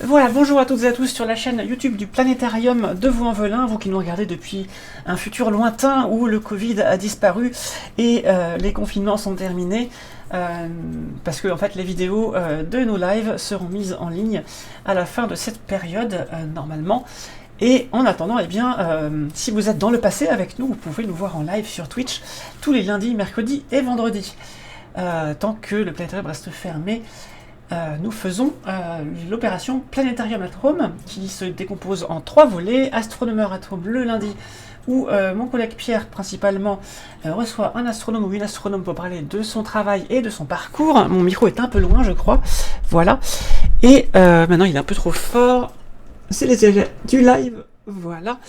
Voilà, bonjour à toutes et à tous sur la chaîne YouTube du Planétarium de Vaux-en-Velin, vous qui nous regardez depuis un futur lointain où le Covid a disparu et les confinements sont terminés, parce que en fait les vidéos de nos lives seront mises en ligne à la fin de cette période normalement. Et en attendant, eh bien, si vous êtes dans le passé avec nous, vous pouvez nous voir en live sur Twitch tous les lundis, mercredis et vendredis. Tant que le planétarium reste fermé, nous faisons l'opération Planetarium at Home, qui se décompose en 3 volets. Astronomer at Home le lundi, où mon collègue Pierre, principalement, reçoit un astronome ou une astronome pour parler de son travail et de son parcours. Mon micro est un peu loin, je crois. Voilà. Et maintenant, il est un peu trop fort. C'est les effets du live. Voilà.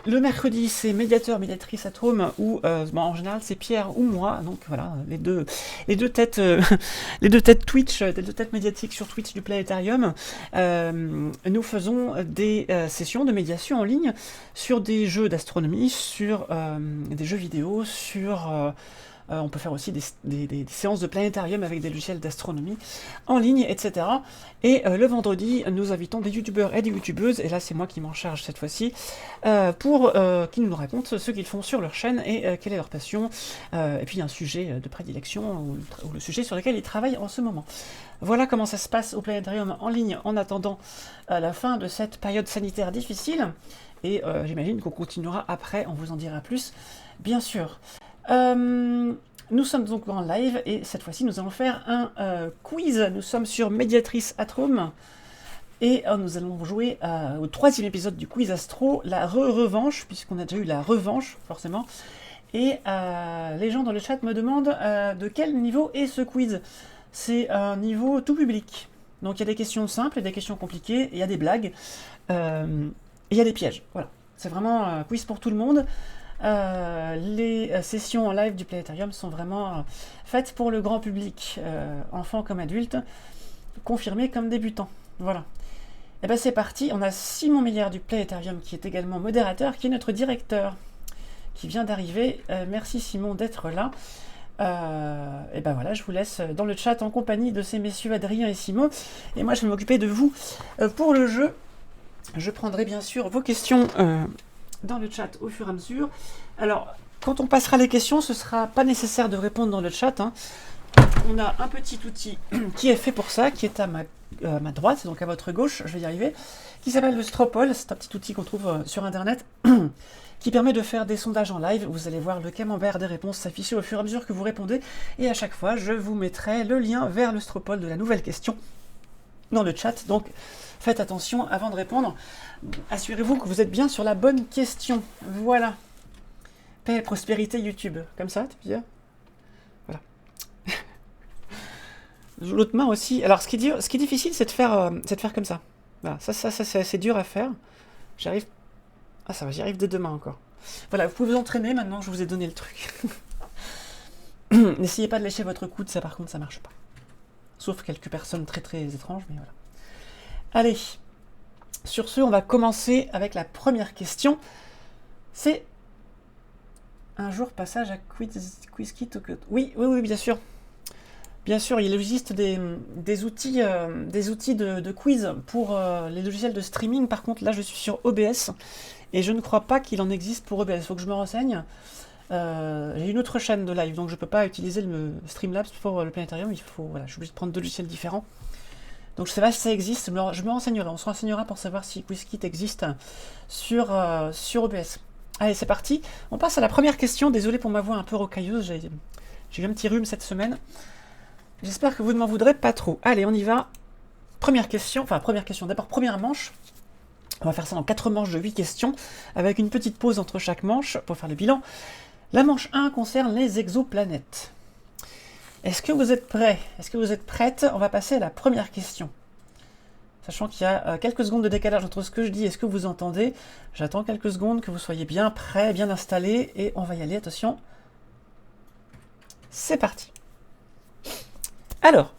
Le mercredi, c'est médiateur, médiatrice at home, où en général c'est Pierre ou moi, donc voilà, les deux têtes, les deux têtes Twitch, les deux têtes médiatiques sur Twitch du Planétarium. Nous faisons des sessions de médiation en ligne sur des jeux d'astronomie, sur des jeux vidéo, sur on peut faire aussi des séances de planétarium avec des logiciels d'astronomie en ligne, etc. Et le vendredi, nous invitons des youtubeurs et des youtubeuses, et là c'est moi qui m'en charge cette fois-ci, pour qu'ils nous racontent ce qu'ils font sur leur chaîne et quelle est leur passion, et puis un sujet de prédilection ou le sujet sur lequel ils travaillent en ce moment. Voilà comment ça se passe au planétarium en ligne en attendant la fin de cette période sanitaire difficile, et j'imagine qu'on continuera après, on vous en dira plus, bien sûr. Nous sommes donc en live et cette fois-ci nous allons faire un quiz. Nous sommes sur Médiatrice at Home et nous allons jouer au 3e épisode du quiz astro, la revanche, puisqu'on a déjà eu la revanche forcément. Et les gens dans le chat me demandent de quel niveau est ce quiz. C'est un niveau tout public. Donc il y a des questions simples et des questions compliquées, et il y a des blagues, et il y a des pièges. Voilà, c'est vraiment un quiz pour tout le monde. Les sessions en live du Planétarium sont vraiment faites pour le grand public, enfants comme adultes, confirmés comme débutants. Voilà. Et bien c'est parti, on a Simon Meillard du Planétarium qui est également modérateur, qui est notre directeur, qui vient d'arriver. Merci Simon d'être là. Et ben voilà, je vous laisse dans le chat en compagnie de ces messieurs Adrien et Simon. Et moi je vais m'occuper de vous pour le jeu. Je prendrai bien sûr vos questions dans le chat au fur et à mesure. Alors, quand on passera les questions, ce sera pas nécessaire de répondre dans le chat, hein. On a un petit outil qui est fait pour ça, qui est à ma droite, donc à votre gauche, je vais y arriver, qui s'appelle le Stropol. C'est un petit outil qu'on trouve sur internet, qui permet de faire des sondages en live. Vous allez voir le camembert des réponses s'afficher au fur et à mesure que vous répondez, et à chaque fois, je vous mettrai le lien vers le Stropol de la nouvelle question dans le chat. Donc, faites attention avant de répondre. Assurez-vous que vous êtes bien sur la bonne question. Voilà. Paix et prospérité YouTube. Comme ça, tu peux dire. Voilà. L'autre main aussi. Alors, ce qui est difficile, c'est de faire comme ça. Voilà. Ça c'est assez dur à faire. J'arrive. Ah, ça va, j'y arrive dès demain encore. Voilà, vous pouvez vous entraîner maintenant que je vous ai donné le truc. N'essayez pas de lécher votre coude, ça par contre, ça marche pas. Sauf quelques personnes très très étranges, mais voilà. Allez. Sur ce, on va commencer avec la première question. C'est un jour passage à QuizKit. Oui, bien sûr. Bien sûr, il existe des outils de quiz pour les logiciels de streaming. Par contre, là, je suis sur OBS et je ne crois pas qu'il en existe pour OBS. Il faut que je me renseigne. J'ai une autre chaîne de live, donc je ne peux pas utiliser le Streamlabs pour le Planétarium. Voilà, je suis obligé de prendre 2 logiciels différents. Donc je ne sais pas si ça existe, je me renseignerai. On se renseignera pour savoir si QuizKit existe sur OBS. Allez, c'est parti. On passe à la première question. Désolé pour ma voix un peu rocailleuse. J'ai eu un petit rhume cette semaine. J'espère que vous ne m'en voudrez pas trop. Allez, on y va. Première question. D'abord, première manche. On va faire ça en 4 manches de 8 questions, avec une petite pause entre chaque manche pour faire le bilan. La manche 1 concerne les exoplanètes. Est-ce que vous êtes prêts? Est-ce que vous êtes prêtes? On va passer à la première question. Sachant qu'il y a quelques secondes de décalage entre ce que je dis et ce que vous entendez, j'attends quelques secondes que vous soyez bien prêts, bien installés, et on va y aller, attention. C'est parti. Alors,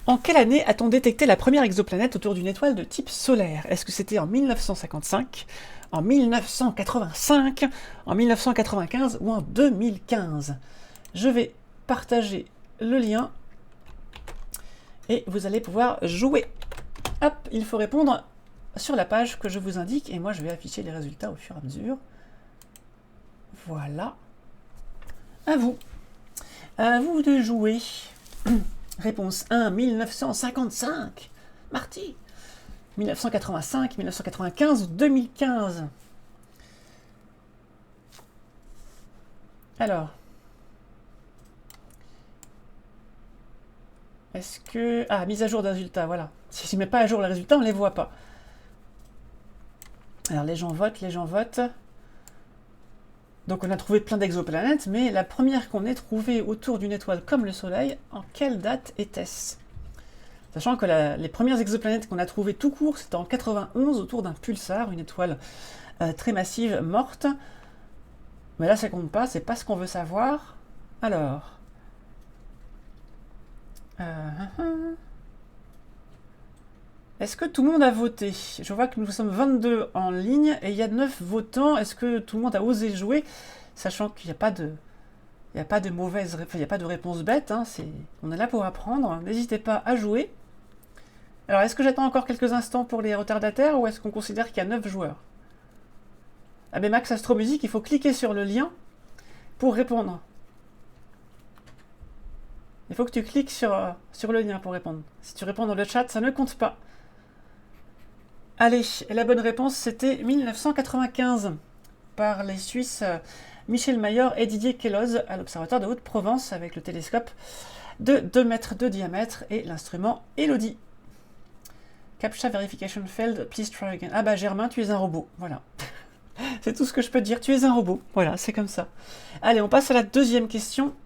en quelle année a-t-on détecté la première exoplanète autour d'une étoile de type solaire? Est-ce que c'était en 1955, en 1985, en 1995 ou en 2015? Je vais partager le lien et vous allez pouvoir jouer. Hop, il faut répondre sur la page que je vous indique, et moi je vais afficher les résultats au fur et à mesure. Voilà. À vous. À vous de jouer. Réponse 1, 1955. Marty. 1985, 1995 ou 2015. Alors. Est-ce que... Ah, mise à jour des résultats, voilà. Si je ne mets pas à jour les résultats, on ne les voit pas. Alors, les gens votent, les gens votent. Donc, on a trouvé plein d'exoplanètes, mais la première qu'on ait trouvée autour d'une étoile comme le Soleil, en quelle date était-ce? Sachant que les premières exoplanètes qu'on a trouvées tout court, c'était en 91, autour d'un pulsar, une étoile très massive, morte. Mais là, ça compte pas, c'est pas ce qu'on veut savoir. Alors... Est-ce que tout le monde a voté? Je vois que nous sommes 22 en ligne et il y a 9 votants. Est-ce que tout le monde a osé jouer? Sachant qu'il n'y a pas de... Il n'y a pas de mauvaise... Enfin, il n'y a pas de réponse bête. Hein, on est là pour apprendre. N'hésitez pas à jouer. Alors, est-ce que j'attends encore quelques instants pour les retardataires ou est-ce qu'on considère qu'il y a 9 joueurs? Ah mais Max Astromusique, il faut cliquer sur le lien pour répondre. Il faut que tu cliques sur le lien pour répondre. Si tu réponds dans le chat, ça ne compte pas. Allez, la bonne réponse, c'était 1995, par les Suisses Michel Mayor et Didier Queloz à l'Observatoire de Haute-Provence avec le télescope de 2 mètres de diamètre et l'instrument Elodie. Captcha verification failed, please try again. Ah bah Germain, tu es un robot, voilà. C'est tout ce que je peux te dire, tu es un robot, voilà, c'est comme ça. Allez, on passe à la deuxième question.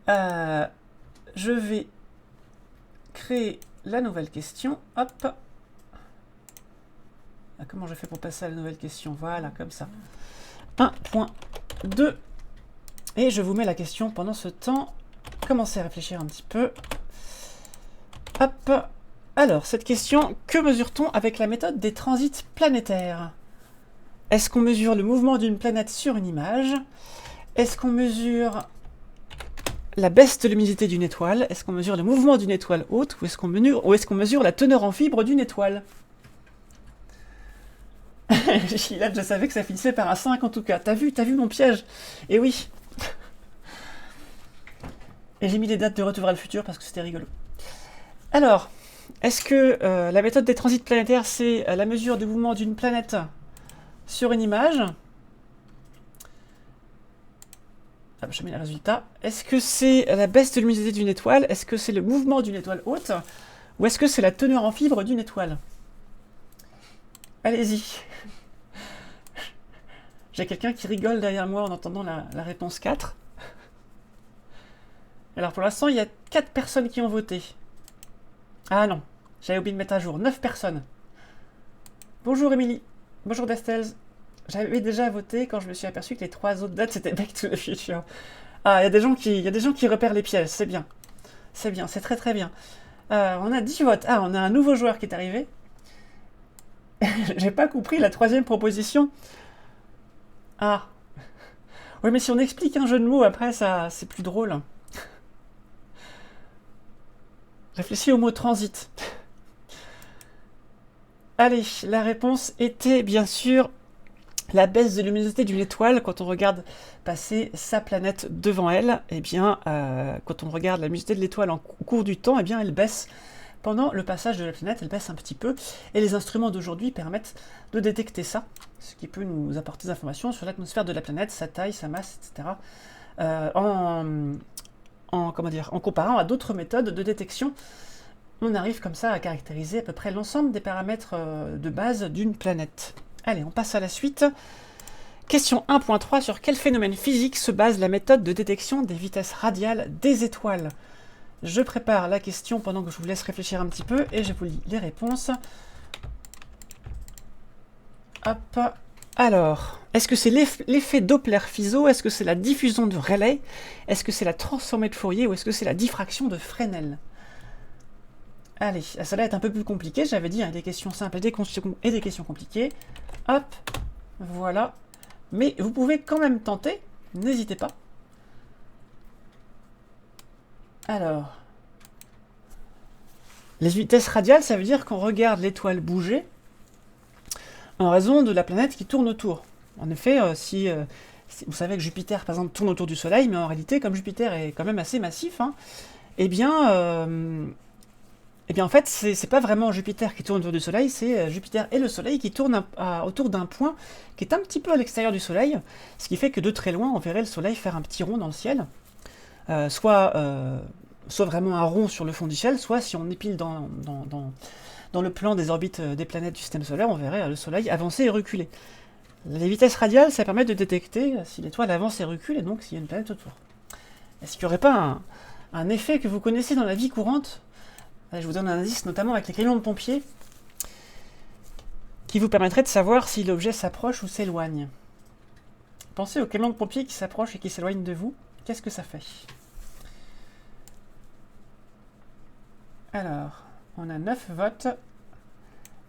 Je vais créer la nouvelle question, hop. Ah, comment je fais pour passer à la nouvelle question? Voilà, comme ça. 1.2. Et je vous mets la question pendant ce temps. Commencez à réfléchir un petit peu. Hop. Alors, cette question, que mesure-t-on avec la méthode des transits planétaires? Est-ce qu'on mesure le mouvement d'une planète sur une image? Est-ce qu'on mesure la baisse de luminosité d'une étoile? Est-ce qu'on mesure le mouvement d'une étoile haute? Ou est-ce qu'on mesure la teneur en fibre d'une étoile? Là, je savais que ça finissait par un 5 en tout cas. T'as vu mon piège? Et oui. Et j'ai mis les dates de Retour vers le futur parce que c'était rigolo. Alors, est-ce que la méthode des transits planétaires, c'est la mesure du mouvement d'une planète sur une image? Ah, je mets le résultat. Est-ce que c'est la baisse de luminosité d'une étoile? Est-ce que c'est le mouvement d'une étoile haute? Ou est-ce que c'est la teneur en fibre d'une étoile? Allez-y. J'ai quelqu'un qui rigole derrière moi en entendant la réponse 4. Alors pour l'instant, il y a 4 personnes qui ont voté. Ah non, j'avais oublié de mettre à jour. 9 personnes. Bonjour Émilie. Bonjour Destels. J'avais déjà voté quand je me suis aperçu que les 3 autres dates c'était Back to the Future. Ah, il y a des gens qui repèrent les pièges, c'est bien. C'est bien, c'est très très bien. On a 10 votes. Ah, on a un nouveau joueur qui est arrivé. J'ai pas compris la 3e proposition. Ah. Oui, mais si on explique un jeu de mots, après, ça, c'est plus drôle. Réfléchis au mot transit. Allez, la réponse était bien sûr la baisse de luminosité d'une étoile quand on regarde passer sa planète devant elle. Eh bien, quand on regarde la luminosité de l'étoile au cours du temps, eh bien, elle baisse. Pendant le passage de la planète, elle baisse un petit peu, et les instruments d'aujourd'hui permettent de détecter ça, ce qui peut nous apporter des informations sur l'atmosphère de la planète, sa taille, sa masse, etc., en comparant à d'autres méthodes de détection. On arrive comme ça à caractériser à peu près l'ensemble des paramètres de base d'une planète. Allez, on passe à la suite. Question 1.3, sur quel phénomène physique se base la méthode de détection des vitesses radiales des étoiles? Je prépare la question pendant que je vous laisse réfléchir un petit peu et je vous lis les réponses. Hop. Alors, est-ce que c'est l'effet Doppler-Fizeau? Est-ce que c'est la diffusion de Rayleigh? Est-ce que c'est la transformée de Fourier? Ou est-ce que c'est la diffraction de Fresnel? Allez, ça va être un peu plus compliqué. J'avais dit, hein, des questions simples et des questions compliquées. Hop, voilà. Mais vous pouvez quand même tenter. N'hésitez pas. Alors, Les vitesses radiales, ça veut dire qu'on regarde l'étoile bouger en raison de la planète qui tourne autour. En effet, si vous savez que Jupiter, par exemple, tourne autour du Soleil, mais en réalité, comme Jupiter est quand même assez massif, hein, eh bien, en fait, c'est pas vraiment Jupiter qui tourne autour du Soleil, c'est Jupiter et le Soleil qui tournent autour d'un point qui est un petit peu à l'extérieur du Soleil, ce qui fait que de très loin, on verrait le Soleil faire un petit rond dans le ciel, soit vraiment un rond sur le fond du ciel, soit si on épile dans le plan des orbites des planètes du système solaire, on verrait le Soleil avancer et reculer. Les vitesses radiales, ça permet de détecter si l'étoile avance et recule, et donc s'il y a une planète autour. Est-ce qu'il n'y aurait pas un effet que vous connaissez dans la vie courante? Je vous donne un indice, notamment avec les crayons de pompier, qui vous permettrait de savoir si l'objet s'approche ou s'éloigne. Pensez aux crayons de pompier qui s'approchent et qui s'éloignent de vous. Qu'est-ce que ça fait? Alors, on a 9 votes.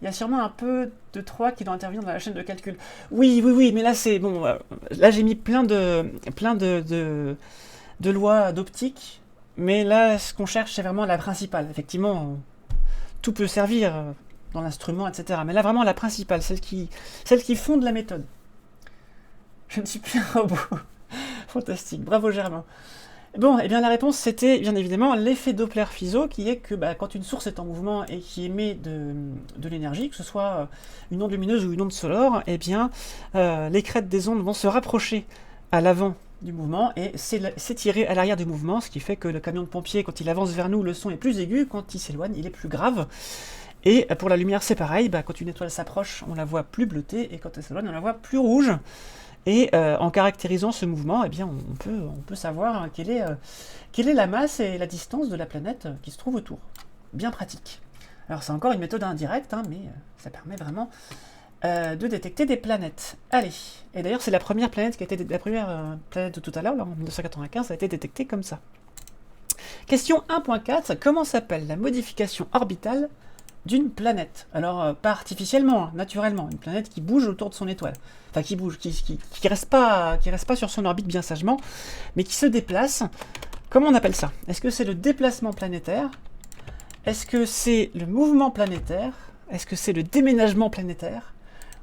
Il y a sûrement un peu de 3 qui doivent intervenir dans la chaîne de calcul. Oui, mais là c'est bon. Là j'ai mis plein de lois d'optique, mais là ce qu'on cherche c'est vraiment la principale. Effectivement, tout peut servir dans l'instrument, etc. Mais là vraiment la principale, celle qui fonde la méthode. Je ne suis plus un robot. Fantastique, bravo Germain. Bon, et bien la réponse c'était bien évidemment l'effet Doppler-Fizeau, qui est que quand une source est en mouvement et qui émet de l'énergie, que ce soit une onde lumineuse ou une onde sonore, et bien les crêtes des ondes vont se rapprocher à l'avant du mouvement et s'étirer à l'arrière du mouvement, ce qui fait que le camion de pompier, quand il avance vers nous, le son est plus aigu, quand il s'éloigne, il est plus grave. Et pour la lumière c'est pareil, quand une étoile s'approche, on la voit plus bleutée, et quand elle s'éloigne, on la voit plus rouge. Et en caractérisant ce mouvement, eh bien, on peut savoir quelle est la masse et la distance de la planète qui se trouve autour. Bien pratique. Alors c'est encore une méthode indirecte, hein, mais ça permet vraiment de détecter des planètes. Allez, et d'ailleurs c'est la première planète qui a été la première planète de tout à l'heure, en 1995, a été détectée comme ça. Question 1.4, comment s'appelle la modification orbitale d'une planète? Alors, pas artificiellement, hein, naturellement, une planète qui bouge autour de son étoile. Enfin, qui bouge, qui reste pas sur son orbite bien sagement, mais qui se déplace. Comment on appelle ça? Est-ce que c'est le déplacement planétaire? Est-ce que c'est le mouvement planétaire? Est-ce que c'est le déménagement planétaire?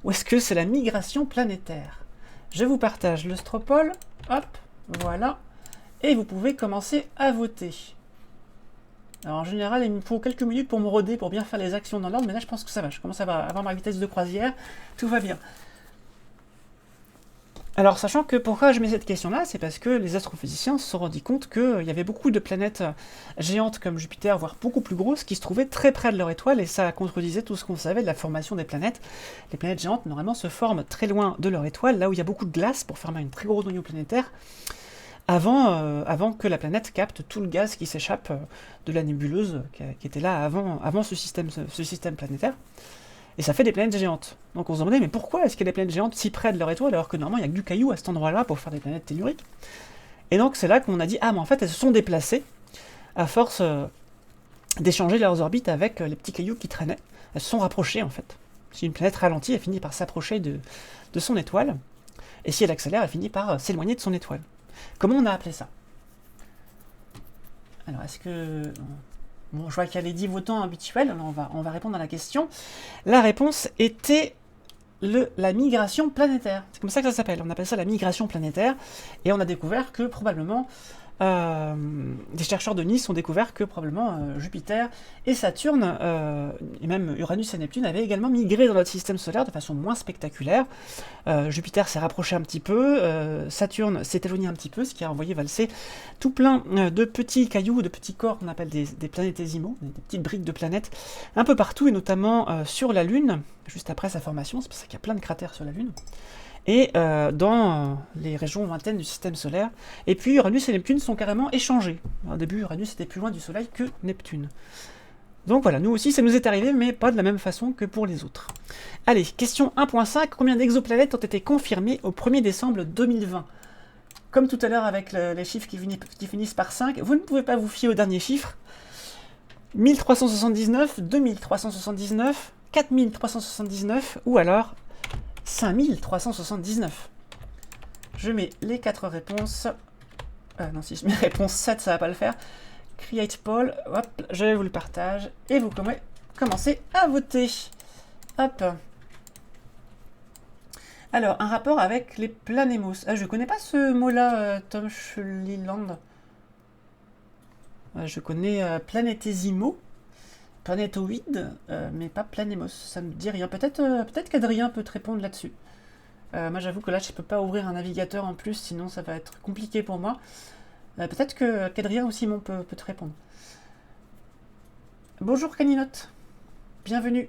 Ou est-ce que c'est la migration planétaire? Je vous partage le stropole. Hop, voilà. Et vous pouvez commencer à voter. Alors en général, il me faut quelques minutes pour me roder, pour bien faire les actions dans l'ordre, mais là je pense que ça va. Je commence à avoir ma vitesse de croisière, tout va bien. Alors sachant que pourquoi je mets cette question-là, c'est parce que les astrophysiciens se sont rendus compte qu'il y avait beaucoup de planètes géantes comme Jupiter, voire beaucoup plus grosses, qui se trouvaient très près de leur étoile, et ça contredisait tout ce qu'on savait de la formation des planètes. Les planètes géantes, normalement, se forment très loin de leur étoile, là où il y a beaucoup de glace pour former une très grosse noyau planétaire, avant que la planète capte tout le gaz qui s'échappe de la nébuleuse qui était là avant ce système planétaire. Et ça fait des planètes géantes. Donc on se demandait, mais pourquoi est-ce qu'il y a des planètes géantes si près de leur étoile, alors que normalement il n'y a que du caillou à cet endroit-là pour faire des planètes telluriques? Et donc c'est là qu'on a dit, ah mais en fait elles se sont déplacées à force d'échanger leurs orbites avec les petits cailloux qui traînaient. Elles se sont rapprochées en fait. Si une planète ralentit, elle finit par s'approcher de son étoile, et si elle accélère, elle finit par s'éloigner de son étoile. Comment on a appelé ça? Alors, est-ce que... Bon, je vois qu'il y a les 10 votants habituels, alors on va répondre à la question. La réponse était la migration planétaire. C'est comme ça que ça s'appelle, on appelle ça la migration planétaire, et on a découvert que probablement... des chercheurs de Nice ont découvert que probablement Jupiter et Saturne, et même Uranus et Neptune, avaient également migré dans notre système solaire de façon moins spectaculaire. Jupiter s'est rapproché un petit peu, Saturne s'est éloigné un petit peu, ce qui a envoyé valser tout plein de petits cailloux, de petits corps qu'on appelle des planétésimaux, des petites briques de planètes, un peu partout, et notamment sur la Lune, juste après sa formation. C'est pour ça qu'il y a plein de cratères sur la Lune. Et dans les régions lointaines du système solaire. Et puis Uranus et Neptune sont carrément échangés. Au début, Uranus était plus loin du Soleil que Neptune. Donc voilà, nous aussi ça nous est arrivé, mais pas de la même façon que pour les autres. Allez, question 1.5, combien d'exoplanètes ont été confirmées au 1er décembre 2020? Comme tout à l'heure avec les chiffres qui finissent par 5, vous ne pouvez pas vous fier au dernier chiffre. 1379, 2379, 4379, ou alors 5379. Je mets les 4 réponses. Non, si je mets réponse 7, ça va pas le faire. Create poll. Hop, je vous le partage. Et vous commencez à voter. Hop. Alors, un rapport avec les planémos. Ah, je connais pas ce mot-là, Tom Schliland. Je connais planétésimo, planétoïde, mais pas planémos. Ça me dit rien. Peut-être qu'Adrien peut te répondre là-dessus. Moi, j'avoue que là, je peux pas ouvrir un navigateur en plus, sinon ça va être compliqué pour moi. Peut-être qu'Adrien ou Simon peut te répondre. Bonjour Caninote, bienvenue.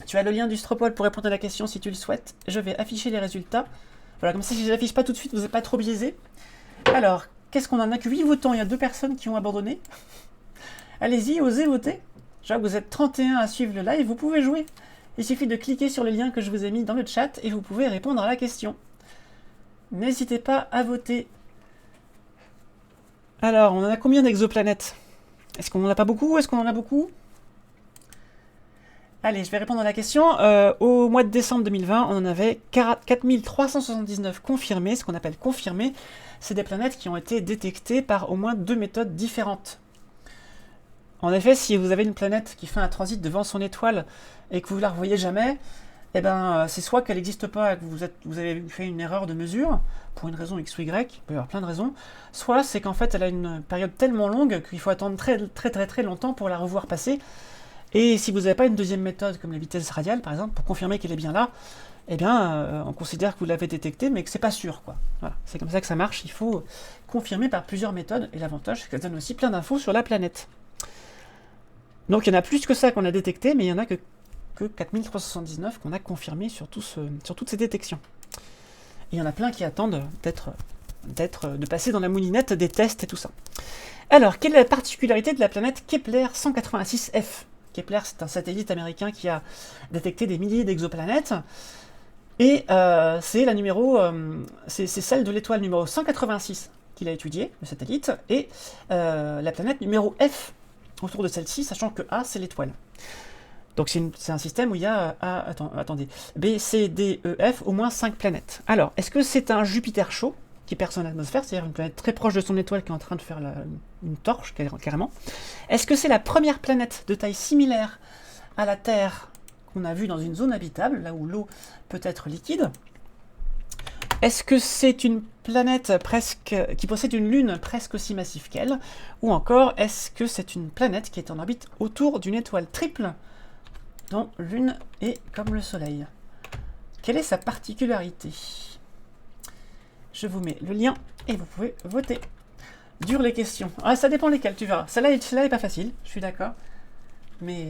Tu as le lien du Stropole pour répondre à la question si tu le souhaites. Je vais afficher les résultats. Voilà, comme ça, si je ne les affiche pas tout de suite, vous n'êtes pas trop biaisé. Alors, qu'est-ce qu'on en a que 8 votants? Il y a 2 personnes qui ont abandonné. Allez-y, osez voter. Je vois que vous êtes 31 à suivre le live, vous pouvez jouer. Il suffit de cliquer sur le lien que je vous ai mis dans le chat et vous pouvez répondre à la question. N'hésitez pas à voter. Alors, on en a combien d'exoplanètes? Est-ce qu'on n'en a pas beaucoup? Est-ce qu'on en a beaucoup? Allez, je vais répondre à la question. Au mois de décembre 2020, on en avait 4379 confirmés. Ce qu'on appelle confirmés, c'est des planètes qui ont été détectées par au moins 2 méthodes différentes. En effet, si vous avez une planète qui fait un transit devant son étoile et que vous ne la revoyez jamais, eh ben, c'est soit qu'elle n'existe pas et que vous avez fait une erreur de mesure, pour une raison X ou Y, il peut y avoir plein de raisons, soit c'est qu'en fait elle a une période tellement longue qu'il faut attendre très longtemps pour la revoir passer. Et si vous n'avez pas une deuxième méthode comme la vitesse radiale par exemple, pour confirmer qu'elle est bien là, eh bien on considère que vous l'avez détectée mais que c'est pas sûr, quoi. Voilà, c'est comme ça que ça marche, il faut confirmer par plusieurs méthodes, et l'avantage c'est qu'elle donne aussi plein d'infos sur la planète. Donc il y en a plus que ça qu'on a détecté, mais il n'y en a que 4379 qu'on a confirmé sur toutes ces détections. Et il y en a plein qui attendent de passer dans la moulinette des tests et tout ça. Alors, quelle est la particularité de la planète Kepler 186f? Kepler, c'est un satellite américain qui a détecté des milliers d'exoplanètes. Et c'est celle de l'étoile numéro 186 qu'il a étudiée, le satellite, et la planète numéro F autour de celle-ci, sachant que A, c'est l'étoile. Donc c'est un système où il y a B, C, D, E, F, au moins 5 planètes. Alors, est-ce que c'est un Jupiter chaud, qui perd son atmosphère, c'est-à-dire une planète très proche de son étoile qui est en train de faire une torche, carrément? Est-ce que c'est la première planète de taille similaire à la Terre qu'on a vue dans une zone habitable, là où l'eau peut être liquide? Est-ce que c'est une planète qui possède une lune presque aussi massive qu'elle? Ou encore, est-ce que c'est une planète qui est en orbite autour d'une étoile triple dont l'une est comme le Soleil? Quelle est sa particularité? Je vous mets le lien et vous pouvez voter. Dure les questions. Ah, ça dépend lesquelles, tu verras. Celle-là est pas facile, je suis d'accord. Mais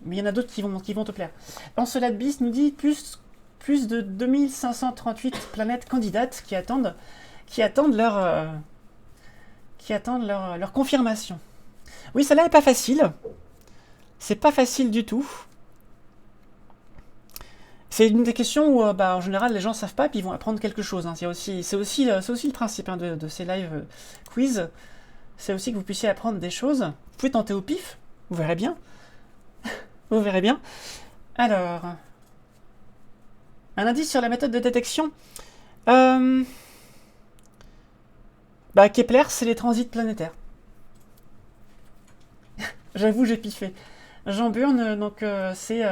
il y en a d'autres qui vont te plaire. Encelade Bis nous dit plus de 2538 planètes candidates qui attendent leur confirmation. Oui, celle-là est pas facile. C'est pas facile du tout. C'est une des questions où, en général, les gens savent pas et puis ils vont apprendre quelque chose. Hein. C'est aussi le principe de ces live quiz. C'est aussi que vous puissiez apprendre des choses. Vous pouvez tenter au pif, vous verrez bien. Vous verrez bien. Alors, un indice sur la méthode de détection. Kepler, c'est les transits planétaires. J'avoue, j'ai piffé. Jean Burn, donc c'est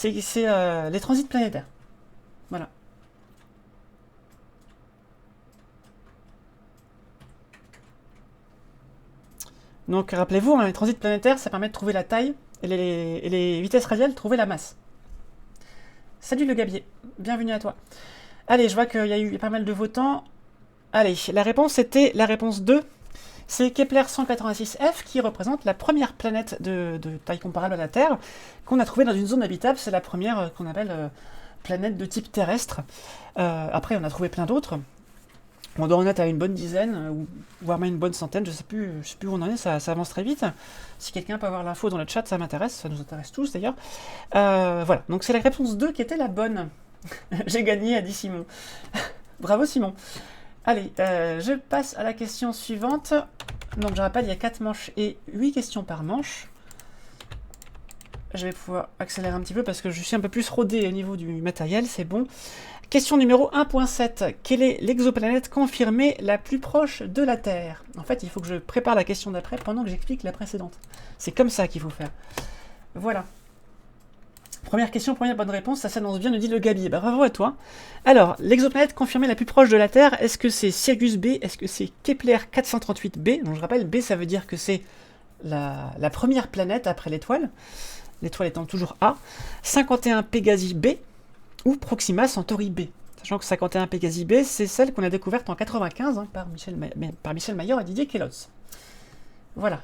les transits planétaires. Voilà. Donc rappelez-vous, les transits planétaires, ça permet de trouver la taille et les vitesses radiales, trouver la masse. Salut le gabier, bienvenue à toi. Allez, je vois qu'il y a eu pas mal de votants. Allez, la réponse était la réponse 2. C'est Kepler 186f qui représente la première planète de taille comparable à la Terre qu'on a trouvée dans une zone habitable. C'est la première qu'on appelle planète de type terrestre. Après, on a trouvé plein d'autres. On doit en être à une bonne dizaine, voire même une bonne centaine. Je sais plus où on en est, ça avance très vite. Si quelqu'un peut avoir l'info dans le chat, ça m'intéresse. Ça nous intéresse tous d'ailleurs. Voilà, donc c'est la réponse 2 qui était la bonne. J'ai gagné, a dit Simon. Bravo Simon. Allez, je passe à la question suivante. Donc je rappelle, il y a 4 manches et 8 questions par manche. je vais pouvoir accélérer un petit peu parce que je suis un peu plus rodé au niveau du matériel, c'est bon. Question numéro 1.7. Quelle est l'exoplanète confirmée la plus proche de la Terre? En fait, il faut que je prépare la question d'après pendant que j'explique la précédente. C'est comme ça qu'il faut faire. Voilà. Première question, première bonne réponse, ça s'annonce bien, nous dit le Gabier. Bah, bravo à toi. Alors, l'exoplanète confirmée la plus proche de la Terre, est-ce que c'est Sirius B? Est-ce que c'est Kepler 438b? Donc je rappelle, B, ça veut dire que c'est la première planète après l'étoile. L'étoile étant toujours A. 51 Pégasi B ou Proxima Centauri B. Sachant que 51 Pégasi B, c'est celle qu'on a découverte en 95 hein, par Michel Mayor et Didier Queloz. Voilà.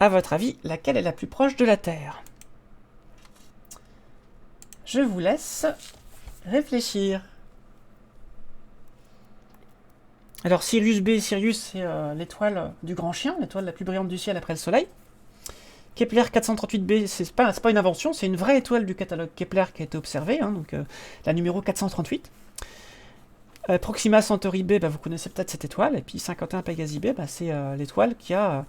À votre avis, laquelle est la plus proche de la Terre? Je vous laisse réfléchir. Alors Sirius B, Sirius c'est l'étoile du grand chien, l'étoile la plus brillante du ciel après le soleil. Kepler 438b, c'est pas une invention, c'est une vraie étoile du catalogue Kepler qui a été observée, hein, donc la numéro 438. Proxima Centauri B, bah, vous connaissez peut-être cette étoile, et puis 51 Pégasi B, bah, c'est l'étoile qui a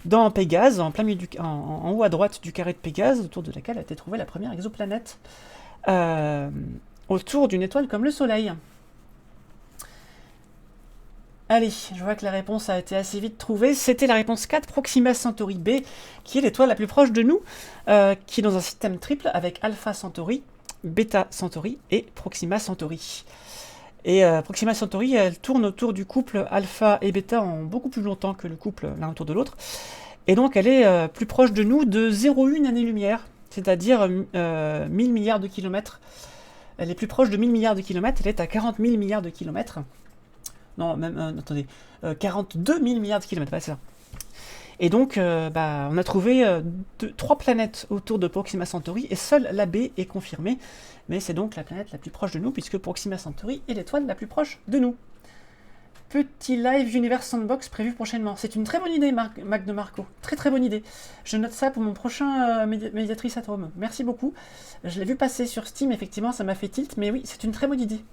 dans Pégase, en plein milieu en haut à droite du carré de Pégase, autour de laquelle a été trouvée la première exoplanète, autour d'une étoile comme le Soleil. Allez, je vois que la réponse a été assez vite trouvée. C'était la réponse 4, Proxima Centauri B, qui est l'étoile la plus proche de nous, qui est dans un système triple avec Alpha Centauri, Beta Centauri et Proxima Centauri. Et Proxima Centauri, elle tourne autour du couple Alpha et Beta en beaucoup plus longtemps que le couple l'un autour de l'autre. Et donc elle est plus proche de nous de 0,1 année-lumière, c'est-à-dire 1000 milliards de kilomètres. Elle est plus proche de 1000 milliards de kilomètres, elle est à 40 000 milliards de kilomètres. Non, même, attendez, 42 000 milliards de kilomètres, c'est ça. Et donc, on a trouvé 3 planètes autour de Proxima Centauri, et seule la B est confirmée. Mais c'est donc la planète la plus proche de nous, puisque Proxima Centauri est l'étoile la plus proche de nous. Petit live Universe Sandbox prévu prochainement. C'est une très bonne idée, Mac de Marco. Très très bonne idée. Je note ça pour mon prochain médiatrice at home. Merci beaucoup. Je l'ai vu passer sur Steam, effectivement, ça m'a fait tilt, mais oui, c'est une très bonne idée.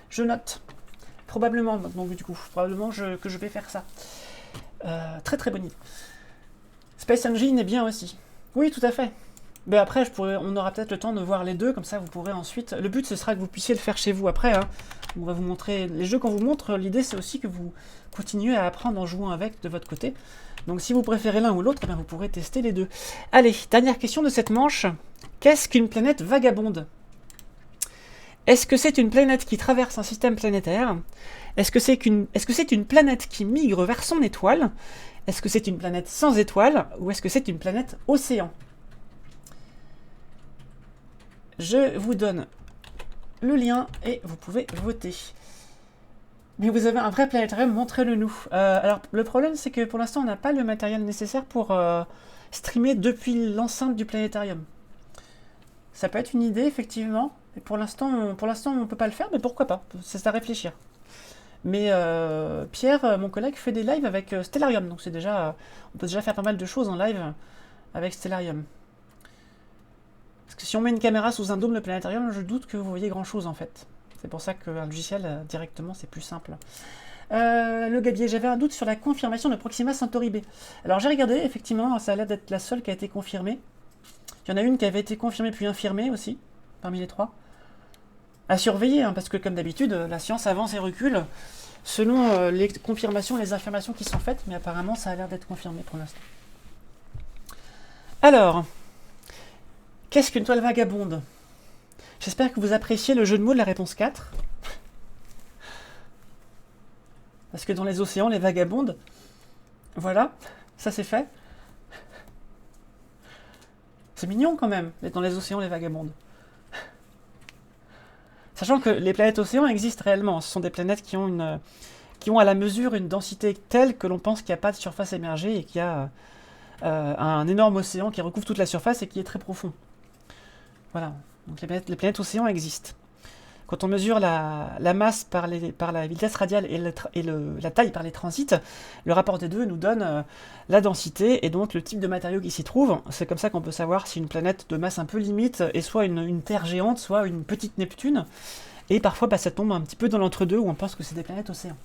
Je note. Probablement, donc du coup, que je vais faire ça. Très très bonne idée. Space Engine est bien aussi. Oui, tout à fait. Mais après, on aura peut-être le temps de voir les deux, comme ça vous pourrez ensuite... Le but, ce sera que vous puissiez le faire chez vous après. Hein. On va vous montrer les jeux qu'on vous montre. L'idée, c'est aussi que vous continuez à apprendre en jouant avec de votre côté. Donc si vous préférez l'un ou l'autre, vous pourrez tester les deux. Allez, dernière question de cette manche. Qu'est-ce qu'une planète vagabonde ? Est-ce que c'est une planète qui traverse un système planétaire? Est-ce que c'est une planète qui migre vers son étoile? Est-ce que c'est une planète sans étoile? Ou est-ce que c'est une planète océan? Je vous donne le lien et vous pouvez voter. Mais vous avez un vrai planétarium, montrez-le nous. Alors, le problème, c'est que pour l'instant, on n'a pas le matériel nécessaire pour streamer depuis l'enceinte du planétarium. Ça peut être une idée, effectivement. Et pour l'instant, on ne peut pas le faire, mais pourquoi pas? C'est à réfléchir. Mais Pierre, mon collègue, fait des lives avec Stellarium. Donc c'est déjà, on peut déjà faire pas mal de choses en live avec Stellarium. Parce que si on met une caméra sous un dôme de planétarium, je doute que vous voyez grand-chose en fait. C'est pour ça qu'un logiciel, directement, c'est plus simple. Le Gabier, j'avais un doute sur la confirmation de Proxima Centauri B. Alors j'ai regardé, effectivement, ça a l'air d'être la seule qui a été confirmée. Il y en a une qui avait été confirmée puis infirmée aussi, parmi les 3. À surveiller, hein, parce que comme d'habitude, la science avance et recule selon les confirmations, les affirmations qui sont faites, mais apparemment ça a l'air d'être confirmé pour l'instant. Alors, qu'est-ce qu'une toile vagabonde? J'espère que vous appréciez le jeu de mots de la réponse 4. Parce que dans les océans, les vagabondes, voilà, ça c'est fait. C'est mignon quand même, dans les océans, les vagabondes. Sachant que les planètes océans existent réellement. Ce sont des planètes qui ont à la mesure une densité telle que l'on pense qu'il n'y a pas de surface émergée et qu'il y a un énorme océan qui recouvre toute la surface et qui est très profond. Voilà, donc les planètes océans existent. Quand on mesure la masse par la vitesse radiale et la taille par les transits, le rapport des deux nous donne la densité et donc le type de matériau qui s'y trouve. C'est comme ça qu'on peut savoir si une planète de masse un peu limite est soit une Terre géante, soit une petite Neptune. Et parfois, ça tombe un petit peu dans l'entre-deux où on pense que c'est des planètes océans.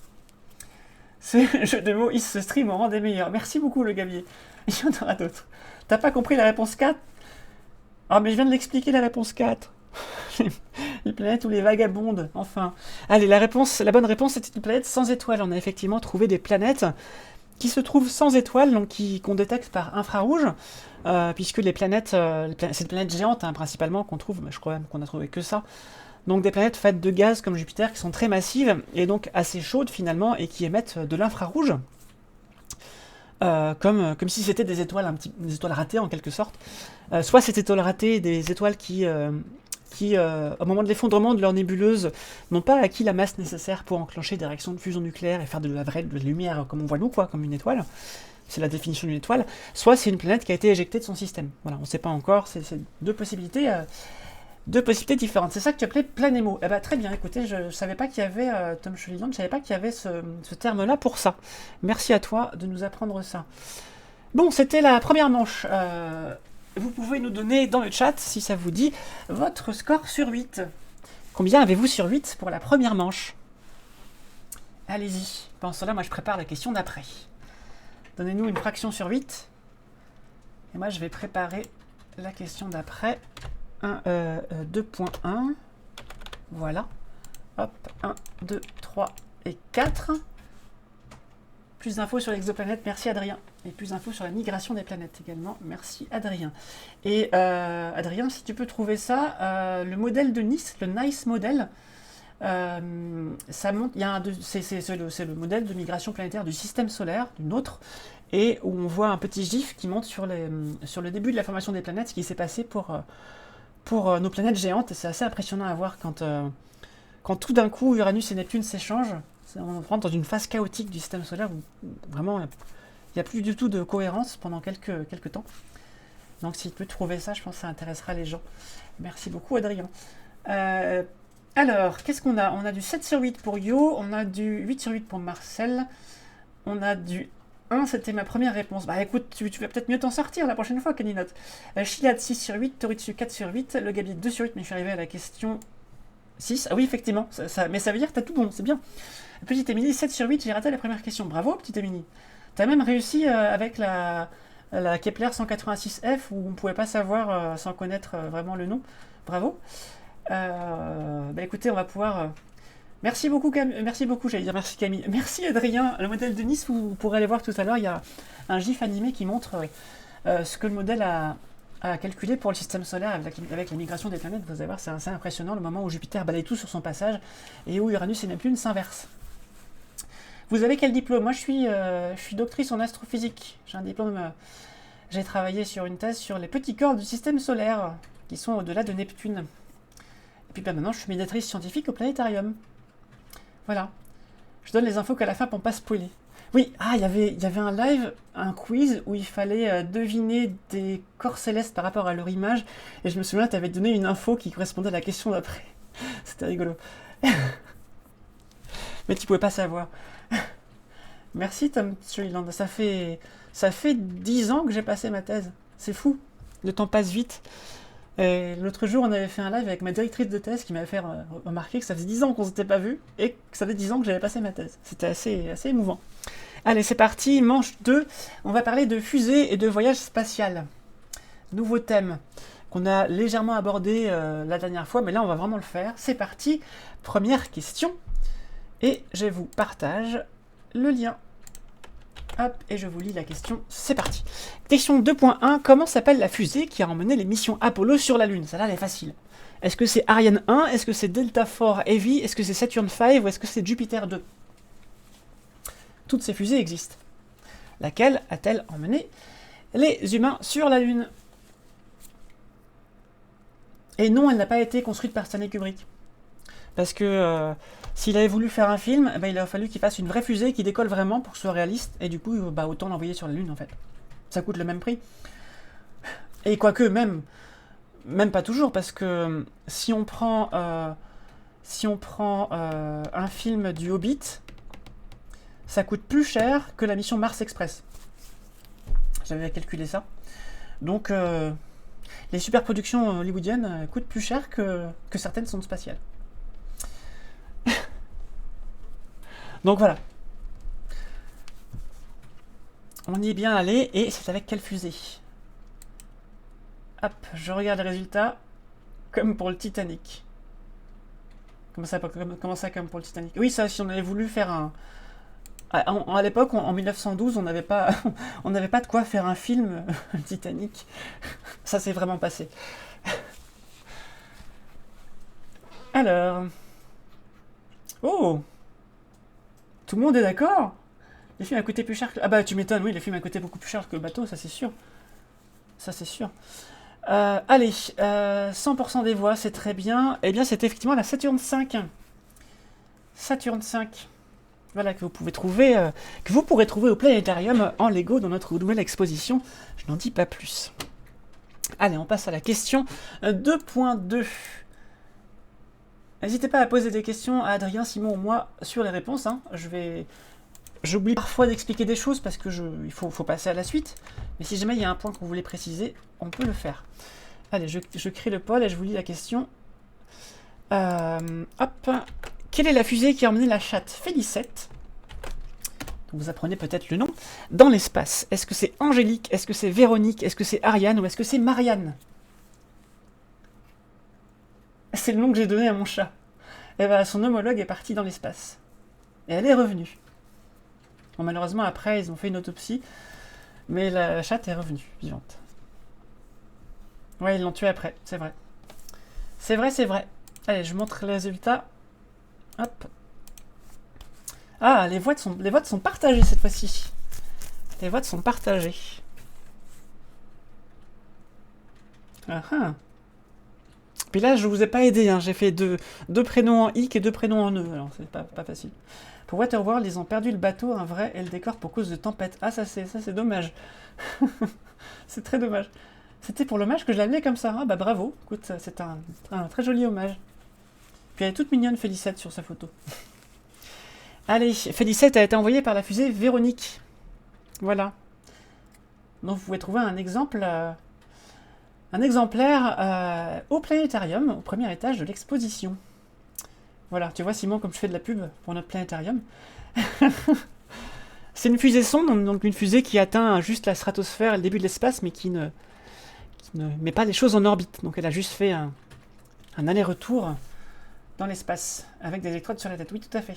Ce jeu de mots, ce stream en rend des meilleurs. Merci beaucoup, le Gabier. Il y en aura d'autres. T'as pas compris la réponse 4 ? Ah, mais je viens de l'expliquer, la réponse 4. Les planètes ou les vagabondes, enfin. Allez, la bonne réponse, c'était une planète sans étoiles. On a effectivement trouvé des planètes qui se trouvent sans étoiles, donc qu'on détecte par infrarouge, puisque les planètes, c'est des planètes géantes hein, principalement qu'on trouve, je crois même qu'on a trouvé que ça. Donc des planètes faites de gaz comme Jupiter qui sont très massives et donc assez chaudes finalement et qui émettent de l'infrarouge. Comme si c'était des étoiles, des étoiles ratées en quelque sorte. Soit ces étoiles ratées, des étoiles qui au moment de l'effondrement de leur nébuleuse, n'ont pas acquis la masse nécessaire pour enclencher des réactions de fusion nucléaire et faire de la vraie de la lumière comme on voit nous, quoi, comme une étoile. C'est la définition d'une étoile. Soit c'est une planète qui a été éjectée de son système. Voilà, on ne sait pas encore. C'est deux possibilités différentes. C'est ça que tu appelais planémo. Eh ben, très bien, écoutez, je ne savais pas qu'il y avait, Tom Scholliland, je ne savais pas qu'il y avait ce terme-là pour ça. Merci à toi de nous apprendre ça. Bon, c'était la première manche. Vous pouvez nous donner dans le chat, si ça vous dit, votre score sur 8. Combien avez-vous sur 8 pour la première manche? Allez-y. Pendant cela, moi je prépare la question d'après. Donnez-nous une fraction sur 8. Et moi je vais préparer la question d'après. 2.1. Voilà. Hop, 1, 2, 3 et 4. Plus d'infos sur l'exoplanète, merci Adrien. Et plus d'infos sur la migration des planètes également, merci Adrien. Et Adrien, si tu peux trouver ça, le modèle de Nice, le NICE modèle, ça montre, c'est le modèle de migration planétaire du système solaire, du nôtre, et où on voit un petit gif qui montre sur le début de la formation des planètes, ce qui s'est passé pour nos planètes géantes, et c'est assez impressionnant à voir quand tout d'un coup Uranus et Neptune s'échangent. On rentre dans une phase chaotique du système solaire où vraiment il n'y a plus du tout de cohérence pendant quelques temps. Donc s'il peut trouver ça, je pense que ça intéressera les gens. Merci beaucoup Adrien. Alors, qu'est-ce qu'on a? On a du 7 sur 8 pour Yo, on a du 8 sur 8 pour Marcel, on a du 1, c'était ma première réponse. Bah écoute, tu vas peut-être mieux t'en sortir la prochaine fois, Kaninote. Chiliad 6 sur 8, Toritsu 4 sur 8, le Gabi 2 sur 8, mais je suis arrivé à la question 6. Ah oui, effectivement, mais ça veut dire que t'as tout bon, c'est bien. Petite Émilie, 7 sur 8, j'ai raté la première question. Bravo, petite Émilie. T'as même réussi avec la Kepler 186F, où on ne pouvait pas savoir sans connaître vraiment le nom. Bravo. Bah écoutez, on va pouvoir... Merci beaucoup, j'allais dire merci Camille. Merci Adrien. Le modèle de Nice, vous pourrez aller voir tout à l'heure, il y a un gif animé qui montre ce que le modèle a calculé pour le système solaire avec la migration des planètes. Vous allez voir, c'est assez impressionnant le moment où Jupiter balaye tout sur son passage et où Uranus et Neptune s'inversent. Vous avez quel diplôme? Moi, je suis doctrice en astrophysique. J'ai un diplôme... j'ai travaillé sur une thèse sur les petits corps du système solaire qui sont au-delà de Neptune. Et puis maintenant, je suis médiatrice scientifique au planétarium. Voilà. Je donne les infos qu'à la fin pour ne pas spoiler. Oui, il y avait un live, un quiz où il fallait deviner des corps célestes par rapport à leur image. Et je me souviens, tu avais donné une info qui correspondait à la question d'après. C'était rigolo. Mais tu pouvais pas savoir. Merci Tom Scholliland. Ça fait 10 ans que j'ai passé ma thèse. C'est fou. Le temps passe vite. L'autre jour, on avait fait un live avec ma directrice de thèse qui m'avait fait remarquer que ça faisait 10 ans qu'on s'était pas vu et que ça fait 10 ans que j'avais passé ma thèse. C'était assez émouvant. Allez, c'est parti. Manche 2. On va parler de fusée et de voyage spatial. Nouveau thème qu'on a légèrement abordé la dernière fois, mais là, on va vraiment le faire. C'est parti. Première question. Et je vous partage le lien. Hop, et je vous lis la question. C'est parti. Question 2.1. Comment s'appelle la fusée qui a emmené les missions Apollo sur la Lune? Ça là, elle est facile. Est-ce que c'est Ariane 1? Est-ce que c'est Delta IV Heavy? Est-ce que c'est Saturn V? Ou est-ce que c'est Jupiter 2? Toutes ces fusées existent. Laquelle a-t-elle emmené les humains sur la Lune? Et non, elle n'a pas été construite par Stanley Kubrick. Parce que s'il avait voulu faire un film, il a fallu qu'il fasse une vraie fusée qui décolle vraiment pour que ce soit réaliste. Et du coup, autant l'envoyer sur la Lune en fait. Ça coûte le même prix. Et quoique, même pas toujours, parce que si on prend un film du Hobbit, ça coûte plus cher que la mission Mars Express. J'avais calculé ça. Donc, les superproductions hollywoodiennes coûtent plus cher que certaines sondes spatiales. Donc voilà. On y est bien allé, et c'est avec quelle fusée? Hop, je regarde les résultats. Comme pour le Titanic. Comment ça, comme pour le Titanic? Oui, ça, si on avait voulu faire un... À l'époque, en 1912, on n'avait pas, on n'avait pas de quoi faire un film Titanic. Ça s'est vraiment passé. Alors... Oh! Tout le monde est d'accord? Les films a coûté plus cher que... Ah bah tu m'étonnes, oui, les films a coûté beaucoup plus cher que le bateau, ça c'est sûr. Ça c'est sûr. Allez, 100% des voix, c'est très bien. Eh bien, c'est effectivement la Saturn V. Saturn V. Voilà, que vous pouvez trouver, que vous pourrez trouver au Planétarium en Lego dans notre nouvelle exposition. Je n'en dis pas plus. Allez, on passe à la question 2.2. N'hésitez pas à poser des questions à Adrien, Simon ou moi sur les réponses. Hein. J'oublie parfois d'expliquer des choses parce que il faut passer à la suite. Mais si jamais il y a un point que vous voulez préciser, on peut le faire. Allez, je crée le poll et je vous lis la question. Hop. Quelle est la fusée qui a emmené la chatte Félicette, dont vous apprenez peut-être le nom, dans l'espace? Est-ce que c'est Angélique? Est-ce que c'est Véronique? Est-ce que c'est Ariane? Ou est-ce que c'est Marianne? C'est le nom que j'ai donné à mon chat. Et ben, son homologue est parti dans l'espace. Et elle est revenue. Bon, malheureusement, après, ils ont fait une autopsie. Mais la chatte est revenue, vivante. Ouais, ils l'ont tuée après, c'est vrai. C'est vrai, c'est vrai. Allez, je vous montre les résultats. Hop. Ah, les votes sont partagés cette fois-ci. Les votes sont partagés. Ah ah. Puis là, je vous ai pas aidé, hein. J'ai fait deux prénoms en hic et 2 prénoms en e. Alors, c'est pas facile. Pour Waterworld, ils ont perdu le bateau, un vrai, et le décor pour cause de tempête. Ah, ça c'est dommage. C'est très dommage. C'était pour l'hommage que je l'avais comme ça. Ah bah bravo. Écoute, c'est un très joli hommage. Puis elle est toute mignonne, Félicette, sur sa photo. Allez, Félicette a été envoyée par la fusée Véronique. Voilà. Donc vous pouvez trouver un exemplaire au Planétarium, au premier étage de l'exposition. Voilà, tu vois Simon, comme je fais de la pub pour notre Planétarium. C'est une fusée sonde, donc une fusée qui atteint juste la stratosphère et le début de l'espace, mais qui ne met pas les choses en orbite. Donc elle a juste fait un aller-retour dans l'espace, avec des électrodes sur la tête. Oui, tout à fait.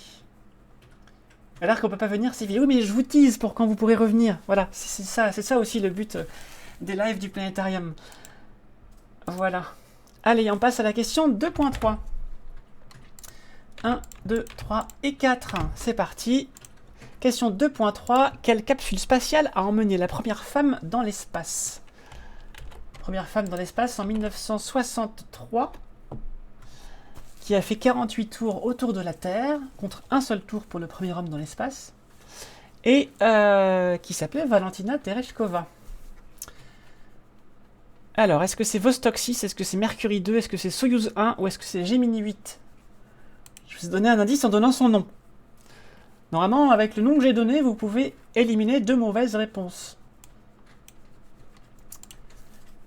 Alors qu'on peut pas venir, c'est oui, mais je vous tease pour quand vous pourrez revenir. Voilà, c'est ça aussi le but des lives du Planétarium. Voilà. Allez, on passe à la question 2.3. 1, 2, 3 et 4. C'est parti. Question 2.3. Quelle capsule spatiale a emmené la première femme dans l'espace? Première femme dans l'espace en 1963, qui a fait 48 tours autour de la Terre, contre un seul tour pour le premier homme dans l'espace, et qui s'appelait Valentina Tereshkova. Alors, est-ce que c'est Vostok 6, est-ce que c'est Mercury 2, est-ce que c'est Soyouz 1, ou est-ce que c'est Gemini 8? Je vous ai donné un indice en donnant son nom. Normalement, avec le nom que j'ai donné, vous pouvez éliminer 2 mauvaises réponses.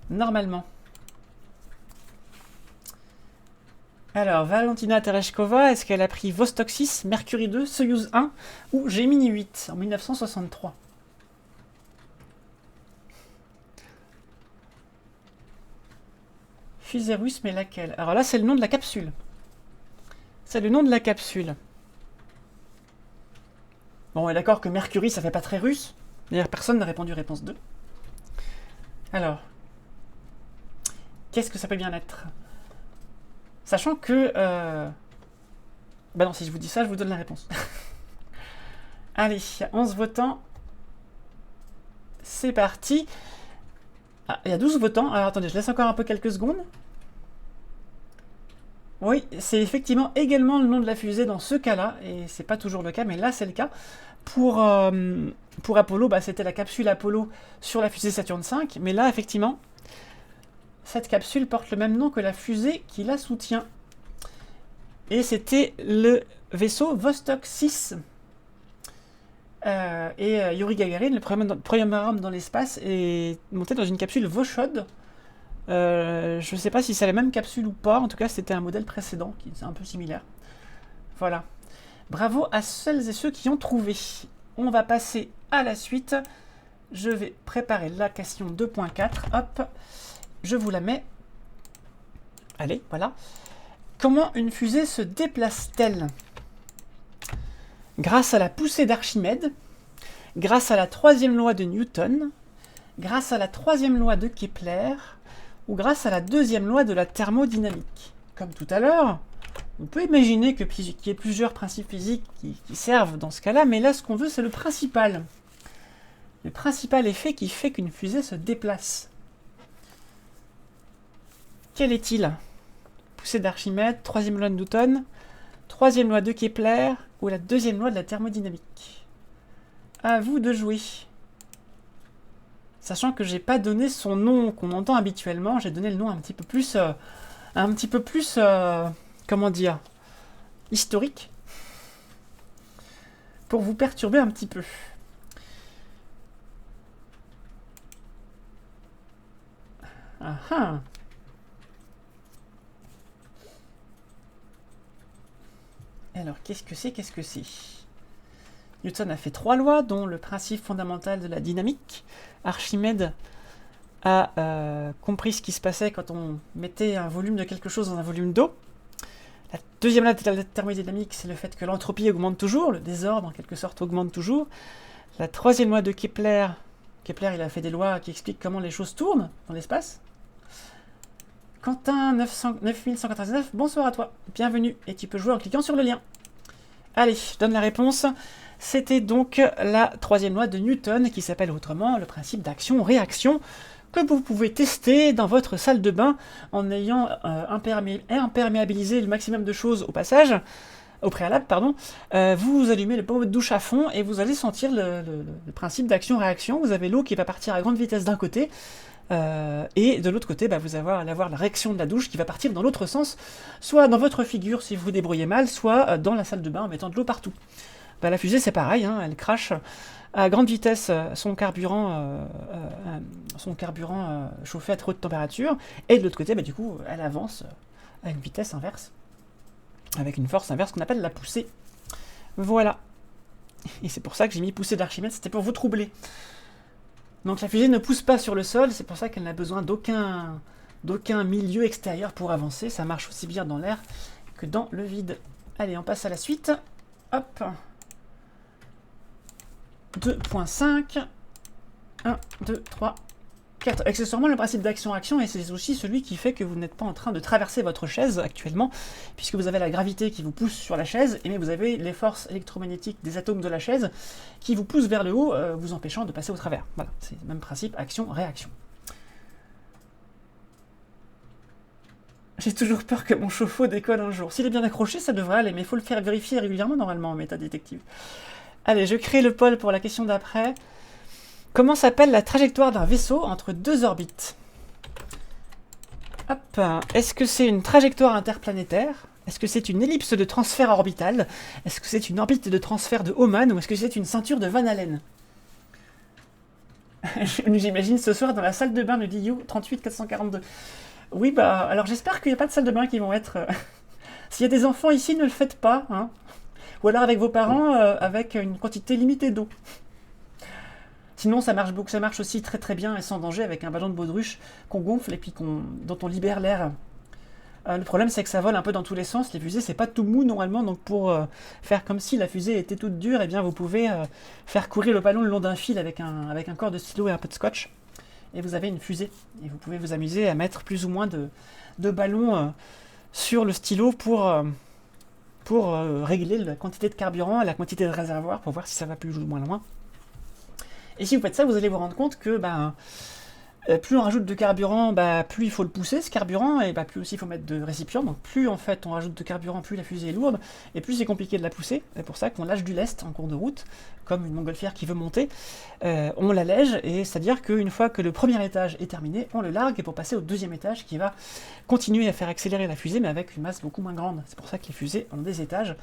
Normalement. Alors, Valentina Tereshkova, est-ce qu'elle a pris Vostok 6, Mercury 2, Soyouz 1 ou Gemini 8 en 1963? Fusée russe, mais laquelle? Alors là, c'est le nom de la capsule. C'est le nom de la capsule. Bon, on est d'accord que Mercury, ça fait pas très russe. D'ailleurs, personne n'a répondu réponse 2. Alors, qu'est-ce que ça peut bien être? Sachant que... Bah non, si je vous dis ça, je vous donne la réponse. Allez, 11 votants. C'est parti. Ah, il y a 12 votants. Alors attendez, je laisse encore un peu quelques secondes. Oui, c'est effectivement également le nom de la fusée dans ce cas-là, et c'est pas toujours le cas, mais là c'est le cas. Pour Apollo, bah, c'était la capsule Apollo sur la fusée Saturn V, mais là effectivement, cette capsule porte le même nom que la fusée qui la soutient. Et c'était le vaisseau Vostok 6. Yuri Gagarin, le premier homme dans l'espace, est monté dans une capsule Voshod. Je ne sais pas si c'est la même capsule ou pas, en tout cas c'était un modèle précédent qui est un peu similaire. Voilà. Bravo à celles et ceux qui ont trouvé. On va passer à la suite. Je vais préparer la question 2.4. Hop. je vous la mets. Allez, voilà. Comment une fusée se déplace-t-elle? Grâce à la poussée d'Archimède, grâce à la troisième loi de Newton, grâce à la troisième loi de Kepler, ou grâce à la deuxième loi de la thermodynamique. Comme tout à l'heure, on peut imaginer qu'il y ait plusieurs principes physiques qui servent dans ce cas-là, mais là, ce qu'on veut, c'est le principal. Le principal effet qui fait qu'une fusée se déplace. Quel est-il? Poussée d'Archimède, troisième loi de Newton, troisième loi de Kepler, ou la deuxième loi de la thermodynamique? À vous de jouer. Sachant que j'ai pas donné son nom qu'on entend habituellement, j'ai donné le nom un petit peu plus, comment dire, historique, pour vous perturber un petit peu. Ah ah. Alors, qu'est-ce que c'est? Newton a fait 3 lois, dont le principe fondamental de la dynamique. Archimède a compris ce qui se passait quand on mettait un volume de quelque chose dans un volume d'eau. La deuxième loi de la thermodynamique, c'est le fait que l'entropie augmente toujours, le désordre en quelque sorte augmente toujours. La troisième loi de Kepler, il a fait des lois qui expliquent comment les choses tournent dans l'espace. Quentin 9199, bonsoir à toi, bienvenue, et tu peux jouer en cliquant sur le lien. Allez, je donne la réponse. C'était donc la troisième loi de Newton, qui s'appelle autrement le principe d'action-réaction, que vous pouvez tester dans votre salle de bain en ayant imperméabilisé le maximum de choses au préalable, pardon. Vous allumez le pommeau de douche à fond et vous allez sentir le principe d'action-réaction. Vous avez l'eau qui va partir à grande vitesse d'un côté, et de l'autre côté, vous allez avoir la réaction de la douche qui va partir dans l'autre sens, soit dans votre figure si vous vous débrouillez mal, soit dans la salle de bain en mettant de l'eau partout. La fusée c'est pareil, hein, elle crache à grande vitesse son carburant chauffé à trop haute température, et de l'autre côté, du coup, elle avance à une vitesse inverse, avec une force inverse qu'on appelle la poussée. Voilà. Et c'est pour ça que j'ai mis poussée d'Archimède, c'était pour vous troubler. Donc la fusée ne pousse pas sur le sol, c'est pour ça qu'elle n'a besoin d'aucun milieu extérieur pour avancer. Ça marche aussi bien dans l'air que dans le vide. Allez, on passe à la suite. Hop. 2.5. 1, 2, 3, 4. Accessoirement, le principe d'action-action, et c'est aussi celui qui fait que vous n'êtes pas en train de traverser votre chaise actuellement, puisque vous avez la gravité qui vous pousse sur la chaise, et vous avez les forces électromagnétiques des atomes de la chaise qui vous poussent vers le haut, vous empêchant de passer au travers. Voilà, c'est le même principe, action-réaction. J'ai toujours peur que mon chauffe-eau décolle un jour. S'il est bien accroché, ça devrait aller, mais il faut le faire vérifier régulièrement normalement en métadétective. Allez, je crée le poll pour la question d'après. Comment s'appelle la trajectoire d'un vaisseau entre deux orbites? Hop. Est-ce que c'est une trajectoire interplanétaire? Est-ce que c'est une ellipse de transfert orbital? Est-ce que c'est une orbite de transfert de Hohmann? Ou est-ce que c'est une ceinture de Van Allen? J'imagine ce soir dans la salle de bain de DU 38442. Oui, alors j'espère qu'il n'y a pas de salle de bain qui vont être... S'il y a des enfants ici, ne le faites pas, hein. Ou alors avec vos parents, avec une quantité limitée d'eau. Sinon, ça marche aussi très très bien et sans danger avec un ballon de baudruche qu'on gonfle et puis dont on libère l'air. Le problème, c'est que ça vole un peu dans tous les sens. Les fusées, c'est pas tout mou normalement, donc pour faire comme si la fusée était toute dure, eh bien vous pouvez faire courir le ballon le long d'un fil avec un corps de stylo et un peu de scotch, et vous avez une fusée. Et vous pouvez vous amuser à mettre plus ou moins de ballons sur le stylo pour régler la quantité de carburant, la quantité de réservoir, pour voir si ça va plus ou moins loin. Et si vous faites ça, vous allez vous rendre compte que plus on rajoute de carburant, plus il faut le pousser, ce carburant, et plus aussi il faut mettre de récipients. Donc plus en fait on rajoute de carburant, plus la fusée est lourde, et plus c'est compliqué de la pousser. C'est pour ça qu'on lâche du lest en cours de route, comme une montgolfière qui veut monter. On l'allège, et c'est-à-dire qu'une fois que le premier étage est terminé, on le largue pour passer au deuxième étage qui va continuer à faire accélérer la fusée, mais avec une masse beaucoup moins grande. C'est pour ça que les fusées ont des étages.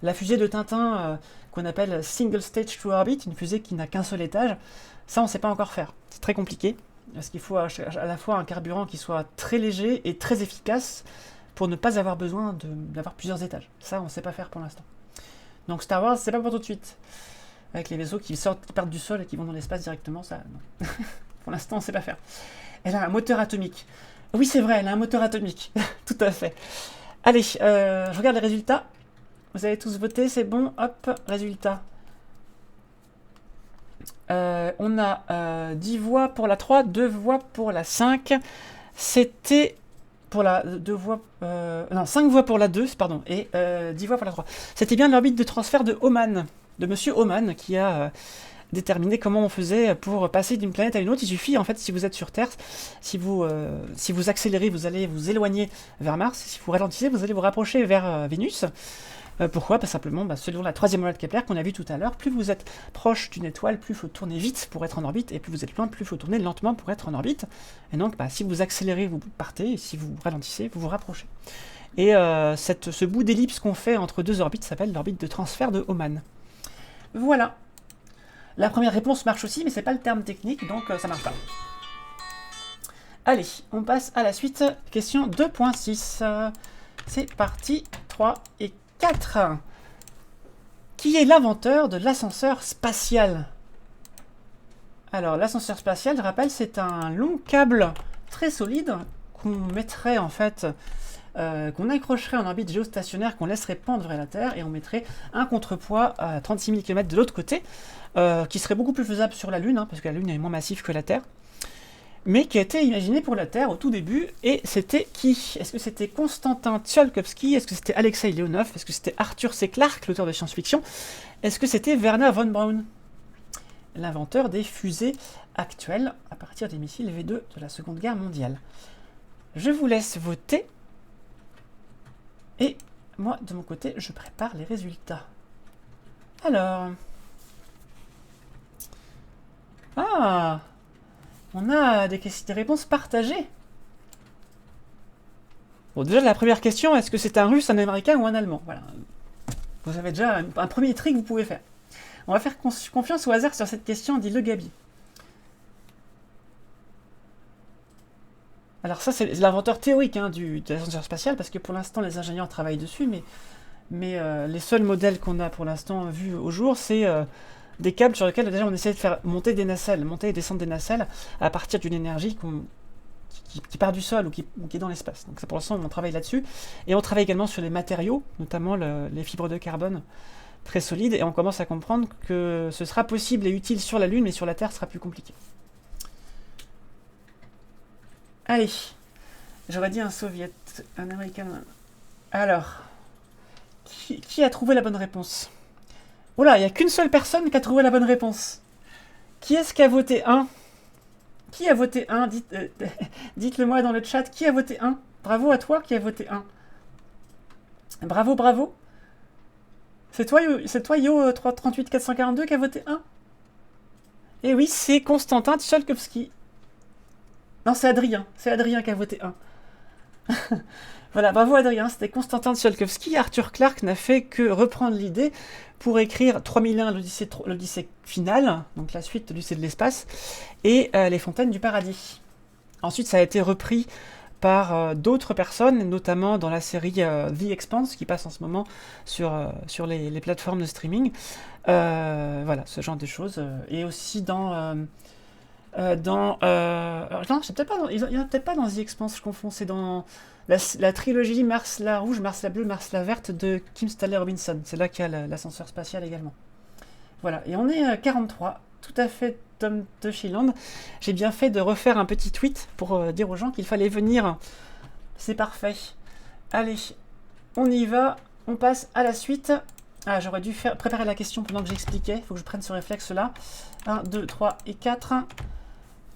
La fusée de Tintin, qu'on appelle Single Stage to Orbit, une fusée qui n'a qu'un seul étage, ça on ne sait pas encore faire. C'est très compliqué. Parce qu'il faut à la fois un carburant qui soit très léger et très efficace pour ne pas avoir besoin d'avoir plusieurs étages. Ça, on ne sait pas faire pour l'instant. Donc Star Wars, c'est pas pour tout de suite. Avec les vaisseaux qui partent du sol et qui vont dans l'espace directement, ça, non. Pour l'instant, on ne sait pas faire. Elle a un moteur atomique. Oui, c'est vrai, elle a un moteur atomique. Tout à fait. Allez, je regarde les résultats. Vous avez tous voté, c'est bon. Hop, résultat. On a 10 voix pour la 3, 2 voix pour la 5. C'était pour la 2 voix... non, 5 voix pour la 2, pardon, et 10 voix pour la 3. C'était bien l'orbite de transfert de Hohmann, de Monsieur Hohmann, qui a déterminé comment on faisait pour passer d'une planète à une autre. Il suffit, en fait, si vous êtes sur Terre, si vous accélérez, vous allez vous éloigner vers Mars. Si vous ralentissez, vous allez vous rapprocher vers Vénus. Pourquoi? Simplement, selon la troisième loi de Kepler qu'on a vu tout à l'heure, plus vous êtes proche d'une étoile, plus il faut tourner vite pour être en orbite, et plus vous êtes loin, plus il faut tourner lentement pour être en orbite. Et donc, si vous accélérez, vous partez, et si vous ralentissez, vous vous rapprochez. Et ce bout d'ellipse qu'on fait entre deux orbites s'appelle l'orbite de transfert de Hohmann. Voilà. La première réponse marche aussi, mais c'est pas le terme technique, donc ça marche pas. Allez, on passe à la suite. Question 2.6. C'est parti. 3 et 4. Qui est l'inventeur de l'ascenseur spatial? Alors, l'ascenseur spatial, je rappelle, c'est un long câble très solide qu'on mettrait en fait, qu'on accrocherait en orbite géostationnaire, qu'on laisserait pendre vers la Terre, et on mettrait un contrepoids à 36 000 km de l'autre côté, qui serait beaucoup plus faisable sur la Lune, parce que la Lune est moins massive que la Terre, mais qui a été imaginé pour la Terre au tout début. Et c'était qui? Est-ce que c'était Konstantin Tsiolkovsky? Est-ce que c'était Alexei Leonov? Est-ce que c'était Arthur C. Clarke, l'auteur de science-fiction? Est-ce que c'était Wernher von Braun, l'inventeur des fusées actuelles à partir des missiles V2 de la Seconde Guerre mondiale? Je vous laisse voter. Et moi, de mon côté, je prépare les résultats. Alors... Ah, on a des réponses partagées. Bon, déjà, la première question, est-ce que c'est un Russe, un Américain ou un Allemand? Voilà. Vous avez déjà un premier tri que vous pouvez faire. On va faire confiance au hasard sur cette question, dit Le Gabi. Alors ça, c'est l'inventeur théorique de l'ascenseur spatial, parce que pour l'instant, les ingénieurs travaillent dessus, mais les seuls modèles qu'on a pour l'instant vus au jour, c'est... des câbles sur lesquels déjà on essaie de faire monter des nacelles, monter et descendre des nacelles à partir d'une énergie qui part du sol ou qui est dans l'espace. Donc ça, pour l'instant, on travaille là-dessus. Et on travaille également sur les matériaux, notamment les fibres de carbone très solides, et on commence à comprendre que ce sera possible et utile sur la Lune, mais sur la Terre, ce sera plus compliqué. Allez, j'aurais dit un soviet, un américain. Alors, qui a trouvé la bonne réponse? Oh là, il n'y a qu'une seule personne qui a trouvé la bonne réponse. Qui est-ce qui a voté 1? Qui a voté 1? Dites-le moi dans le chat. Qui a voté 1? Bravo à toi qui a voté 1. Bravo, bravo. C'est toi, Yo 38 442 qui a voté 1? Eh oui, c'est Konstantin Tsiolkovsky. Non, c'est Adrien. C'est Adrien qui a voté 1. Voilà, bravo Adrien, c'était Konstantin Tsiolkovsky. Arthur Clarke n'a fait que reprendre l'idée pour écrire 3001, l'Odyssée finale, donc la suite de l'Odyssée de l'espace, et les Fontaines du Paradis. Ensuite, ça a été repris par d'autres personnes, notamment dans la série The Expanse, qui passe en ce moment sur les plateformes de streaming. Voilà, ce genre de choses. Et aussi non, c'est peut-être pas il y en a peut-être pas dans The Expanse, je confonds, c'est dans la trilogie Mars la rouge, Mars la bleue, Mars la verte de Kim Stanley Robinson. C'est là qu'il y a l'ascenseur spatial également. Voilà, et on est à 43, tout à fait Tom Toshiland. J'ai bien fait de refaire un petit tweet pour dire aux gens qu'il fallait venir. C'est parfait. Allez, on y va, on passe à la suite. Ah, j'aurais dû préparer la question pendant que j'expliquais, il faut que je prenne ce réflexe-là. 1, 2, 3 et 4.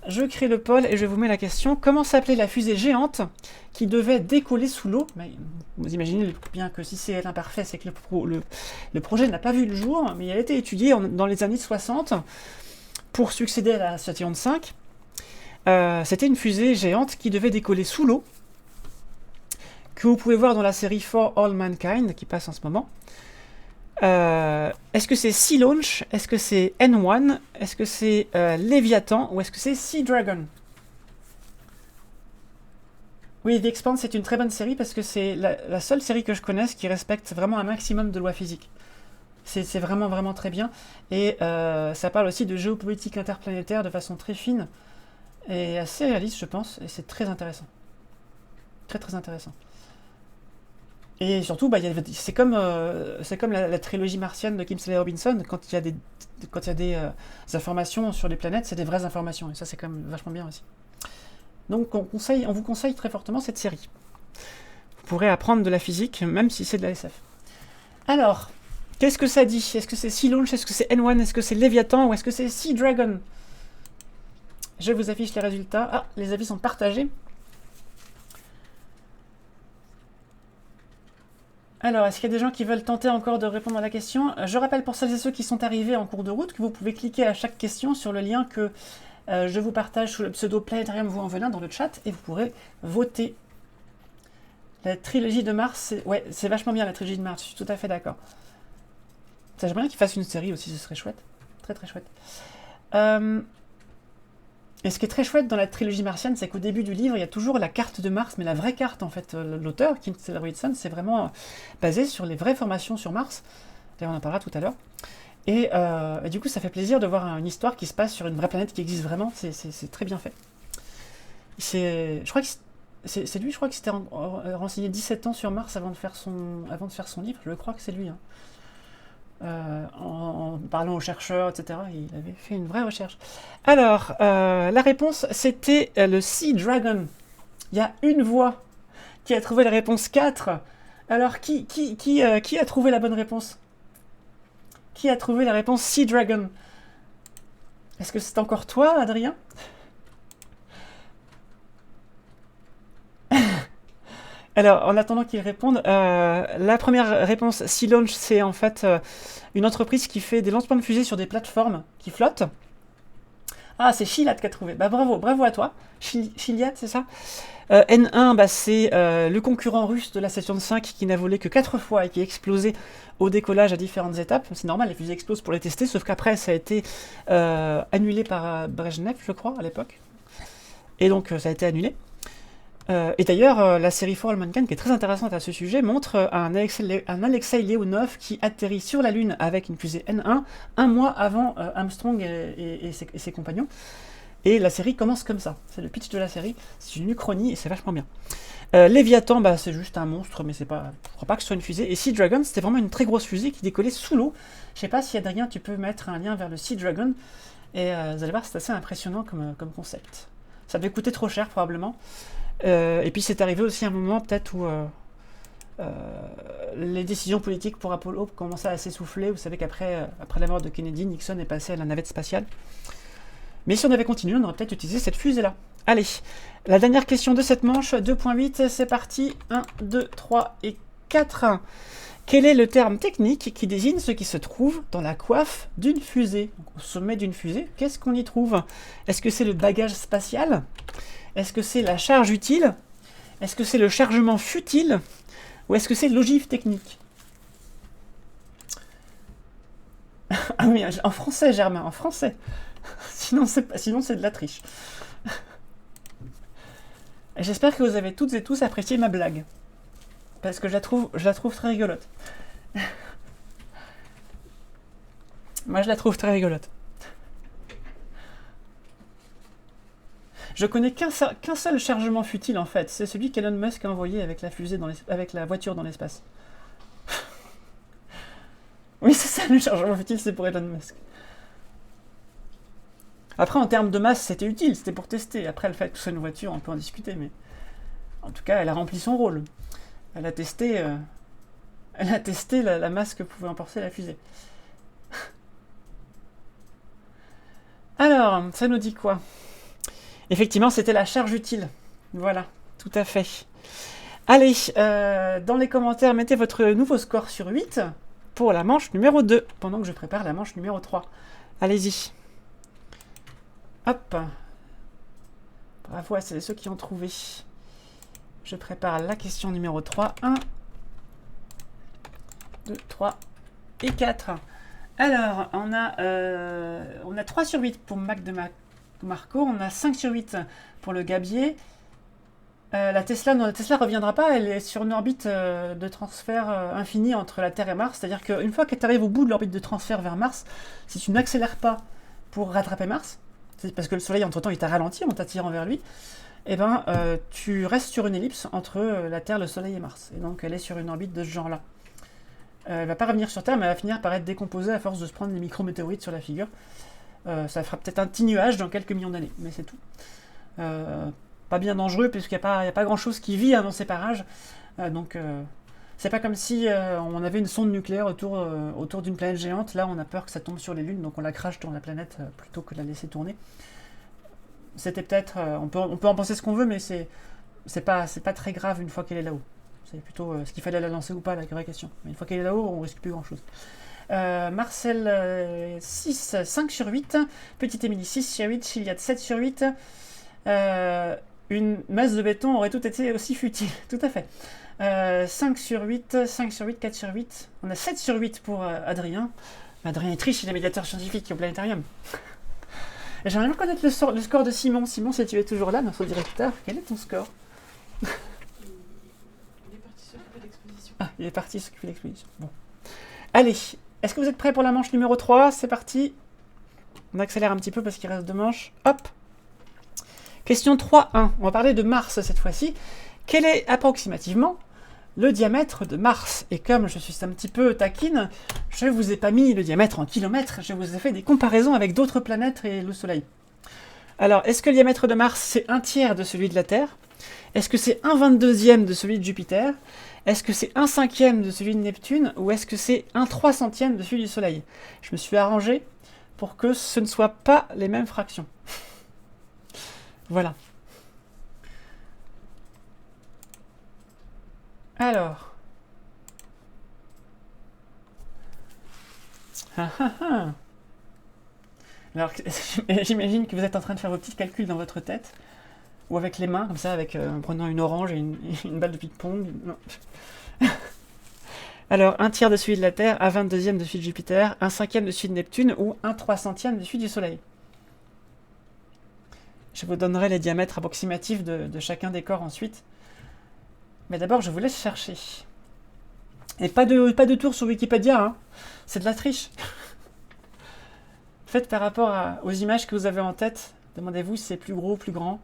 Je crée le poll et je vous mets la question. Comment s'appelait la fusée géante qui devait décoller sous l'eau? Vous imaginez bien que si c'est imparfait, c'est que le projet n'a pas vu le jour, mais il a été étudié dans les années 60 pour succéder à la Saturn V. C'était une fusée géante qui devait décoller sous l'eau, que vous pouvez voir dans la série For All Mankind qui passe en ce moment. Est-ce que c'est Sea Launch? Est-ce que c'est N1? Est-ce que c'est Léviathan? Ou est-ce que c'est Sea Dragon? Oui, The Expanse, c'est une très bonne série parce que c'est la seule série que je connaisse qui respecte vraiment un maximum de lois physiques. C'est vraiment, vraiment très bien. Et ça parle aussi de géopolitique interplanétaire de façon très fine. est assez réaliste, je pense, et c'est très intéressant. Très très intéressant. Et surtout, bah, c'est comme la trilogie martienne de Kim Stanley Robinson, quand il y a des informations sur les planètes, c'est des vraies informations, et ça c'est quand même vachement bien aussi. Donc on vous conseille très fortement cette série. Vous pourrez apprendre de la physique, même si c'est de la SF. Alors, qu'est-ce que ça dit? Est-ce que c'est Sea Launch? Est-ce que c'est N1? Est-ce que c'est Léviathan? Ou est-ce que c'est Sea Dragon? Je vous affiche les résultats. Ah, les avis sont partagés. Alors, est-ce qu'il y a des gens qui veulent tenter encore de répondre à la question? Je rappelle pour celles et ceux qui sont arrivés en cours de route que vous pouvez cliquer à chaque question sur le lien que je vous partage sous le pseudo Planétarium Vaux-en-Velin dans le chat et vous pourrez voter. La trilogie de Mars, ouais, c'est vachement bien la trilogie de Mars, je suis tout à fait d'accord. Ça, j'aimerais bien qu'ils fassent une série aussi, ce serait chouette. Très très chouette. Et ce qui est très chouette dans la trilogie martienne, c'est qu'au début du livre, il y a toujours la carte de Mars, mais la vraie carte, en fait. L'auteur, Kim Stanley Robinson, c'est vraiment basé sur les vraies formations sur Mars. D'ailleurs, on en parlera tout à l'heure. Et du coup, ça fait plaisir de voir une histoire qui se passe sur une vraie planète qui existe vraiment. C'est très bien fait. Je crois que c'est lui, je crois qu'il s'était renseigné 17 ans sur Mars avant de faire son livre. Je crois que c'est lui. Hein. En parlant aux chercheurs, etc. Il avait fait une vraie recherche. Alors, la réponse, c'était le Sea Dragon. Il y a une voix qui a trouvé la réponse 4. Alors, qui a trouvé la bonne réponse? Qui a trouvé la réponse Sea Dragon? Est-ce que c'est encore toi, Adrien? Alors, en attendant qu'ils répondent, la première réponse, Sea Launch, c'est en fait une entreprise qui fait des lancements de fusées sur des plateformes qui flottent. Ah, c'est Chilat qui a trouvé. Bah bravo à toi. Chiliad, c'est ça. N1, bah, c'est le concurrent russe de la Saturn V qui n'a volé que 4 fois et qui a explosé au décollage à différentes étapes. C'est normal, les fusées explosent pour les tester, sauf qu'après, ça a été annulé par Brezhnev, je crois, à l'époque. Et donc, ça a été annulé. Et d'ailleurs, la série For All Mankind, qui est très intéressante à ce sujet, montre un Alexei Leonov qui atterrit sur la Lune avec une fusée N1 un mois avant Armstrong et ses compagnons. Et la série commence comme ça. C'est le pitch de la série. C'est une uchronie et c'est vachement bien. Léviathan, bah, c'est juste un monstre, mais je crois pas que ce soit une fusée. Et Sea Dragon, c'était vraiment une très grosse fusée qui décollait sous l'eau. Je sais pas si Adrien, tu peux mettre un lien vers le Sea Dragon. Et vous allez voir, c'est assez impressionnant comme concept. Ça devait coûter trop cher probablement. Et puis c'est arrivé aussi un moment peut-être où les décisions politiques pour Apollo commençaient à s'essouffler. Vous savez qu'après la mort de Kennedy, Nixon est passé à la navette spatiale. Mais si on avait continué, on aurait peut-être utilisé cette fusée-là. Allez, la dernière question de cette manche, 2.8, c'est parti. 1, 2, 3 et 4. Quel est le terme technique qui désigne ce qui se trouve dans la coiffe d'une fusée? Donc, au sommet d'une fusée, qu'est-ce qu'on y trouve? Est-ce que c'est le bagage spatial? Est-ce que c'est la charge utile? Est-ce que c'est le chargement futile? Ou est-ce que c'est l'ogive technique? Ah oui, en français, Germain, en français. Sinon, c'est de la triche. J'espère que vous avez toutes et tous apprécié ma blague. Parce que je la trouve très rigolote. Moi, je la trouve très rigolote. Je connais qu'un seul chargement futile en fait, c'est celui qu'Elon Musk a envoyé avec avec la voiture dans l'espace. Oui, c'est ça le chargement futile, c'est pour Elon Musk. Après, en termes de masse, c'était utile, c'était pour tester. Après, le fait que ce soit une voiture, on peut en discuter, mais en tout cas, elle a rempli son rôle. Elle a testé la masse que pouvait emporter la fusée. Alors, ça nous dit quoi? Effectivement, c'était la charge utile. Voilà, tout à fait. Allez, dans les commentaires, mettez votre nouveau score sur 8 pour la manche numéro 2, pendant que je prépare la manche numéro 3. Allez-y. Hop. Bravo à ceux qui ont trouvé. Je prépare la question numéro 3. 1, 2, 3 et 4. Alors, on a 3 sur 8 pour Mac de Marco, on a 5 sur 8 pour le Gabier. La Tesla ne reviendra pas, elle est sur une orbite de transfert infini entre la Terre et Mars, c'est-à-dire qu'une fois qu'elle arrive au bout de l'orbite de transfert vers Mars, si tu n'accélères pas pour rattraper Mars, parce que le soleil, entre-temps, il t'a ralenti en t'attirant vers lui, et ben, tu restes sur une ellipse entre la Terre, le soleil et Mars. Et donc, elle est sur une orbite de ce genre-là. Elle va pas revenir sur Terre, mais elle va finir par être décomposée à force de se prendre des micrométéorites sur la figure. Ça fera peut-être un petit nuage dans quelques millions d'années, mais c'est tout. Pas bien dangereux, puisqu'il n'y a pas grand-chose qui vit dans ces parages. Donc, c'est pas comme si on avait une sonde nucléaire autour d'une planète géante. Là, on a peur que ça tombe sur les lunes, donc on la crache dans la planète plutôt que de la laisser tourner. C'était peut-être... on peut en penser ce qu'on veut, mais c'est pas très grave une fois qu'elle est là-haut. C'est plutôt ce qu'il fallait la lancer ou pas, la vraie question. Mais une fois qu'elle est là-haut, on risque plus grand-chose. Marcel 6, 5 sur 8. Petite Émilie 6 sur 8. Chiliade 7 sur 8. Une masse de béton aurait tout été aussi futile. Tout à fait. 5 sur 8, 5 sur 8, 4 sur 8. On a 7 sur 8 pour Adrien. Adrien est triche, il est médiateur scientifique au planétarium. J'aimerais bien connaître le score de Simon. Simon, si tu es toujours là, notre directeur, quel est ton score? Il est parti s'occuper de l'exposition. Ah, il est parti s'occuper de l'exposition. Bon. Allez, est-ce que vous êtes prêts pour la manche numéro 3? C'est parti. On accélère un petit peu parce qu'il reste 2 manches. Hop. Question 3.1. On va parler de Mars cette fois-ci. Quel est approximativement le diamètre de Mars? Et comme je suis un petit peu taquine, je ne vous ai pas mis le diamètre en kilomètres, je vous ai fait des comparaisons avec d'autres planètes et le Soleil. Alors, est-ce que le diamètre de Mars, c'est 1/3 de celui de la Terre? Est-ce que c'est 1/22e de celui de Jupiter? Est-ce que c'est 1/5e de celui de Neptune? Ou est-ce que c'est 1/300e de celui du Soleil? Je me suis arrangé pour que ce ne soient pas les mêmes fractions. Voilà. Alors. Alors, j'imagine que vous êtes en train de faire vos petits calculs dans votre tête, ou avec les mains, comme ça, en prenant une orange et une balle de ping-pong. Alors, 1/3 de celui de la Terre, 1/22e de celui de Jupiter, 1/5e de celui de Neptune, ou 1/300e de celui du Soleil. Je vous donnerai les diamètres approximatifs de chacun des corps ensuite. Mais d'abord, je vous laisse chercher. Et pas de tour sur Wikipédia, hein. C'est de la triche. Faites par rapport aux images que vous avez en tête. Demandez-vous si c'est plus gros, plus grand.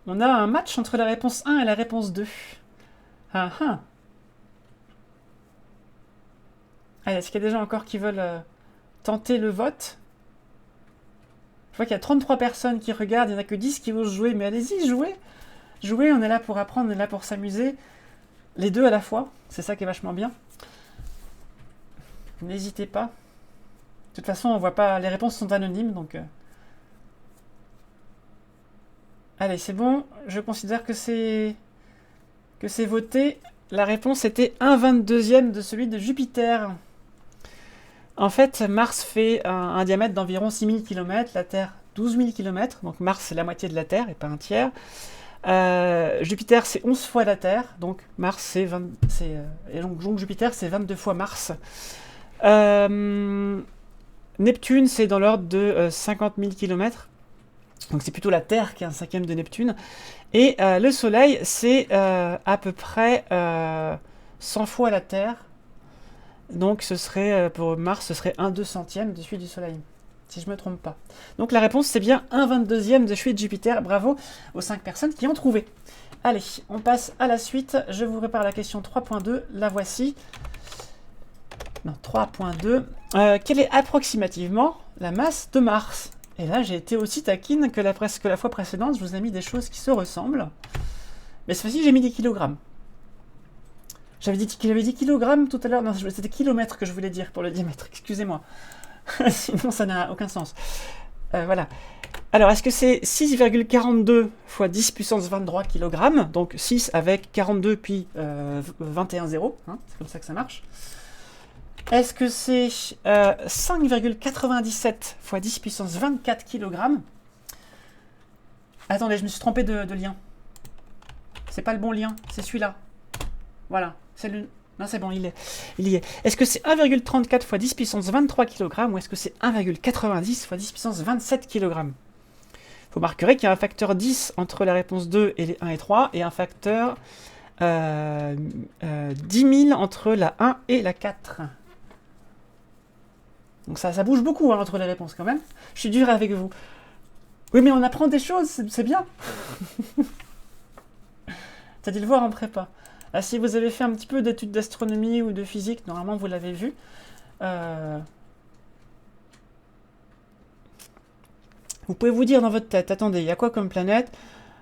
On a un match entre la réponse 1 et la réponse 2. Ah ah. Allez, est-ce qu'il y a des gens encore qui veulent tenter le vote? Je vois qu'il y a 33 personnes qui regardent, il n'y en a que 10 qui osent jouer, mais allez-y, jouez. Jouez, on est là pour apprendre, on est là pour s'amuser. Les deux à la fois, c'est ça qui est vachement bien. N'hésitez pas. De toute façon, on voit pas, les réponses sont anonymes, donc... Allez, c'est bon, je considère que c'est voté. La réponse était 1/22e de celui de Jupiter. En fait, Mars fait un diamètre d'environ 6000 km, la Terre 12 000 km, donc Mars c'est la moitié de la Terre et pas 1/3. Jupiter c'est 11 fois la Terre, donc Mars c'est et donc Jupiter c'est 22 fois Mars. Neptune c'est dans l'ordre de 50 000 km, donc c'est plutôt la Terre qui est 1/5e de Neptune. Et le Soleil c'est à peu près 100 fois la Terre. Donc ce serait, pour Mars, ce serait 1/200e de celui du Soleil, si je ne me trompe pas. Donc la réponse, c'est bien 1/22e de celui de Jupiter. Bravo aux 5 personnes qui ont trouvé. Allez, on passe à la suite. Je vous prépare la question 3.2. La voici. Non, 3.2. Quelle est approximativement la masse de Mars? Et là, j'ai été aussi taquine que la fois précédente. Je vous ai mis des choses qui se ressemblent. Mais cette fois-ci, j'ai mis des kilogrammes. J'avais dit qu'il avait dit kilogrammes tout à l'heure. Non, c'était kilomètres que je voulais dire pour le diamètre. Excusez-moi. Sinon, ça n'a aucun sens. Voilà. Alors, est-ce que c'est 6,42 fois 10 puissance 23 kg? Donc 6 avec 42 puis 21 zéros. Hein, c'est comme ça que ça marche. Est-ce que c'est 5,97 fois 10 puissance 24 kg? Attendez, je me suis trompé de lien. C'est pas le bon lien, c'est celui-là. Voilà. C'est le... Non, c'est bon, il y est. Est-ce que c'est 1,34 fois 10 puissance 23 kg ou est-ce que c'est 1,90 fois 10 puissance 27 kg? Vous remarquerez qu'il y a un facteur 10 entre la réponse 2 et les 1 et 3 et un facteur 10 000 entre la 1 et la 4. Donc ça bouge beaucoup hein, entre les réponses quand même. Je suis dur avec vous. Oui, mais on apprend des choses, c'est bien. T'as dû le voir en prépa. Ah, si vous avez fait un petit peu d'études d'astronomie ou de physique, normalement vous l'avez vu. Vous pouvez vous dire dans votre tête, attendez, il y a quoi comme planète?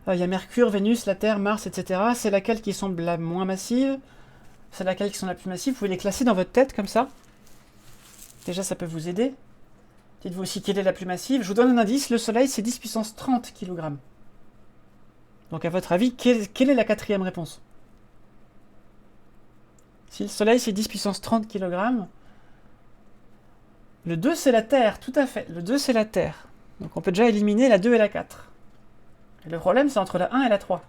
Il y a Mercure, Vénus, la Terre, Mars, etc. C'est laquelle qui semble la moins massive? C'est laquelle qui sont la plus massive? Vous pouvez les classer dans votre tête comme ça. Déjà, ça peut vous aider. Dites-vous aussi quelle est la plus massive. Je vous donne un indice, le Soleil, c'est 10 puissance 30 kg. Donc à votre avis, quelle est la quatrième réponse? Si le Soleil, c'est 10 puissance 30 kg, le 2, c'est la Terre, tout à fait. Le 2, c'est la Terre. Donc on peut déjà éliminer la 2 et la 4. Et le problème, c'est entre la 1 et la 3.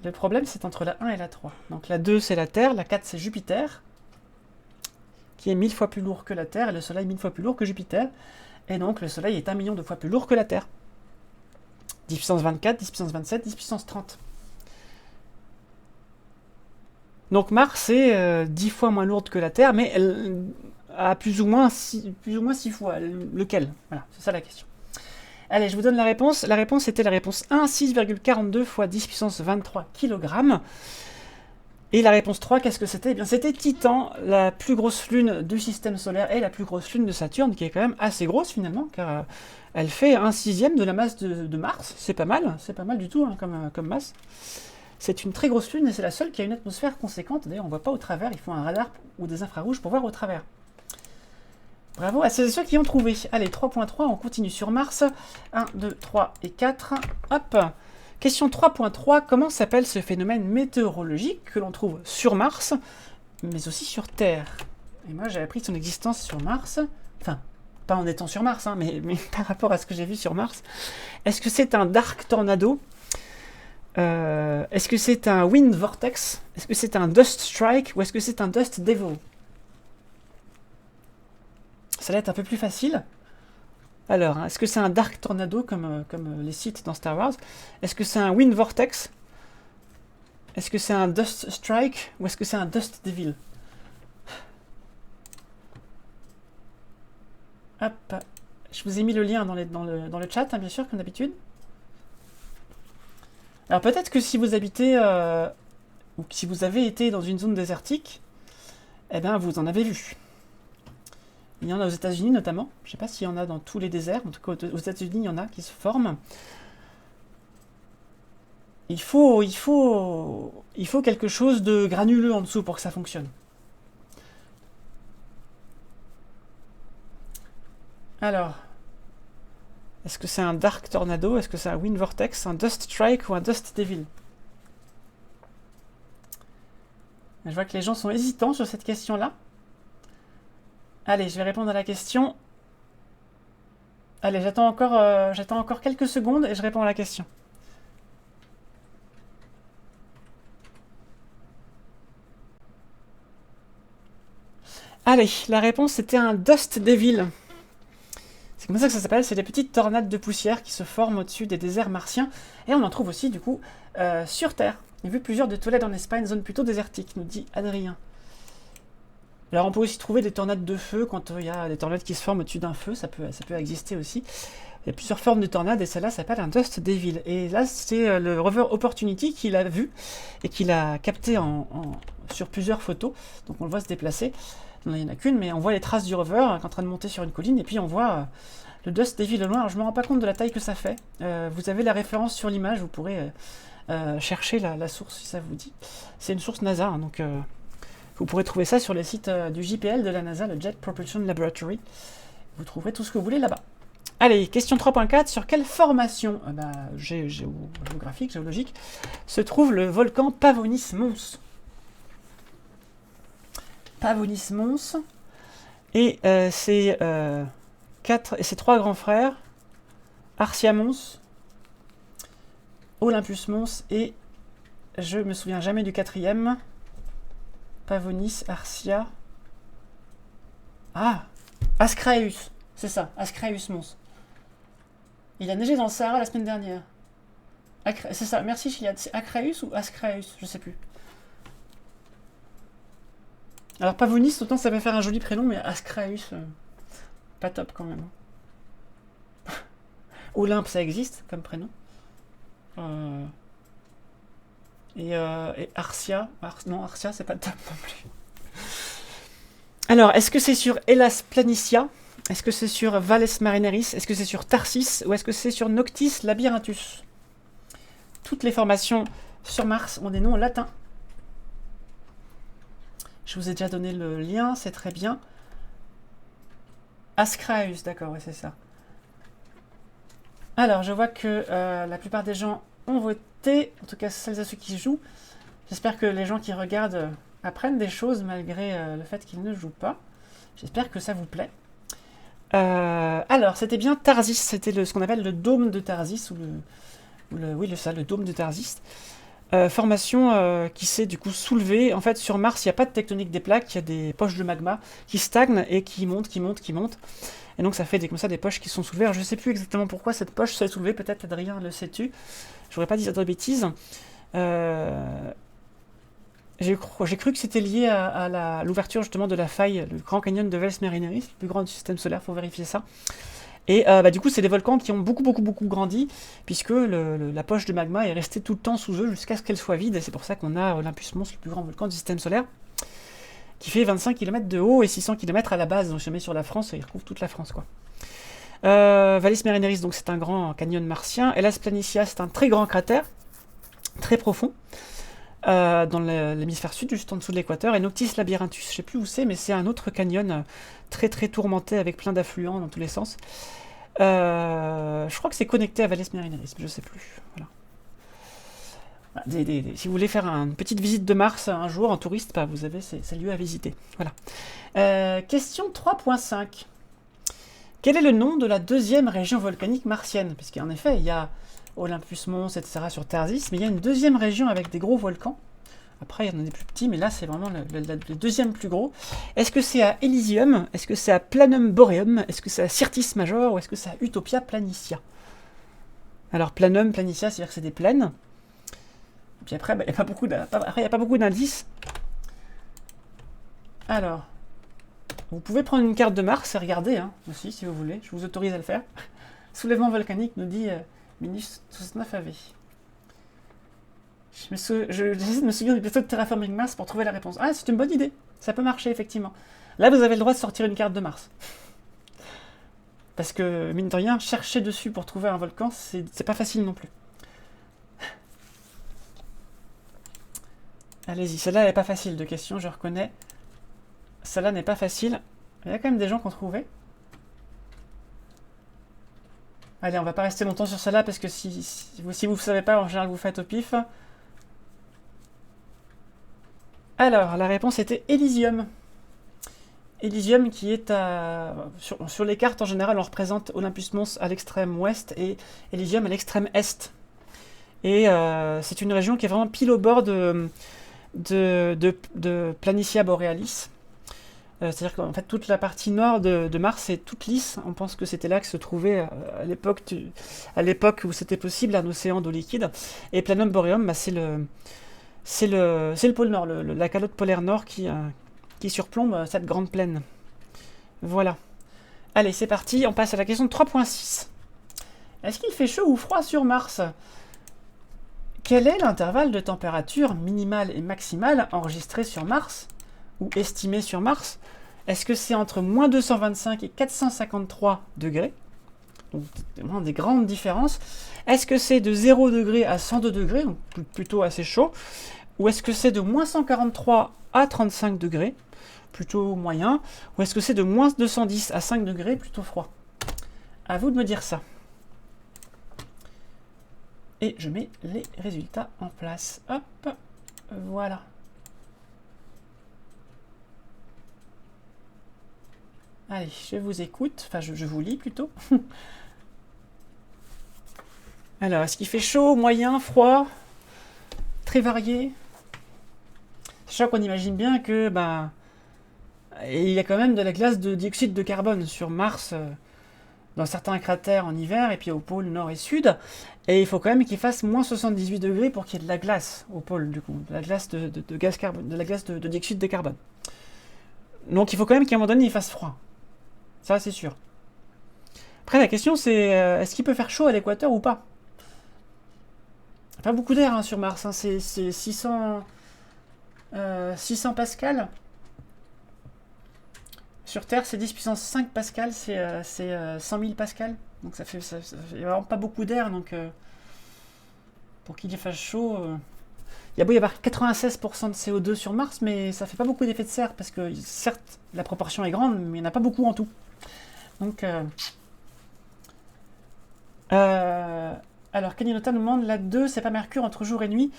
Le problème, c'est entre la 1 et la 3. Donc la 2, c'est la Terre, la 4, c'est Jupiter, qui est 1000 fois plus lourd que la Terre, et le Soleil 1000 fois plus lourd que Jupiter. Et donc le Soleil est 1 million de fois plus lourd que la Terre. 10 puissance 24, 10 puissance 27, 10 puissance 30. Donc Mars est 10 fois moins lourde que la Terre, mais elle a plus ou moins 6 fois. Lequel? Voilà, c'est ça la question. Allez, je vous donne la réponse. La réponse était la réponse 1, 6,42 fois 10 puissance 23 kg. Et la réponse 3, qu'est-ce que c'était? Eh bien, c'était Titan, la plus grosse lune du système solaire et la plus grosse lune de Saturne, qui est quand même assez grosse finalement, car elle fait 1/6 de la masse de Mars. C'est pas mal du tout hein, comme masse. C'est une très grosse lune et c'est la seule qui a une atmosphère conséquente. D'ailleurs, on ne voit pas au travers, il faut un radar ou des infrarouges pour voir au travers. Bravo à ceux qui ont trouvé. Allez, 3.3, on continue sur Mars. 1, 2, 3 et 4. Hop. Question 3.3, comment s'appelle ce phénomène météorologique que l'on trouve sur Mars, mais aussi sur Terre? Et moi, j'ai appris son existence sur Mars. Enfin, pas en étant sur Mars, hein, mais par rapport à ce que j'ai vu sur Mars. Est-ce que c'est un dark tornado? Est-ce que c'est un wind vortex? Est-ce que c'est un dust strike? Ou est-ce que c'est un dust devil? Ça va être un peu plus facile. Alors, hein, est-ce que c'est un dark tornado comme les sites dans Star Wars? Est-ce que c'est un wind vortex? Est-ce que c'est un dust strike? Ou est-ce que c'est un dust devil? Hop. Je vous ai mis le lien dans le chat, hein, bien sûr, comme d'habitude. Alors peut-être que si vous habitez, ou si vous avez été dans une zone désertique, eh bien vous en avez vu. Il y en a aux États-Unis notamment. Je ne sais pas s'il y en a dans tous les déserts. En tout cas, aux États-Unis, il y en a qui se forment. Il faut quelque chose de granuleux en dessous pour que ça fonctionne. Alors, est-ce que c'est un dark tornado? Est-ce que c'est un wind vortex, un dust strike ou un dust devil? Je vois que les gens sont hésitants sur cette question-là. Allez, je vais répondre à la question. Allez, j'attends encore quelques secondes et je réponds à la question. Allez, la réponse c'était un dust devil. C'est comme ça que ça s'appelle, c'est des petites tornades de poussière qui se forment au-dessus des déserts martiens. Et on en trouve aussi, du coup, sur Terre. J'ai vu plusieurs de Tolède en Espagne, zone plutôt désertique, nous dit Adrien. Alors on peut aussi trouver des tornades de feu, quand il y a des tornades qui se forment au-dessus d'un feu, ça peut exister aussi. Il y a plusieurs formes de tornades, et celle-là s'appelle un Dust Devil. Et là, c'est le rover Opportunity qui l'a vu, et qui l'a capté sur plusieurs photos. Donc on le voit se déplacer. Il n'y en a qu'une, mais on voit les traces du rover qui est en train de monter sur une colline, et puis on voit le Dust Devil au loin. Alors, je ne me rends pas compte de la taille que ça fait. Vous avez la référence sur l'image, vous pourrez chercher la source si ça vous dit. C'est une source NASA, hein, donc vous pourrez trouver ça sur les sites du JPL de la NASA, le Jet Propulsion Laboratory. Vous trouverez tout ce que vous voulez là-bas. Allez, question 3.4, sur quelle formation géographique, géologique, se trouve le volcan Pavonis Mons? Pavonis Mons, et ses trois grands frères, Arsia Mons, Olympus Mons, et je me souviens jamais du quatrième. Pavonis, Arsia. Ah, Ascraeus, c'est ça, Ascraeus Mons. Il a neigé dans le Sahara la semaine dernière. C'est ça, merci Chiliad. C'est Acraeus ou Ascraeus? Je sais plus. Alors Pavonis, autant ça va faire un joli prénom, mais Ascraeus, pas top quand même. Olympe, ça existe comme prénom. Et Arcia, non, Arcia, c'est pas top non plus. Alors, est-ce que c'est sur Hellas Planitia? Est-ce que c'est sur Valles Marineris? Est-ce que c'est sur Tarsis? Ou est-ce que c'est sur Noctis Labyrinthus? Toutes les formations sur Mars ont des noms latins. Je vous ai déjà donné le lien, c'est très bien. Ascraeus, d'accord, ouais, c'est ça. Alors, je vois que la plupart des gens ont voté, en tout cas celles et ceux qui jouent. J'espère que les gens qui regardent apprennent des choses malgré le fait qu'ils ne jouent pas. J'espère que ça vous plaît. Alors, c'était bien Tarsis, c'était ce qu'on appelle le dôme de Tarsis, le dôme de Tarsis. Formation qui s'est du coup soulevée. En fait, sur Mars, il n'y a pas de tectonique des plaques, il y a des poches de magma qui stagnent et qui montent, qui montent, qui montent. Et donc ça fait comme ça des poches qui sont soulevées. Alors je ne sais plus exactement pourquoi cette poche s'est soulevée, peut-être Adrien le sais-tu. Je voudrais pas dire de bêtises. J'ai cru que c'était lié à l'ouverture justement de la faille, le Grand Canyon de Valles Marineris, le plus grand du système solaire, il faut vérifier ça. Et du coup, c'est des volcans qui ont beaucoup grandi, puisque la poche de magma est restée tout le temps sous eux jusqu'à ce qu'elle soit vide. Et c'est pour ça qu'on a Olympus Mons, le plus grand volcan du système solaire, qui fait 25 km de haut et 600 km à la base. Donc, je mets sur la France, et il recouvre toute la France, quoi. Valles Marineris, donc c'est un grand canyon martien. Hellas Planitia, c'est un très grand cratère, très profond, dans l'hémisphère sud, juste en dessous de l'équateur. Et Noctis Labyrinthus, je ne sais plus où c'est, mais c'est un autre canyon très tourmenté avec plein d'affluents dans tous les sens. Je crois que c'est connecté à Valles Marineris, mais je ne sais plus. Voilà. Si vous voulez faire une petite visite de Mars un jour en touriste, vous avez ces lieux à visiter. Voilà. Question 3.5. Quel est le nom de la deuxième région volcanique martienne? Puisqu'en effet, il y a Olympus Mons, etc. sur Tarsis, mais il y a une deuxième région avec des gros volcans. Après, il y en a des plus petits, mais là, c'est vraiment le deuxième plus gros. Est-ce que c'est à Elysium? Est-ce que c'est à Planum Boreum? Est-ce que c'est à Syrtis Major? Ou est-ce que c'est à Utopia Planitia? Alors, Planum, Planitia, c'est-à-dire que c'est des plaines. Et puis après, il n'y a pas beaucoup d'indices. Alors, vous pouvez prendre une carte de Mars et regarder, aussi, si vous voulez. Je vous autorise à le faire. Soulèvement volcanique, nous dit Minus 69 AV. J'essaie de me souvenir du plateau de Terraforming Mars pour trouver la réponse. Ah, c'est une bonne idée. Ça peut marcher, effectivement. Là, vous avez le droit de sortir une carte de Mars. Parce que, mine de rien, chercher dessus pour trouver un volcan, c'est pas facile non plus. Allez-y, celle-là n'est pas facile de question, je reconnais. Celle-là n'est pas facile. Il y a quand même des gens qui ont trouvé. Allez, on va pas rester longtemps sur celle-là, parce que si vous ne savez pas, en général, vous faites au pif. Alors, la réponse était Elysium. Elysium qui est sur les cartes, en général, on représente Olympus Mons à l'extrême ouest et Elysium à l'extrême est. Et c'est une région qui est vraiment pile au bord de Planitia Borealis. C'est-à-dire qu'en fait, toute la partie nord de Mars est toute lisse. On pense que c'était là que se trouvait, à l'époque où c'était possible, un océan d'eau liquide. Et Planum Boreum, c'est le pôle nord, la calotte polaire nord qui surplombe cette grande plaine. Voilà. Allez, c'est parti, on passe à la question de 3.6. Est-ce qu'il fait chaud ou froid sur Mars? Quel est l'intervalle de température minimale et maximale enregistré sur Mars, ou estimé sur Mars? Est-ce que c'est entre moins 225 et 453 degrés? Donc, vraiment des grandes différences. Est-ce que c'est de 0 degré à 102 degrés, donc plutôt assez chaud? Ou est-ce que c'est de moins 143 à 35 degrés, plutôt moyen? Ou est-ce que c'est de moins 210 à 5 degrés, plutôt froid? À vous de me dire ça. Et je mets les résultats en place. Hop, voilà. Allez, je vous écoute, enfin je vous lis plutôt. Alors, est-ce qu'il fait chaud, moyen, froid? Très varié? Sachant qu'on imagine bien que il y a quand même de la glace de dioxyde de carbone sur Mars, dans certains cratères en hiver, et puis au pôle nord et sud. Et il faut quand même qu'il fasse moins 78 degrés pour qu'il y ait de la glace au pôle, du coup, de la glace de gaz carbone, de la glace de dioxyde de carbone. Donc il faut quand même qu'à un moment donné il fasse froid. Ça c'est sûr. Après la question c'est est-ce qu'il peut faire chaud à l'équateur ou pas? Pas beaucoup d'air hein, sur Mars, hein. C'est 600 pascal. Sur Terre c'est 10 puissance 5 pascal, c'est 100 000 pascal. Donc ça fait vraiment pas beaucoup d'air. Donc pour qu'il y fasse chaud... Il y a beau y avoir 96% de CO2 sur Mars, mais ça fait pas beaucoup d'effet de serre, parce que certes, la proportion est grande, mais il n'y en a pas beaucoup en tout. Donc, alors, Kaninota nous demande, la 2, c'est pas Mercure entre jour et nuit.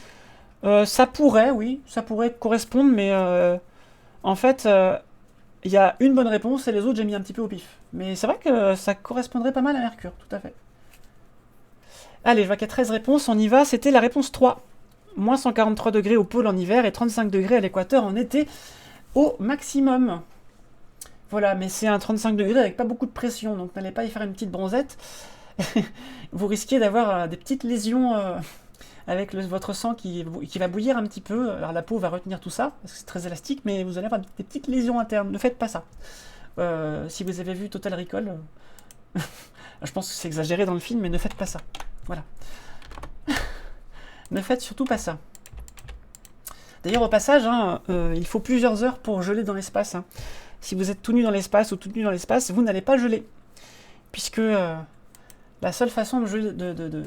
Ça pourrait, oui, ça pourrait correspondre, mais en fait, il y a une bonne réponse, et les autres, j'ai mis un petit peu au pif. Mais c'est vrai que ça correspondrait pas mal à Mercure, tout à fait. Allez, je vois qu'il y a 13 réponses, on y va, c'était la réponse 3. Moins 143 degrés au pôle en hiver et 35 degrés à l'équateur en été au maximum. Voilà, mais c'est un 35 degrés avec pas beaucoup de pression, donc n'allez pas y faire une petite bronzette. Vous risquez d'avoir des petites lésions avec votre sang qui va bouillir un petit peu. Alors la peau va retenir tout ça, parce que c'est très élastique, mais vous allez avoir des petites lésions internes. Ne faites pas ça. Si vous avez vu Total Recall, je pense que c'est exagéré dans le film, mais ne faites pas ça. Voilà. Ne faites surtout pas ça. D'ailleurs, au passage, hein, il faut plusieurs heures pour geler dans l'espace. Hein. Si vous êtes tout nu dans l'espace ou tout nu dans l'espace, vous n'allez pas geler. Puisque la seule façon de geler...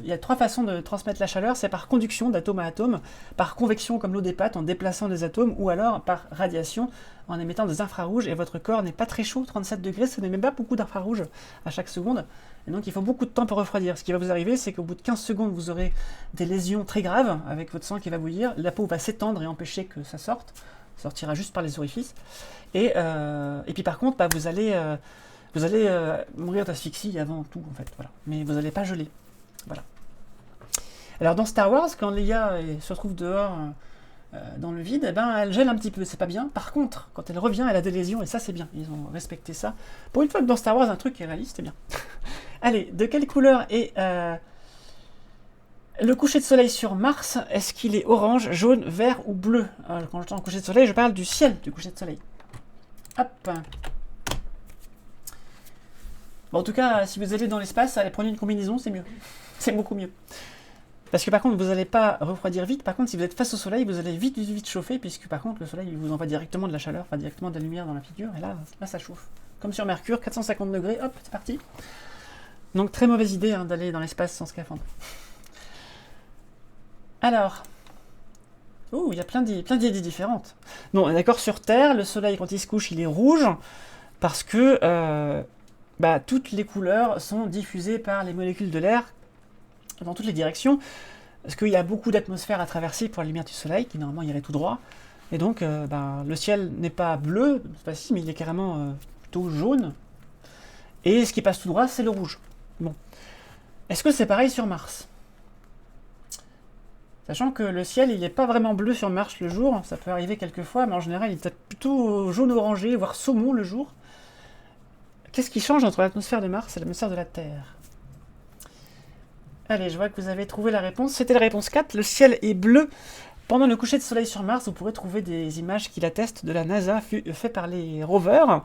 Il y a 3 façons de transmettre la chaleur. C'est par conduction d'atome à atome, par convection comme l'eau des pâtes en déplaçant des atomes, ou alors par radiation en émettant des infrarouges. Et votre corps n'est pas très chaud, 37 degrés, ce n'est même pas beaucoup d'infrarouges à chaque seconde. Et donc il faut beaucoup de temps pour refroidir. Ce qui va vous arriver, c'est qu'au bout de 15 secondes, vous aurez des lésions très graves avec votre sang qui va bouillir. La peau va s'étendre et empêcher que ça sorte. Ça sortira juste par les orifices. Et puis par contre, bah, vous allez mourir d'asphyxie avant tout, en fait. Voilà. Mais vous n'allez pas geler. Voilà. Alors dans Star Wars, quand Leia se retrouve dehors dans le vide, eh ben, elle gèle un petit peu, c'est pas bien. Par contre, quand elle revient, elle a des lésions, et ça c'est bien. Ils ont respecté ça. Pour une fois que dans Star Wars, un truc est réaliste, c'est bien. Allez, de quelle couleur est le coucher de soleil sur Mars? Est-ce qu'il est orange, jaune, vert ou bleu? Quand j'entends coucher de soleil, je parle du ciel du coucher de soleil. Hop. Bon, en tout cas, si vous allez dans l'espace, allez prendre une combinaison, c'est mieux. C'est beaucoup mieux. Parce que par contre, vous n'allez pas refroidir vite. Par contre, si vous êtes face au soleil, vous allez vite chauffer, puisque par contre, le soleil vous envoie directement de la chaleur, enfin directement de la lumière dans la figure, et là ça chauffe. Comme sur Mercure, 450 degrés, hop, c'est parti. Donc très mauvaise idée hein, d'aller dans l'espace sans scaphandre. Alors, il y a plein d'idées différentes. Non, d'accord, sur Terre, le soleil, quand il se couche, il est rouge, parce que toutes les couleurs sont diffusées par les molécules de l'air dans toutes les directions, parce qu'il y a beaucoup d'atmosphère à traverser pour la lumière du soleil, qui normalement irait tout droit, et donc le ciel n'est pas bleu, mais il est carrément plutôt jaune, et ce qui passe tout droit, c'est le rouge. Bon. Est-ce que c'est pareil sur Mars? Sachant que le ciel, il n'est pas vraiment bleu sur Mars le jour, ça peut arriver quelquefois, mais en général, il est plutôt jaune-orangé, voire saumon le jour. Qu'est-ce qui change entre l'atmosphère de Mars et l'atmosphère de la Terre? Allez, je vois que vous avez trouvé la réponse. C'était la réponse 4. Le ciel est bleu. Pendant le coucher de soleil sur Mars, vous pourrez trouver des images qui l'attestent de la NASA, faites par les rovers.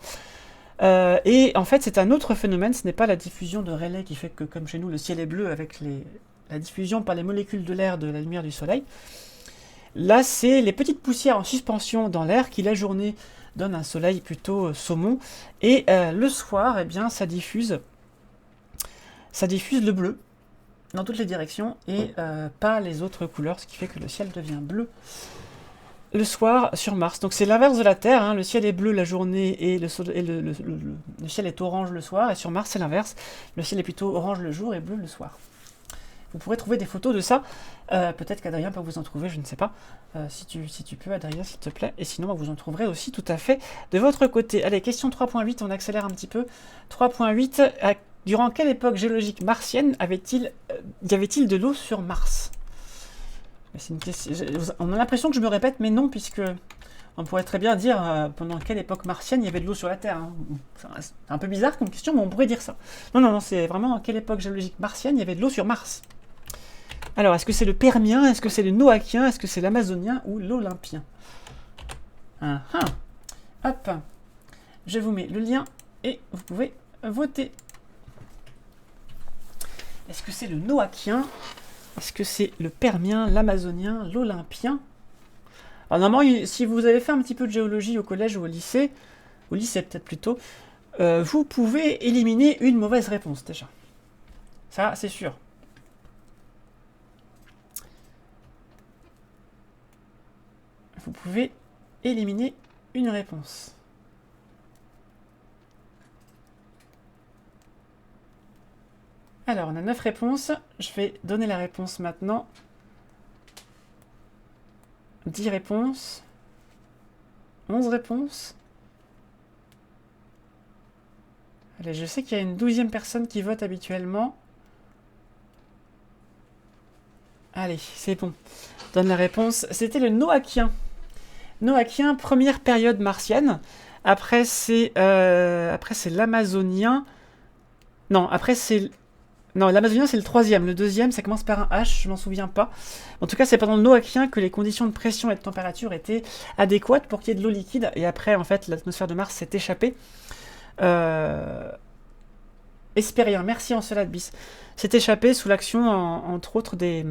Et en fait, c'est un autre phénomène. Ce n'est pas la diffusion de Rayleigh qui fait que, comme chez nous, le ciel est bleu avec la diffusion par les molécules de l'air de la lumière du soleil. Là, c'est les petites poussières en suspension dans l'air qui, la journée, donnent un soleil plutôt saumon. Et le soir, eh bien, ça diffuse le bleu dans toutes les directions et pas les autres couleurs, ce qui fait que le ciel devient bleu le soir sur Mars. Donc c'est l'inverse de la Terre, hein. Le ciel est bleu la journée et le ciel est orange le soir, et sur Mars c'est l'inverse, le ciel est plutôt orange le jour et bleu le soir. Vous pourrez trouver des photos de ça, peut-être qu'Adrien peut vous en trouver, je ne sais pas, si tu peux Adrien s'il te plaît, et sinon vous en trouverez aussi tout à fait de votre côté. Allez, question 3.8, on accélère un petit peu. 3.8, durant quelle époque géologique martienne y avait-il de l'eau sur Mars? C'est une question... On a l'impression que je me répète, mais non, puisque on pourrait très bien dire pendant quelle époque martienne il y avait de l'eau sur la Terre. Hein. C'est un peu bizarre comme question, mais on pourrait dire ça. Non, c'est vraiment à quelle époque géologique martienne il y avait de l'eau sur Mars. Alors, est-ce que c'est le Permien, est-ce que c'est le Noachien, est-ce que c'est l'Amazonien ou l'Olympien? Hop. je vous mets le lien et vous pouvez voter. Est-ce que c'est le Noachien? Est-ce que c'est le Permien, l'Amazonien, l'Olympien? Alors normalement, si vous avez fait un petit peu de géologie au collège ou au lycée peut-être plutôt, vous pouvez éliminer une mauvaise réponse déjà. Ça, c'est sûr. Vous pouvez éliminer une réponse. Alors, on a 9 réponses. Je vais donner la réponse maintenant. 10 réponses. 11 réponses. Allez, je sais qu'il y a une 12e personne qui vote habituellement. Allez, c'est bon. Donne la réponse. C'était le Noachien. Noachien, première période martienne. Après, c'est l'Amazonien. Non, après, c'est... Non, l'Amazonien, c'est le 3e. Le 2e, ça commence par un H, je m'en souviens pas. En tout cas, c'est pendant le Noachien que les conditions de pression et de température étaient adéquates pour qu'il y ait de l'eau liquide. Et après, en fait, l'atmosphère de Mars s'est échappée. Hespérien, merci Encelade bis. S'est échappé sous l'action, entre autres, des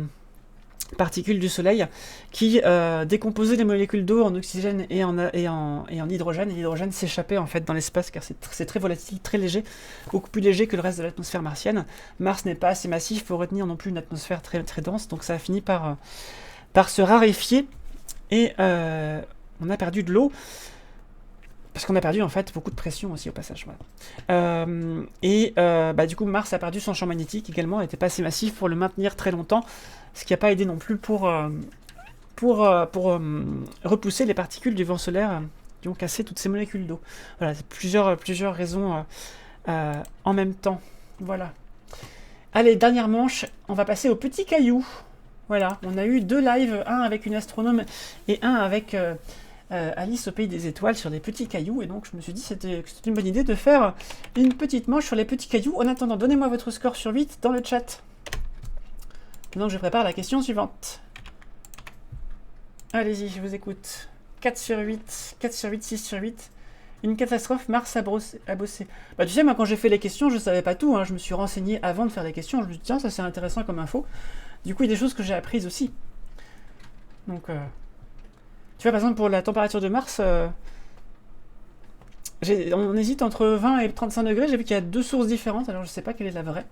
particules du Soleil qui décomposaient les molécules d'eau en oxygène et en hydrogène. Et l'hydrogène s'échappait en fait dans l'espace car c'est très volatile, très léger, beaucoup plus léger que le reste de l'atmosphère martienne. Mars n'est pas assez massif pour retenir non plus une atmosphère très, très dense, donc ça a fini par se raréfier et on a perdu de l'eau. Parce qu'on a perdu en fait beaucoup de pression aussi au passage. Voilà. Du coup, Mars a perdu son champ magnétique également, il n'était pas assez massif pour le maintenir très longtemps, ce qui n'a pas aidé non plus pour repousser les particules du vent solaire qui ont cassé toutes ces molécules d'eau. Voilà, c'est plusieurs raisons en même temps. Voilà. Allez, dernière manche, on va passer aux petits cailloux. Voilà, on a eu 2 lives, un avec une astronome et un avec... Alice au pays des étoiles sur les petits cailloux, et donc je me suis dit que c'était une bonne idée de faire une petite manche sur les petits cailloux. En attendant, donnez-moi votre score sur 8 dans le chat. Donc je prépare la question suivante. Allez-y, je vous écoute. 4 sur 8, 4 sur 8, 6 sur 8. Une catastrophe, Mars a bossé. Bah tu sais, moi quand j'ai fait les questions, je savais pas tout, hein. Je me suis renseigné avant de faire les questions, je me suis dit tiens, ça c'est intéressant comme info. Du coup, il y a des choses que j'ai apprises aussi. Donc... Tu vois, par exemple, pour la température de Mars, on hésite entre 20 et 35 degrés. J'ai vu qu'il y a 2 sources différentes, alors je sais pas quelle est la vraie.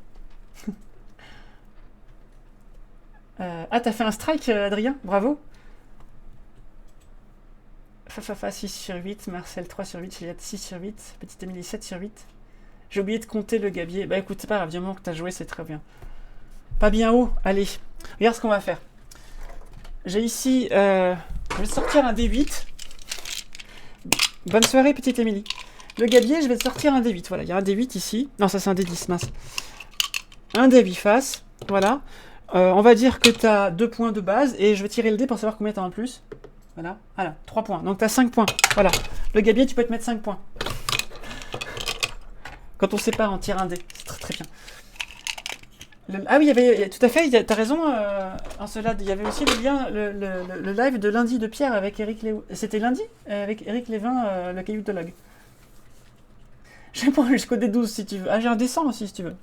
T'as fait un strike, Adrien, bravo. Fafafa 6 sur 8, Marcel 3 sur 8, Juliette 6 sur 8, Petite Émilie 7 sur 8. J'ai oublié de compter le gabier. Bah écoute, c'est pas grave, du moment que t'as joué, c'est très bien. Pas bien haut, allez. Regarde ce qu'on va faire. J'ai ici... je vais sortir un D8. Bonne soirée, petite Émilie. Le gabier, je vais sortir un D8. Voilà, il y a un D8 ici. Non, ça c'est un D10, mince. Un D8 face. Voilà. On va dire que tu as 2 points de base. Et je vais tirer le dé pour savoir combien tu as en plus. Voilà. Voilà, 3 points. Donc tu as 5 points. Voilà. Le gabier, tu peux te mettre 5 points. Quand on sépare, on tire un dé. C'est très très bien. Ah oui, il y avait, tout à fait, tu as raison, Encelade, il y avait aussi le lien, le live de lundi de Pierre avec Eric Lévin. C'était lundi avec Eric Lévin, le cailloutologue. Je vais prendre jusqu'au D12 si tu veux. Ah, j'ai un D100 aussi si tu veux.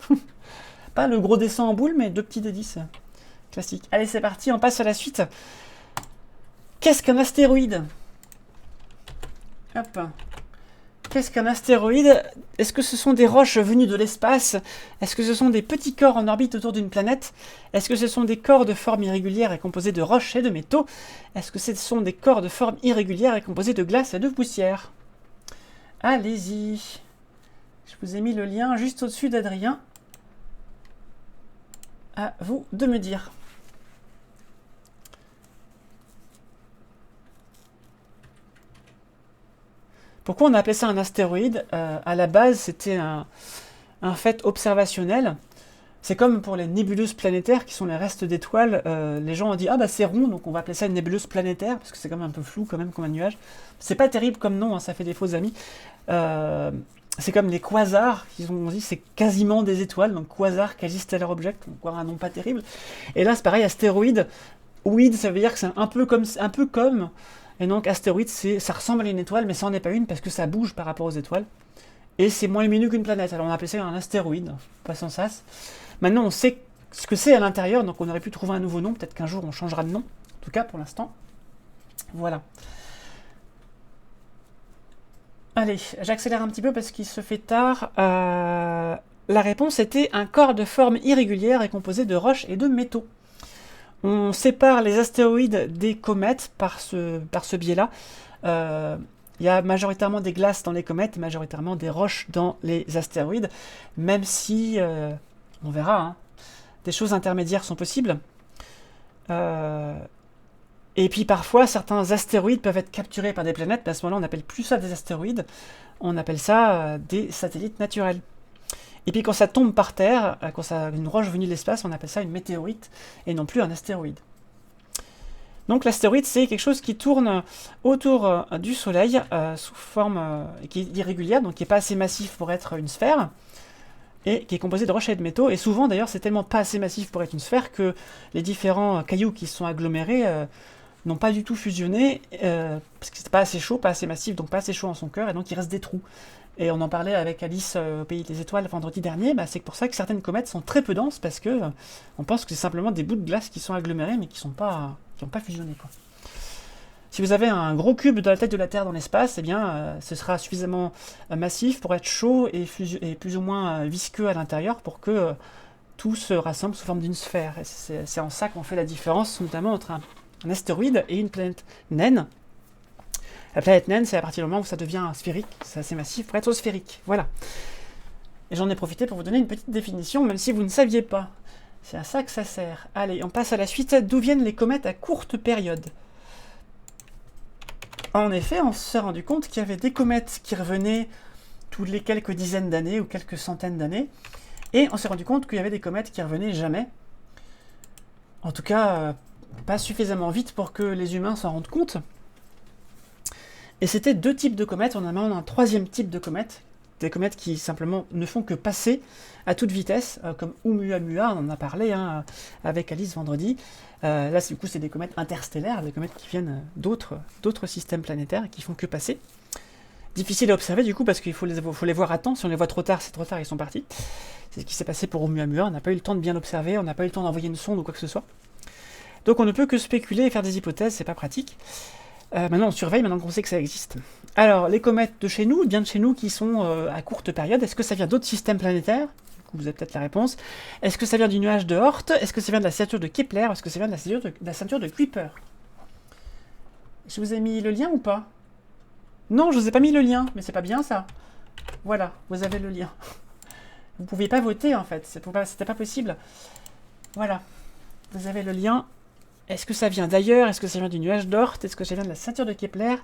Pas le gros D100 en boule, mais 2 petits D10 classiques. Allez, c'est parti, on passe à la suite. Qu'est-ce qu'un astéroïde? Hop. Qu'est-ce qu'un astéroïde? Est-ce que ce sont des roches venues de l'espace? Est-ce que ce sont des petits corps en orbite autour d'une planète? Est-ce que ce sont des corps de forme irrégulière et composés de roches et de métaux? Est-ce que ce sont des corps de forme irrégulière et composés de glace et de poussière? Allez-y. Je vous ai mis le lien juste au-dessus d'Adrien. À vous de me dire. Pourquoi on a appelé ça un astéroïde? À la base, c'était un fait observationnel. C'est comme pour les nébuleuses planétaires, qui sont les restes d'étoiles. Les gens ont dit « Ah bah c'est rond, donc on va appeler ça une nébuleuse planétaire », parce que c'est quand même un peu flou quand même comme un nuage. C'est pas terrible comme nom, hein, ça fait des faux amis. C'est comme les quasars, ils ont dit c'est quasiment des étoiles, donc quasar, quasi-stellar object, donc un nom pas terrible. Et là c'est pareil, astéroïde. Weed, ça veut dire que c'est un peu comme Et donc astéroïde, ça ressemble à une étoile, mais ça n'en est pas une parce que ça bouge par rapport aux étoiles. Et c'est moins lumineux qu'une planète. Alors on appelle ça un astéroïde, pas sans sas. Maintenant on sait ce que c'est à l'intérieur, donc on aurait pu trouver un nouveau nom. Peut-être qu'un jour on changera de nom. En tout cas pour l'instant. Voilà. Allez, j'accélère un petit peu parce qu'il se fait tard. La réponse était un corps de forme irrégulière et composé de roches et de métaux. On sépare les astéroïdes des comètes par ce biais-là. Il y a majoritairement des glaces dans les comètes, majoritairement des roches dans les astéroïdes, même si, on verra, hein, des choses intermédiaires sont possibles. Et puis parfois, certains astéroïdes peuvent être capturés par des planètes, mais à ce moment-là, on n'appelle plus ça des astéroïdes, on appelle ça des satellites naturels. Et puis quand ça tombe par terre, quand une roche venue de l'espace, on appelle ça une météorite, et non plus un astéroïde. Donc l'astéroïde, c'est quelque chose qui tourne autour du Soleil, sous forme qui est irrégulière, donc qui n'est pas assez massif pour être une sphère, et qui est composé de roches et de métaux, et souvent d'ailleurs c'est tellement pas assez massif pour être une sphère que les différents cailloux qui sont agglomérés n'ont pas du tout fusionné, parce que c'est pas assez chaud, pas assez massif, donc pas assez chaud en son cœur, et donc il reste des trous. Et on en parlait avec Alice au Pays des Étoiles vendredi dernier, c'est pour ça que certaines comètes sont très peu denses, parce que on pense que c'est simplement des bouts de glace qui sont agglomérés, mais qui n'ont pas fusionné, quoi. Si vous avez un gros cube de la tête de la Terre dans l'espace, eh bien, ce sera suffisamment massif pour être chaud et plus ou moins visqueux à l'intérieur pour que tout se rassemble sous forme d'une sphère. Et c'est en ça qu'on fait la différence, notamment entre un astéroïde et une planète naine. La planète naine, c'est à partir du moment où ça devient sphérique, c'est assez massif pour être sphérique. Voilà. Et j'en ai profité pour vous donner une petite définition, même si vous ne saviez pas. C'est à ça que ça sert. Allez, on passe à la suite. D'où viennent les comètes à courte période ? En effet, on s'est rendu compte qu'il y avait des comètes qui revenaient tous les quelques dizaines d'années ou quelques centaines d'années, et on s'est rendu compte qu'il y avait des comètes qui revenaient jamais. En tout cas, pas suffisamment vite pour que les humains s'en rendent compte. Et c'était deux types de comètes, on a maintenant un troisième type de comètes, des comètes qui simplement ne font que passer à toute vitesse, comme Oumuamua, on en a parlé avec Alice vendredi. Là, du coup, c'est des comètes interstellaires, des comètes qui viennent d'autres systèmes planétaires, qui font que passer. Difficile à observer, du coup, parce qu'il faut les voir à temps. Si on les voit trop tard, c'est trop tard, ils sont partis. C'est ce qui s'est passé pour Oumuamua, on n'a pas eu le temps de bien l'observer, on n'a pas eu le temps d'envoyer une sonde ou quoi que ce soit. Donc on ne peut que spéculer et faire des hypothèses, c'est pas pratique. Maintenant on surveille, maintenant qu'on sait que ça existe. Alors, les comètes de chez nous, bien de chez nous, qui sont à courte période, est-ce que ça vient d'autres systèmes planétaires ? Du coup, vous avez peut-être la réponse. Est-ce que ça vient du nuage de Oort ? Est-ce que ça vient de la ceinture de Kepler ? Est-ce que ça vient de la ceinture de Kuiper ? Je vous ai mis le lien ou pas ? Non, je vous ai pas mis le lien, mais c'est pas bien ça. Voilà, vous avez le lien. Vous pouviez pas voter en fait, c'était pas possible. Voilà, vous avez le lien. Est-ce que ça vient d'ailleurs ? Est-ce que ça vient du nuage d'Oort ? Est-ce que ça vient de la ceinture de Kepler ?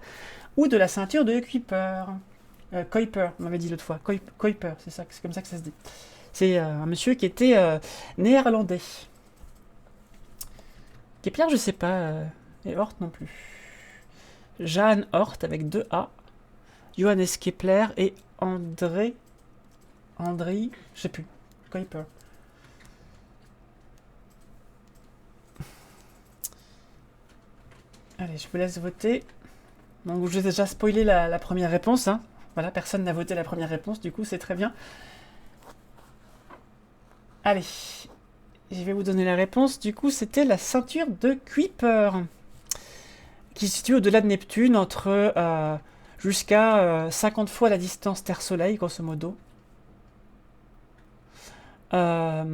Ou de la ceinture de Kuiper ? Kuiper, on m'avait dit l'autre fois. Kuiper, c'est comme ça que ça se dit. C'est un monsieur qui était néerlandais. Kepler, je sais pas. Et Oort non plus. Jan Oort avec 2 A. Johannes Kepler et André, je sais plus. Kuiper. Allez, je vous laisse voter. Donc, je vous ai déjà spoilé la première réponse. Hein. Voilà, personne n'a voté la première réponse, du coup, c'est très bien. Allez, je vais vous donner la réponse. Du coup, c'était la ceinture de Kuiper, qui se situe au-delà de Neptune, jusqu'à 50 fois la distance Terre-Soleil, grosso modo. La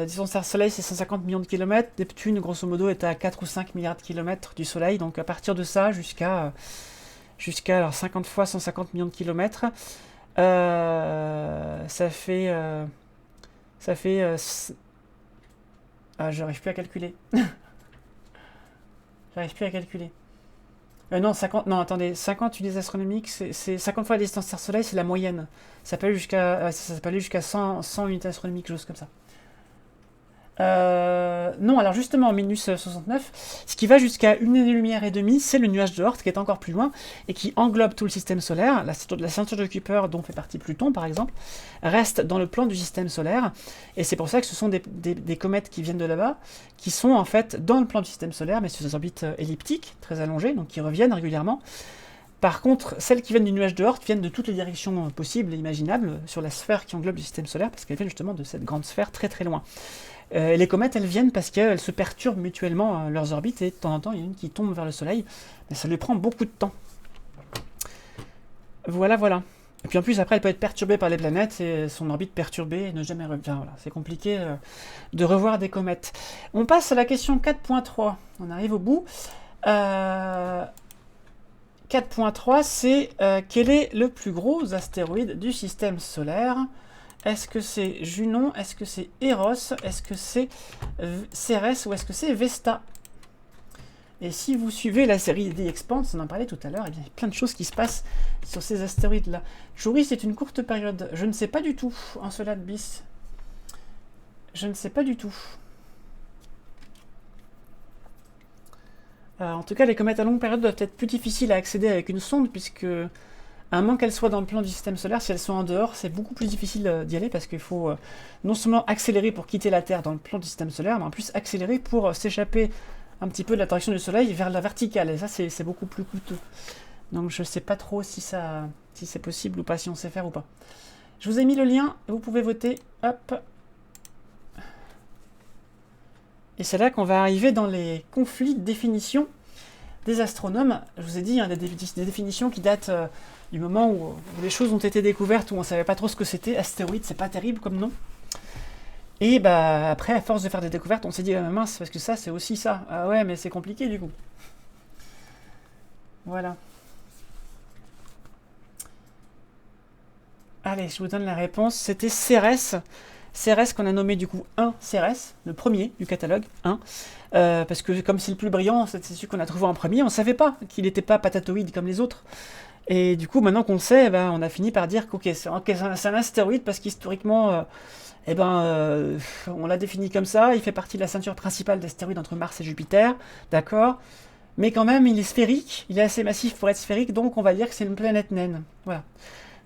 distance Terre-Soleil, c'est 150 millions de kilomètres. Neptune, grosso modo, est à 4 ou 5 milliards de kilomètres du Soleil. Donc, à partir de ça, jusqu'à alors, 50 fois 150 millions de kilomètres, ça fait j'arrive plus à calculer. Non, 50, non, attendez, 50 unités astronomiques, c'est 50 fois la distance Terre-Soleil, c'est la moyenne. Ça peut aller jusqu'à 100 unités astronomiques, chose comme ça. Non, alors justement, Minus 69, ce qui va jusqu'à une année-lumière et demie, c'est le nuage de Oort qui est encore plus loin et qui englobe tout le système solaire. La ceinture de Kuiper, dont fait partie Pluton par exemple, reste dans le plan du système solaire. Et c'est pour ça que ce sont des comètes qui viennent de là-bas, qui sont en fait dans le plan du système solaire, mais sur des orbites elliptiques, très allongées, donc qui reviennent régulièrement. Par contre, celles qui viennent du nuage de Oort viennent de toutes les directions possibles et imaginables sur la sphère qui englobe le système solaire, parce qu'elles viennent justement de cette grande sphère très très loin. Et les comètes, elles viennent parce qu'elles se perturbent mutuellement leurs orbites, et de temps en temps, il y en a une qui tombe vers le Soleil, mais ça lui prend beaucoup de temps. Voilà, voilà. Et puis en plus, après, elle peut être perturbée par les planètes, et son orbite perturbée et ne jamais revient. Voilà, c'est compliqué de revoir des comètes. On passe à la question 4.3. On arrive au bout. 4.3, c'est quel est le plus gros astéroïde du système solaire? Est-ce que c'est Junon? Est-ce que c'est Eros? Est-ce que c'est Cérès? Ou est-ce que c'est Vesta? Et si vous suivez la série The Expanse, on en parlait tout à l'heure, il y a plein de choses qui se passent sur ces astéroïdes-là. Jouri, c'est une courte période. Je ne sais pas du tout. Encelade bis. Je ne sais pas du tout. En tout cas, les comètes à longue période doivent être plus difficiles à accéder avec une sonde, puisque, à moins qu'elles soient dans le plan du système solaire, si elles sont en dehors, c'est beaucoup plus difficile d'y aller, parce qu'il faut non seulement accélérer pour quitter la Terre dans le plan du système solaire, mais en plus accélérer pour s'échapper un petit peu de la direction du Soleil vers la verticale, et ça, c'est beaucoup plus coûteux. Donc je ne sais pas trop si c'est possible ou pas, si on sait faire ou pas. Je vous ai mis le lien, vous pouvez voter. Hop. Et c'est là qu'on va arriver dans les conflits de définition des astronomes. Je vous ai dit, des définitions qui datent du moment où les choses ont été découvertes, où on ne savait pas trop ce que c'était. Astéroïde, c'est pas terrible comme nom. Et bah après, à force de faire des découvertes, on s'est dit, ah mince, parce que ça, c'est aussi ça. Ah ouais, mais c'est compliqué du coup. Voilà. Allez, je vous donne la réponse. C'était Cérès. Cérès qu'on a nommé du coup 1 Cérès, le premier du catalogue, 1. Parce que comme c'est le plus brillant, c'est celui qu'on a trouvé en premier, on ne savait pas qu'il n'était pas patatoïde comme les autres. Et du coup, maintenant qu'on le sait, on a fini par dire que c'est un astéroïde parce qu'historiquement, on l'a défini comme ça, il fait partie de la ceinture principale d'astéroïdes entre Mars et Jupiter, d'accord. Mais quand même, il est sphérique, il est assez massif pour être sphérique, donc on va dire que c'est une planète naine. Voilà.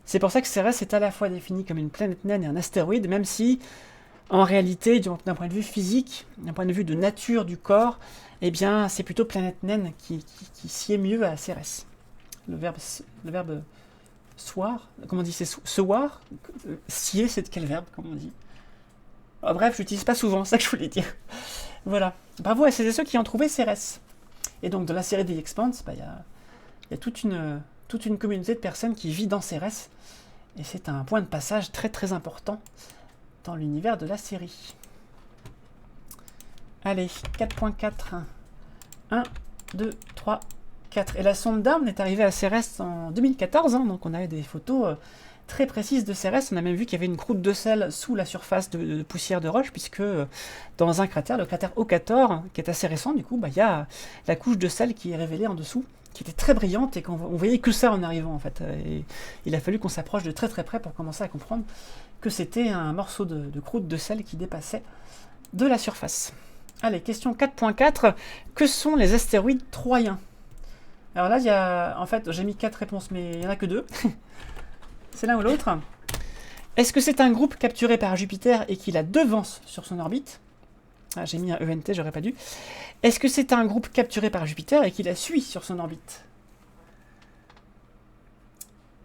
C'est pour ça que Cérès est à la fois défini comme une planète naine et un astéroïde, même si, en réalité, d'un point de vue physique, d'un point de vue de nature du corps, eh bien, c'est plutôt planète naine qui sied mieux à Cérès. Le verbe soir, comment on dit, c'est seoir? Sier, c'est de quel verbe, comment on dit? Bref, je l'utilise pas souvent, c'est ça que je voulais dire. Voilà. Bravo à celles et ceux qui ont trouvé Cérès. Et donc, dans la série des Expanse, il y a toute une communauté de personnes qui vit dans Cérès. Et c'est un point de passage très très important dans l'univers de la série. Allez, 4.4. 1, 2, 3, 4. Et la sonde Dawn est arrivée à Cérès en 2014, donc on avait des photos très précises de Cérès. On a même vu qu'il y avait une croûte de sel sous la surface de poussière de roche, puisque dans un cratère, le cratère Okator, qui est assez récent, du coup, il y a la couche de sel qui est révélée en dessous, qui était très brillante et qu'on voyait que ça en arrivant en fait. Et il a fallu qu'on s'approche de très très près pour commencer à comprendre que c'était un morceau de croûte de sel qui dépassait de la surface. Allez, question 4.4. Que sont les astéroïdes troyens? Alors là, en fait, j'ai mis 4 réponses, mais il n'y en a que 2. C'est l'un ou l'autre. Est-ce que c'est un groupe capturé par Jupiter et qui la devance sur son orbite? Ah, j'ai mis un ENT, j'aurais pas dû. Est-ce que c'est un groupe capturé par Jupiter et qui la suit sur son orbite?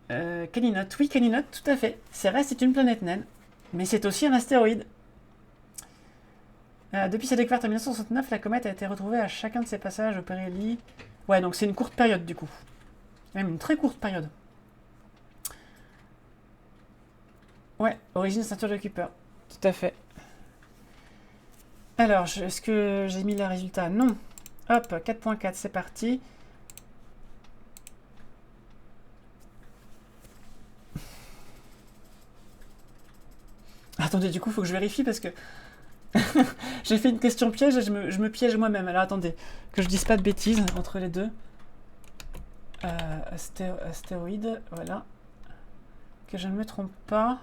Caninote, oui, Caninote, tout à fait. Cérès est une planète naine, mais c'est aussi un astéroïde. Depuis sa découverte en 1969, la comète a été retrouvée à chacun de ses passages au périhélie. Ouais, donc c'est une courte période du coup. Même une très courte période. Ouais, origine ceinture de Kuiper. Tout à fait. Alors, est-ce que j'ai mis les résultats? Non. Hop, 4.4, c'est parti. Attendez, du coup, il faut que je vérifie parce que j'ai fait une question piège et je me piège moi-même. Alors, attendez, que je dise pas de bêtises entre les deux. Astéroïde, voilà. Que je ne me trompe pas.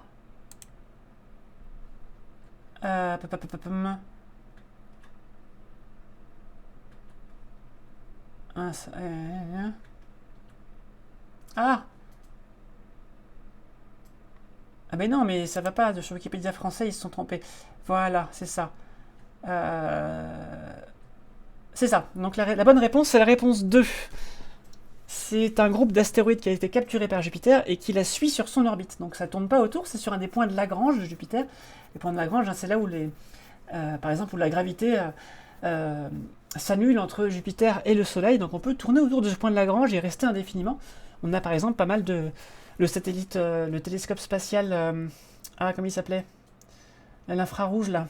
Mince. Ah! Ah ben non, mais ça va pas. Sur Wikipédia français, ils se sont trompés. Voilà, c'est ça. C'est ça. Donc la bonne réponse, c'est la réponse 2. C'est un groupe d'astéroïdes qui a été capturé par Jupiter et qui la suit sur son orbite. Donc ça tourne pas autour, c'est sur un des points de Lagrange de Jupiter. Les points de Lagrange, c'est là où par exemple, où la gravité s'annule entre Jupiter et le Soleil. Donc on peut tourner autour de ce point de Lagrange et rester indéfiniment. On a par exemple pas mal de le satellite, le télescope spatial, comment il s'appelait? L'infrarouge là,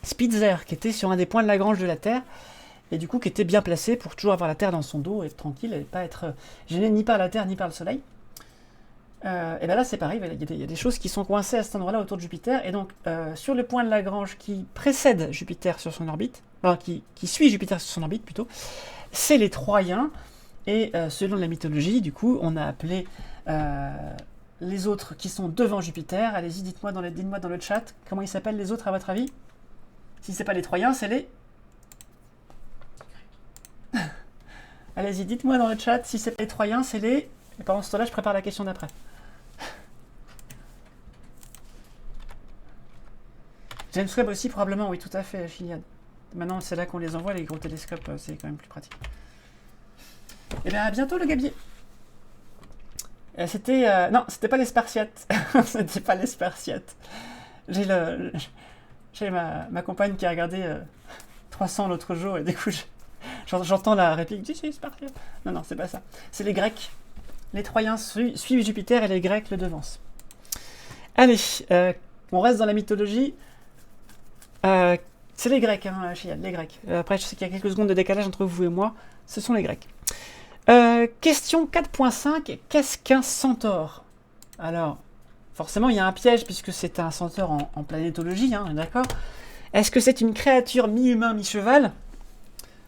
Spitzer, qui était sur un des points de Lagrange de la Terre. Et du coup qui était bien placé pour toujours avoir la Terre dans son dos et être tranquille et pas être gêné ni par la Terre ni par le Soleil. Et bien là c'est pareil, il y a des choses qui sont coincées à cet endroit-là autour de Jupiter, et donc sur le point de Lagrange qui précède Jupiter sur son orbite, enfin qui suit Jupiter sur son orbite plutôt, c'est les Troyens, et selon la mythologie, du coup, on a appelé les autres qui sont devant Jupiter. Allez-y, dites-moi dans le chat, comment ils s'appellent les autres à votre avis? Si c'est pas les Troyens, c'est les... Allez-y, dites-moi dans le chat, si c'est pas les Troyens, c'est les... Et pendant ce temps-là, je prépare la question d'après. James Webb aussi, probablement, oui, tout à fait, Chiliad. Maintenant, c'est là qu'on les envoie, les gros télescopes, c'est quand même plus pratique. Et bien, à bientôt, le gabier. C'était... non, c'était pas les Spartiates. C'était pas les Spartiates. J'ai ma compagne qui a regardé 300 l'autre jour, et du coup, j'entends la réplique, « c'est Spartiate ». Non, non, c'est pas ça. C'est les Grecs. Les Troyens suivent Jupiter et les Grecs le devancent. Allez, on reste dans la mythologie. C'est les Grecs, hein, Chial, les Grecs. Après, je sais qu'il y a quelques secondes de décalage entre vous et moi. Ce sont les Grecs. Question 4.5. Qu'est-ce qu'un centaure? Alors, forcément, il y a un piège puisque c'est un centaure en planétologie, hein, d'accord? Est-ce que c'est une créature mi-humain, mi-cheval?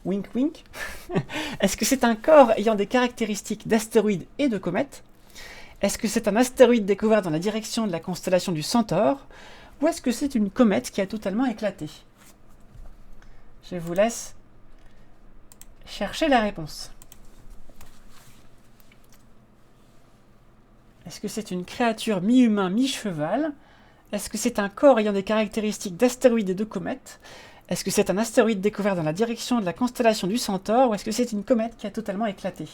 Wink wink. Est-ce que c'est un corps ayant des caractéristiques d'astéroïdes et de comètes? Est-ce que c'est un astéroïde découvert dans la direction de la constellation du Centaure? Ou est-ce que c'est une comète qui a totalement éclaté? Je vous laisse chercher la réponse. Est-ce que c'est une créature mi-humain, mi-cheval? Est-ce que c'est un corps ayant des caractéristiques d'astéroïdes et de comètes? Est-ce que c'est un astéroïde découvert dans la direction de la constellation du Centaure, ou est-ce que c'est une comète qui a totalement éclaté?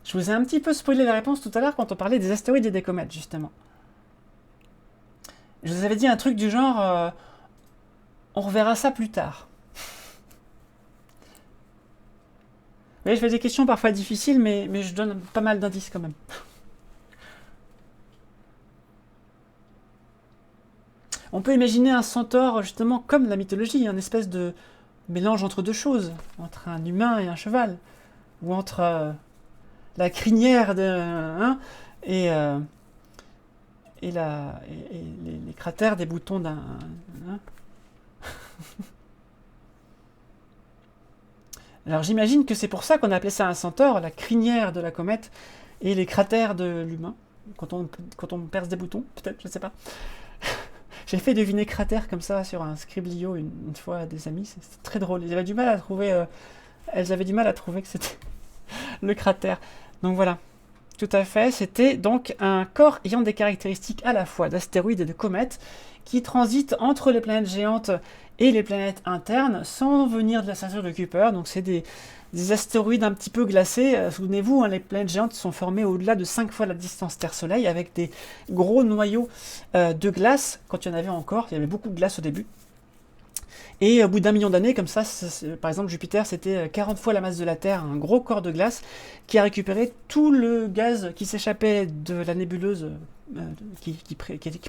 Je vous ai un petit peu spoilé la réponse tout à l'heure quand on parlait des astéroïdes et des comètes, justement. Je vous avais dit un truc du genre, on reverra ça plus tard. Vous voyez, je fais des questions parfois difficiles, mais je donne pas mal d'indices quand même. On peut imaginer un centaure, justement, comme la mythologie, un espèce de mélange entre deux choses, entre un humain et un cheval, ou entre la crinière et les cratères des boutons d'un... Alors j'imagine que c'est pour ça qu'on a appelé ça un centaure, la crinière de la comète et les cratères de l'humain, quand on perce des boutons, peut-être, je sais pas. J'ai fait deviner cratère comme ça sur un Scriblio une fois à des amis, c'est très drôle. Elles avaient du mal à trouver que c'était le cratère. Donc voilà, tout à fait, c'était donc un corps ayant des caractéristiques à la fois d'astéroïdes et de comètes qui transitent entre les planètes géantes et les planètes internes sans venir de la ceinture de Kuiper. Donc c'est des astéroïdes un petit peu glacés. Souvenez-vous, hein, les planètes géantes sont formées au-delà de 5 fois la distance Terre-Soleil avec des gros noyaux de glace. Quand il y en avait encore, il y avait beaucoup de glace au début. Et au bout d'1 million d'années, comme ça, par exemple Jupiter, c'était 40 fois la masse de la Terre, un gros corps de glace qui a récupéré tout le gaz qui s'échappait de la nébuleuse qui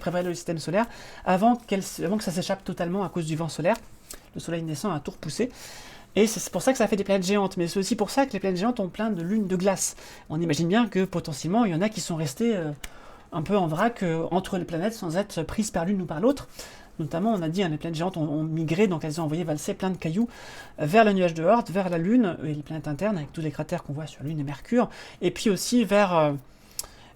prévalait le système solaire avant que ça s'échappe totalement à cause du vent solaire. Le Soleil naissant a tout repoussé. Et c'est pour ça que ça fait des planètes géantes, mais c'est aussi pour ça que les planètes géantes ont plein de lunes de glace. On imagine bien que potentiellement, il y en a qui sont restées un peu en vrac entre les planètes sans être prises par l'une ou par l'autre. Notamment, on a dit, hein, les planètes géantes ont migré, donc elles ont envoyé valser plein de cailloux vers le nuage de Oort, vers la Lune, et les planètes internes, avec tous les cratères qu'on voit sur Lune et Mercure, et puis aussi vers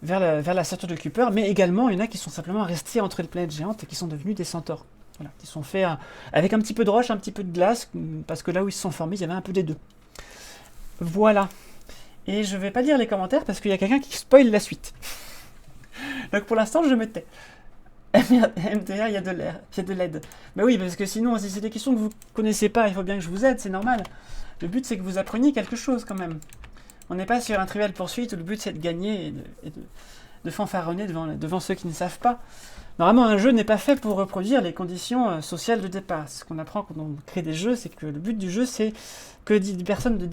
la ceinture de Kuiper, mais également, il y en a qui sont simplement restés entre les planètes géantes et qui sont devenus des centaures. Voilà, qui sont faits avec un petit peu de roche, un petit peu de glace, parce que là où ils se sont formés, il y avait un peu des deux. Voilà. Et je vais pas lire les commentaires parce qu'il y a quelqu'un qui spoil la suite. Donc pour l'instant, je me tais. MTA, il y a de l'air, il y a de l'aide. Mais oui, parce que sinon, si c'est des questions que vous connaissez pas, il faut bien que je vous aide, c'est normal. Le but, c'est que vous appreniez quelque chose quand même. On n'est pas sur un trivial poursuite où le but, c'est de gagner et de fanfaronner devant ceux qui ne savent pas. Normalement, un jeu n'est pas fait pour reproduire les conditions sociales de départ. Ce qu'on apprend quand on crée des jeux, c'est que le but du jeu, c'est que des personnes de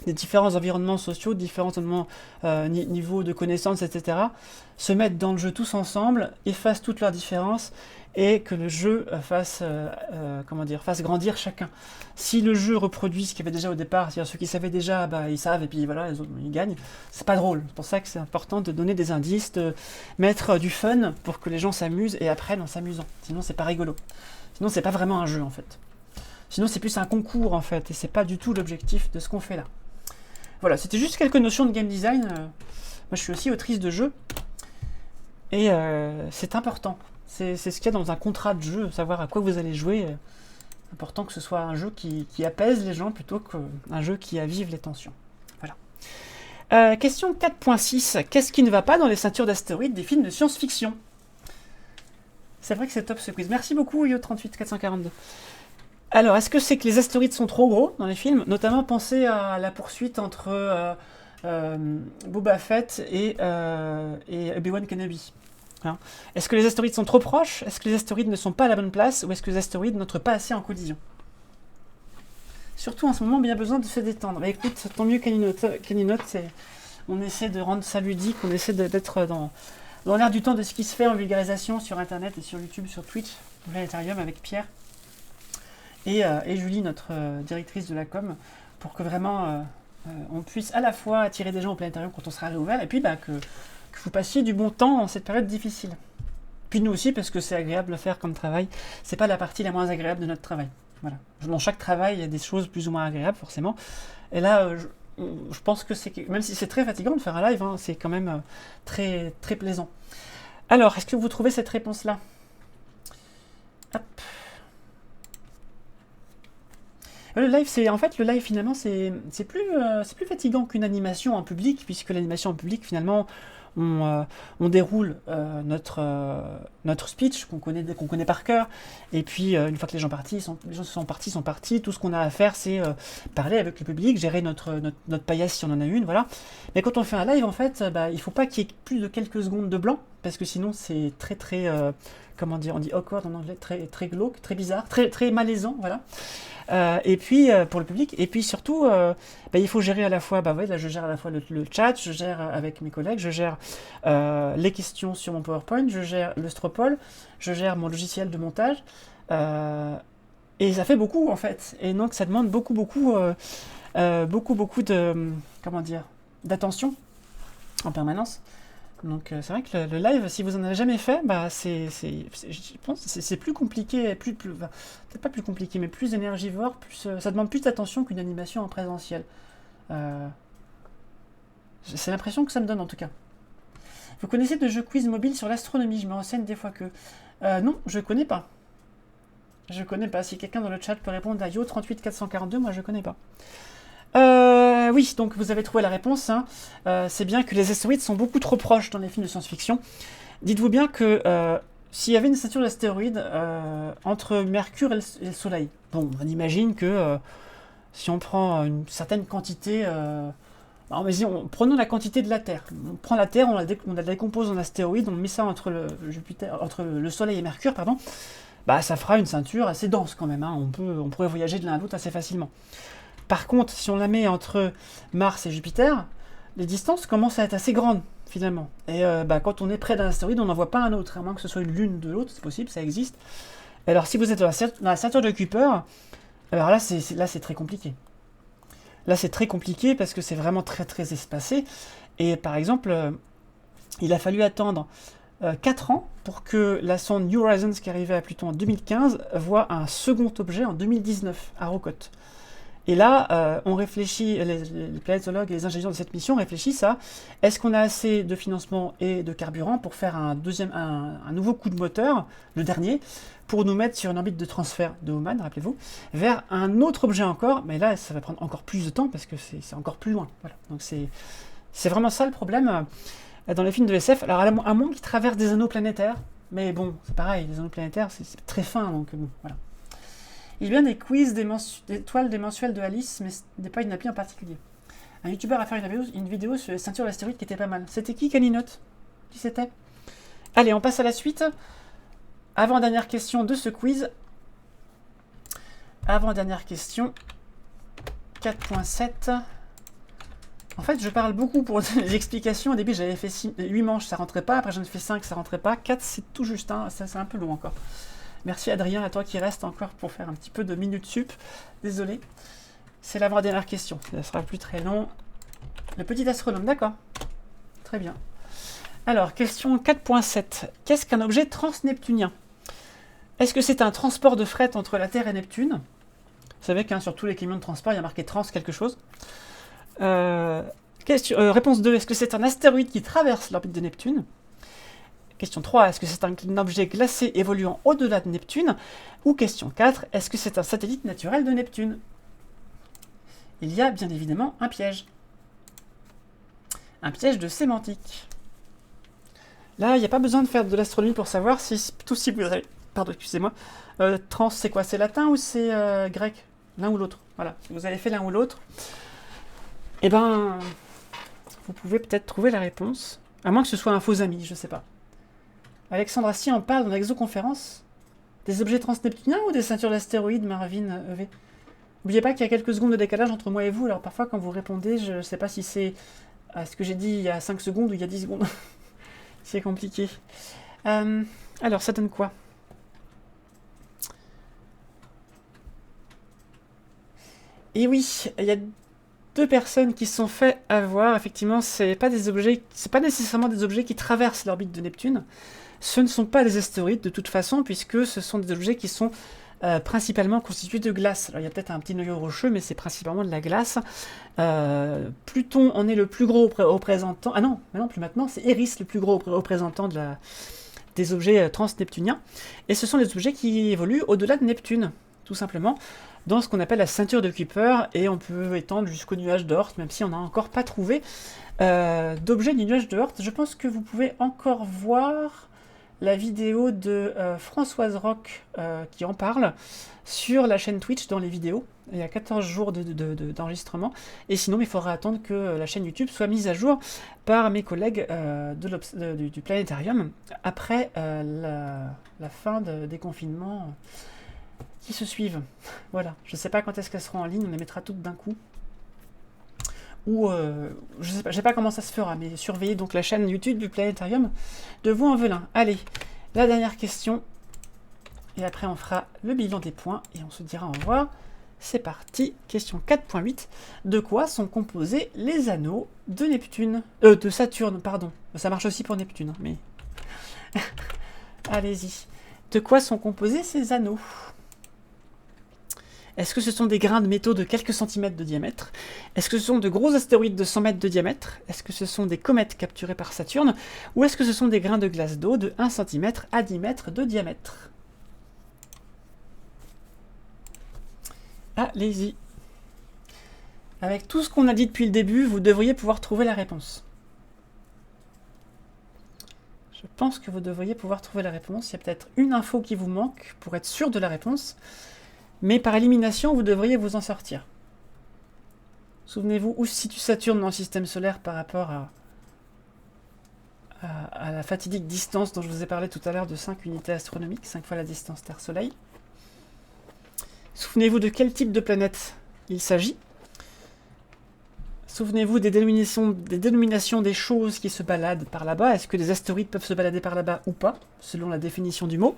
des différents environnements sociaux, différents niveaux de connaissances, etc., se mettent dans le jeu tous ensemble, effacent toutes leurs différences, et que le jeu fasse grandir chacun. Si le jeu reproduit ce qu'il y avait déjà au départ, c'est-à-dire ceux qui savaient déjà, ils savent, et puis voilà, les autres, ils gagnent, c'est pas drôle. C'est pour ça que c'est important de donner des indices, de mettre du fun pour que les gens s'amusent et apprennent en s'amusant. Sinon, c'est pas rigolo. Sinon, c'est pas vraiment un jeu, en fait. Sinon, c'est plus un concours, en fait, et c'est pas du tout l'objectif de ce qu'on fait là. Voilà, c'était juste quelques notions de game design. Moi, je suis aussi autrice de jeux, et c'est important. C'est ce qu'il y a dans un contrat de jeu, savoir à quoi vous allez jouer. Important que ce soit un jeu qui apaise les gens plutôt qu'un jeu qui avive les tensions. Voilà. Question 4.6. Qu'est-ce qui ne va pas dans les ceintures d'astéroïdes des films de science-fiction? C'est vrai que c'est top ce quiz. Merci beaucoup, Yo38442. Alors, est-ce que c'est que les astéroïdes sont trop gros dans les films? Notamment, pensez à la poursuite entre Boba Fett et Obi-Wan Kenobi. Hein. Est-ce que les astéroïdes sont trop proches? Est-ce que les astéroïdes ne sont pas à la bonne place? Ou est-ce que les astéroïdes n'entrent pas assez en collision? Surtout en ce moment, bien besoin de se détendre. Bah écoute, tant mieux Caninote, on essaie de rendre ça ludique, on essaie d'être dans l'air du temps de ce qui se fait en vulgarisation sur Internet et sur YouTube, sur Twitch, Planétarium avec Pierre et Julie, notre directrice de la com, pour que vraiment on puisse à la fois attirer des gens au Planétarium quand on sera réouvert, et puis que vous passiez du bon temps en cette période difficile. Puis nous aussi, parce que c'est agréable de faire comme travail. C'est pas la partie la moins agréable de notre travail. Voilà. Dans chaque travail, il y a des choses plus ou moins agréables, forcément. Et là, je pense que même si c'est très fatigant de faire un live, hein, c'est quand même très, très plaisant. Alors, est-ce que vous trouvez cette réponse-là? Hop. Le live, finalement, c'est plus fatigant qu'une animation en public, puisque l'animation en public, finalement, on déroule notre speech qu'on connaît par cœur, et puis une fois que les gens sont partis, tout ce qu'on a à faire, c'est parler avec le public, gérer notre paillasse si on en a une, voilà. Mais quand on fait un live, en fait, il faut pas qu'il y ait plus de quelques secondes de blanc, parce que sinon c'est très très comment dire, on dit awkward en anglais, très très glauque, très bizarre, très très malaisant, voilà. Et puis pour le public, et puis surtout il faut gérer à la fois, là je gère à la fois le chat, je gère avec mes collègues, je gère les questions sur mon PowerPoint, je gère le Stropole, je gère mon logiciel de montage, et ça fait beaucoup en fait, et donc ça demande beaucoup de, comment dire, d'attention en permanence. Donc c'est vrai que le live, si vous en avez jamais fait, je pense que c'est plus compliqué, peut-être pas plus compliqué, mais plus énergivore, ça demande plus d'attention qu'une animation en présentiel. C'est l'impression que ça me donne en tout cas. Vous connaissez de jeux quiz mobile sur l'astronomie? Je me renseigne des fois que... non, je connais pas. Je connais pas. Si quelqu'un dans le chat peut répondre à Yo38442, moi je connais pas. Oui, donc vous avez trouvé la réponse. Hein. C'est bien que les astéroïdes sont beaucoup trop proches dans les films de science-fiction. Dites-vous bien que s'il y avait une ceinture d'astéroïdes entre Mercure et le Soleil, bon, on imagine que si on prend une certaine quantité... prenons la quantité de la Terre. On prend la Terre, on la décompose en astéroïdes, on met ça entre le Soleil et Mercure, pardon. Ça fera une ceinture assez dense quand même. Hein. On pourrait voyager de l'un à l'autre assez facilement. Par contre, si on la met entre Mars et Jupiter, les distances commencent à être assez grandes, finalement. Et quand on est près d'un astéroïde, on n'en voit pas un autre, à moins que ce soit une lune de l'autre, c'est possible, ça existe. Alors, si vous êtes dans la ceinture de Kuiper, alors là, c'est très compliqué. Là, c'est très compliqué parce que c'est vraiment très, très espacé. Et par exemple, il a fallu attendre 4 ans pour que la sonde New Horizons, qui arrivait à Pluton en 2015, voit un second objet en 2019, à Rocotte. Et là, on réfléchit, les planétologues et les ingénieurs de cette mission réfléchissent à est-ce qu'on a assez de financement et de carburant pour faire un nouveau coup de moteur, le dernier, pour nous mettre sur une orbite de transfert de Hohmann, rappelez-vous, vers un autre objet encore, mais là, ça va prendre encore plus de temps parce que c'est encore plus loin. Voilà. Donc c'est vraiment ça le problème dans les films de SF. Alors, à moins qu'ils traversent des anneaux planétaires, mais bon, c'est pareil, les anneaux planétaires, c'est très fin, donc bon, voilà. Il y a bien des quiz des toiles des mensuels de Alice, mais ce n'est pas une appli en particulier. Un youtubeur a fait une vidéo sur les ceintures d'astéroïdes qui était pas mal. C'était qui, Caninote? Qui c'était? Allez, on passe à la suite. Avant-dernière question de ce quiz. Avant-dernière question. 4.7. En fait, je parle beaucoup pour les explications. Au début, j'avais fait 8 manches, ça rentrait pas. Après, j'en ai fait 5, ça rentrait pas. 4, c'est tout juste. Hein. Ça, c'est un peu long encore. Merci Adrien, à toi qui reste encore pour faire un petit peu de minutes sup. Désolé. C'est l'avant-dernière question. Ça sera plus très long. Le petit astronome, d'accord. Très bien. Alors, question 4.7. Qu'est-ce qu'un objet transneptunien? Est-ce que c'est un transport de fret entre la Terre et Neptune? Vous savez qu'un sur tous les camions de transport, il y a marqué trans quelque chose. Réponse 2. Est-ce que c'est un astéroïde qui traverse l'orbite de Neptune? Question 3, est-ce que c'est un objet glacé évoluant au-delà de Neptune? Ou question 4, est-ce que c'est un satellite naturel de Neptune? Il y a bien évidemment un piège. Un piège de sémantique. Là, il n'y a pas besoin de faire de l'astronomie pour savoir si vous avez... Pardon, excusez-moi. Trans, c'est quoi? C'est latin ou c'est grec? L'un ou l'autre. Voilà, si vous avez fait l'un ou l'autre, eh ben, vous pouvez peut-être trouver la réponse. À moins que ce soit un faux ami, je ne sais pas. Alexandre Astier en parle dans l'exoconférence. Des objets transneptuniens ou des ceintures d'astéroïdes, Marvin EV? N'oubliez pas qu'il y a quelques secondes de décalage entre moi et vous, alors parfois quand vous répondez, je ne sais pas si c'est à ce que j'ai dit il y a 5 secondes ou il y a 10 secondes. C'est compliqué. Alors, ça donne quoi? Et oui, il y a 2 personnes qui se sont fait avoir. Effectivement, c'est pas nécessairement des objets qui traversent l'orbite de Neptune. Ce ne sont pas des astéroïdes de toute façon, puisque ce sont des objets qui sont principalement constitués de glace. Alors il y a peut-être un petit noyau rocheux, mais c'est principalement de la glace. Pluton en est le plus gros représentant. Ah non, mais non, plus maintenant, c'est Eris le plus gros représentant des objets transneptuniens. Et ce sont les objets qui évoluent au-delà de Neptune, tout simplement, dans ce qu'on appelle la ceinture de Kuiper, et on peut étendre jusqu'au nuage d'Oort, même si on n'a encore pas trouvé d'objet du nuage de Oort. Je pense que vous pouvez encore voir la vidéo de Françoise Roch qui en parle sur la chaîne Twitch dans les vidéos. Il y a 14 jours d'enregistrement. Et sinon, il faudra attendre que la chaîne YouTube soit mise à jour par mes collègues du Planétarium après la fin des confinements qui se suivent. Voilà. Je ne sais pas quand est-ce qu'elles seront en ligne. On les mettra toutes d'un coup. Ou je sais pas comment ça se fera, mais surveillez donc la chaîne YouTube du Planétarium de Vaux-en-Velin. Allez, la dernière question, et après on fera le bilan des points, et on se dira au revoir. C'est parti, question 4.8. De quoi sont composés les anneaux de Neptune? De Saturne, pardon. Ça marche aussi pour Neptune, hein, mais... Allez-y. De quoi sont composés ces anneaux? Est-ce que ce sont des grains de métaux de quelques centimètres de diamètre? Est-ce que ce sont de gros astéroïdes de 100 mètres de diamètre? Est-ce que ce sont des comètes capturées par Saturne? Ou est-ce que ce sont des grains de glace d'eau de 1 cm à 10 mètres de diamètre? Allez-y. Avec tout ce qu'on a dit depuis le début, vous devriez pouvoir trouver la réponse. Je pense que vous devriez pouvoir trouver la réponse. Il y a peut-être une info qui vous manque pour être sûr de la réponse. Mais par élimination, vous devriez vous en sortir. Souvenez-vous où se situe Saturne dans le système solaire par rapport à la fatidique distance dont je vous ai parlé tout à l'heure de 5 unités astronomiques, 5 fois la distance Terre-Soleil. Souvenez-vous de quel type de planète il s'agit. Souvenez-vous des dénominations des choses qui se baladent par là-bas. Est-ce que des astéroïdes peuvent se balader par là-bas ou pas, selon la définition du mot?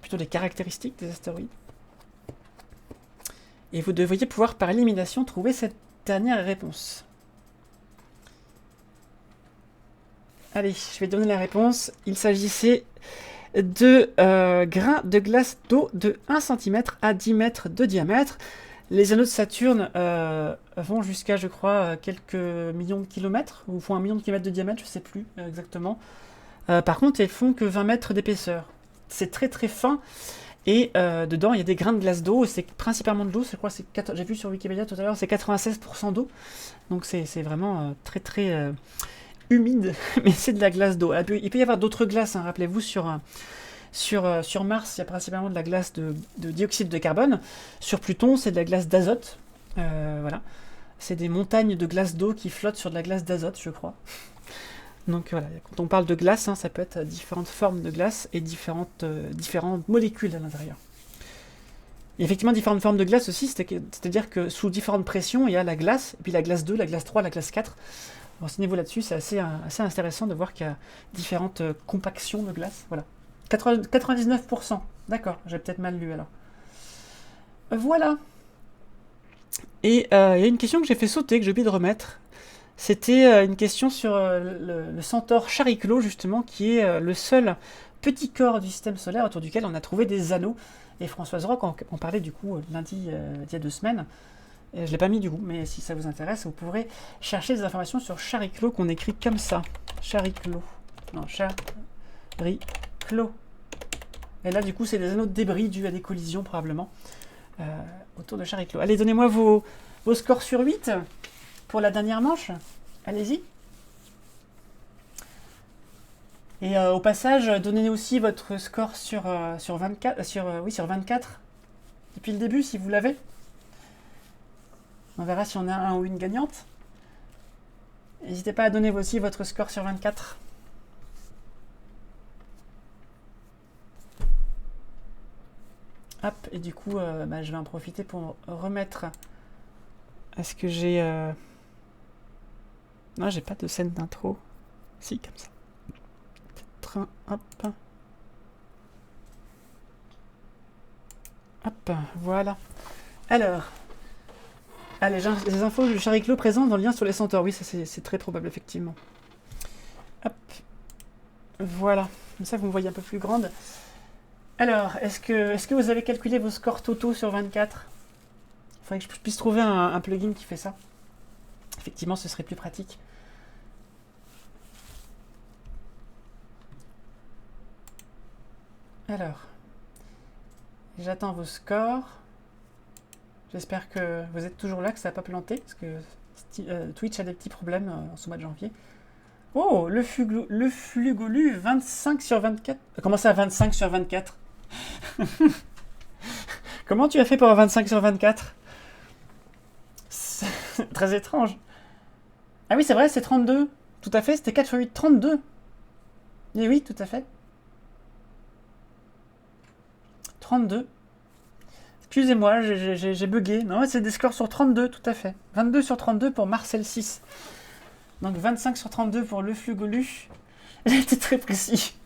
Plutôt les caractéristiques des astéroïdes. Et vous devriez pouvoir par élimination trouver cette dernière réponse. Allez, je vais donner la réponse. Il s'agissait de grains de glace d'eau de 1 cm à 10 mètres de diamètre. Les anneaux de Saturne vont jusqu'à, je crois, quelques millions de kilomètres, ou font 1 million de kilomètres de diamètre, je ne sais plus exactement. Par contre, elles font que 20 mètres d'épaisseur. C'est très très fin, et dedans, il y a des grains de glace d'eau, c'est principalement de l'eau, je crois, j'ai vu sur Wikipédia tout à l'heure, c'est 96% d'eau, donc c'est vraiment très très humide, mais c'est de la glace d'eau. Il peut y avoir d'autres glaces, hein, rappelez-vous, sur Mars, il y a principalement de la glace de dioxyde de carbone. Sur Pluton, c'est de la glace d'azote. Voilà. C'est des montagnes de glace d'eau qui flottent sur de la glace d'azote, je crois. Donc voilà, quand on parle de glace, hein, ça peut être différentes formes de glace et différentes molécules à l'intérieur. Il y a effectivement différentes formes de glace aussi, c'est-à-dire que sous différentes pressions, il y a la glace, et puis la glace 2, la glace 3, la glace 4. Renseignez-vous là-dessus, c'est assez intéressant de voir qu'il y a différentes compactions de glace. Voilà. 99%. D'accord, j'ai peut-être mal lu alors. Voilà. Et il y a une question que j'ai fait sauter, que j'ai oublié de remettre. C'était une question sur le centaure Chariclo, justement, qui est le seul petit corps du système solaire autour duquel on a trouvé des anneaux. Et Françoise Roch en parlait du coup lundi, il y a 2 semaines. Je ne l'ai pas mis du coup, mais si ça vous intéresse, vous pourrez chercher des informations sur Chariclo qu'on écrit comme ça. Chariclo. Non, Chariclo. Et là, du coup, c'est des anneaux de débris dus à des collisions, probablement, autour de Chariclo. Allez, donnez-moi vos scores sur 8 pour la dernière manche. Allez-y. Et au passage, donnez aussi votre score sur 24, sur 24, depuis le début, si vous l'avez. On verra si on a un ou une gagnante. N'hésitez pas à donner aussi votre score sur 24. Hop, et du coup, je vais en profiter pour remettre... Est-ce que j'ai... Non, j'ai pas de scène d'intro. Si, comme ça. Train, hop. Hop, voilà. Alors... Ah, les infos du Chariclo présentes dans le lien sur les centaures. Oui, ça c'est très probable, effectivement. Hop. Voilà. Comme ça, vous me voyez un peu plus grande. Alors, est-ce que vous avez calculé vos scores totaux sur 24 ? Il faudrait que je puisse trouver un plugin qui fait ça. Effectivement, ce serait plus pratique. Alors, j'attends vos scores. J'espère que vous êtes toujours là, que ça n'a pas planté, parce que Twitch a des petits problèmes en ce mois de janvier. Oh, le Flugolu, 25 sur 24. Comment ça, 25 sur 24 ? Comment tu as fait pour avoir 25 sur 24 ? C'est très étrange. Ah oui, c'est vrai, c'est 32. Tout à fait, c'était 4 x 8, 32. Et oui, tout à fait. 32. Excusez-moi, j'ai bugué. Non, c'est des scores sur 32, tout à fait. 22 sur 32 pour Marcel 6. Donc 25 sur 32 pour le Flugolu. J'étais très précis.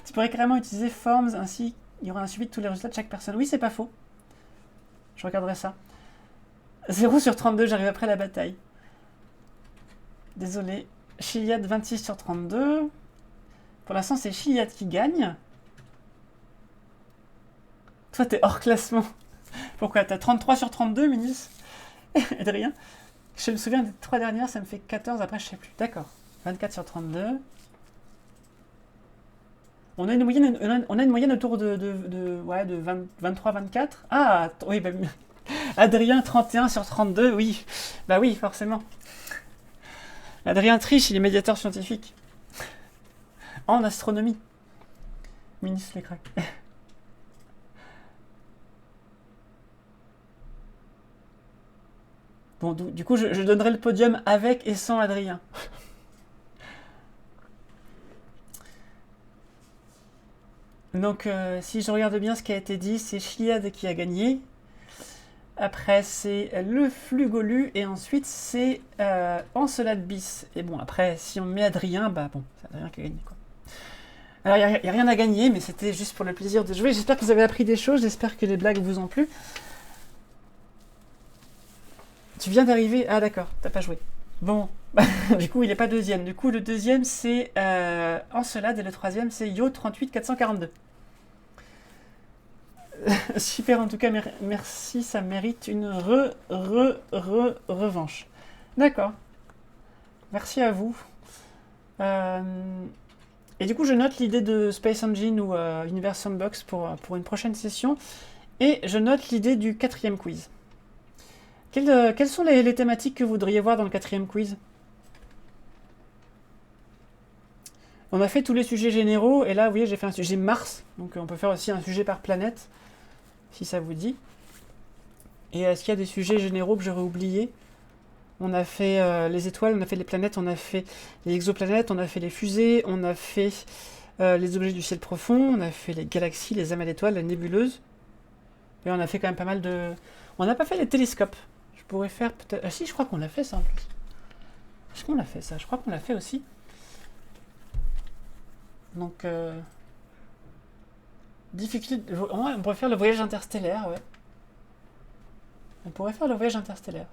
Tu pourrais carrément utiliser Forms, ainsi il y aura un suivi de tous les résultats de chaque personne. Oui, c'est pas faux. Je regarderai ça. 0 sur 32, j'arrive après la bataille. Désolé. Chiliad 26 sur 32. Pour l'instant, c'est Chiliad qui gagne. Toi, t'es hors classement. Pourquoi ? T'as 33 sur 32, Minis ? Adrien ? Je me souviens des 3 dernières, ça me fait 14, après je sais plus. D'accord. 24 sur 32. On a une moyenne autour de 23-24. Ah, oui, bah, Adrien, 31 sur 32, oui. Bah oui, forcément. Adrien triche, il est médiateur scientifique. En astronomie. Ministre les craques. Bon, du coup, je donnerai le podium avec et sans Adrien. Donc, si je regarde bien ce qui a été dit, c'est Chiliad qui a gagné. Après, c'est le Flugolu. Et ensuite, c'est Encelade Bis. Et bon, après, si on met Adrien, bah bon, c'est Adrien qui a gagné, quoi. Alors, il n'y a rien à gagner, mais c'était juste pour le plaisir de jouer. J'espère que vous avez appris des choses. J'espère que les blagues vous ont plu. Tu viens d'arriver. Ah, d'accord, t'as pas joué. Bon, du coup, il n'est pas deuxième. Du coup, le deuxième, c'est Encelade et le troisième, c'est Yo 38442. Super, en tout cas, merci, ça mérite une revanche. D'accord, merci à vous. Euh, et du coup, je note l'idée de Space Engine ou Universe Sandbox pour une prochaine session. Et je note l'idée du quatrième quiz. Quelles sont les thématiques que vous voudriez voir dans le quatrième quiz? On a fait tous les sujets généraux, et là, vous voyez, j'ai fait un sujet Mars. Donc on peut faire aussi un sujet par planète, si ça vous dit. Et est-ce qu'il y a des sujets généraux que j'aurais oubliés? On a fait les étoiles, on a fait les planètes, on a fait les exoplanètes, on a fait les fusées, on a fait les objets du ciel profond, on a fait les galaxies, les amas d'étoiles, la nébuleuse. Et on a fait quand même pas mal de... On n'a pas fait les télescopes. Je pourrais faire peut-être... Ah si, je crois qu'on l'a fait ça en plus. Est-ce qu'on l'a fait ça? Je crois qu'on l'a fait aussi. Donc... Difficulté... Ouais, on pourrait faire le voyage interstellaire, ouais. On pourrait faire le voyage interstellaire.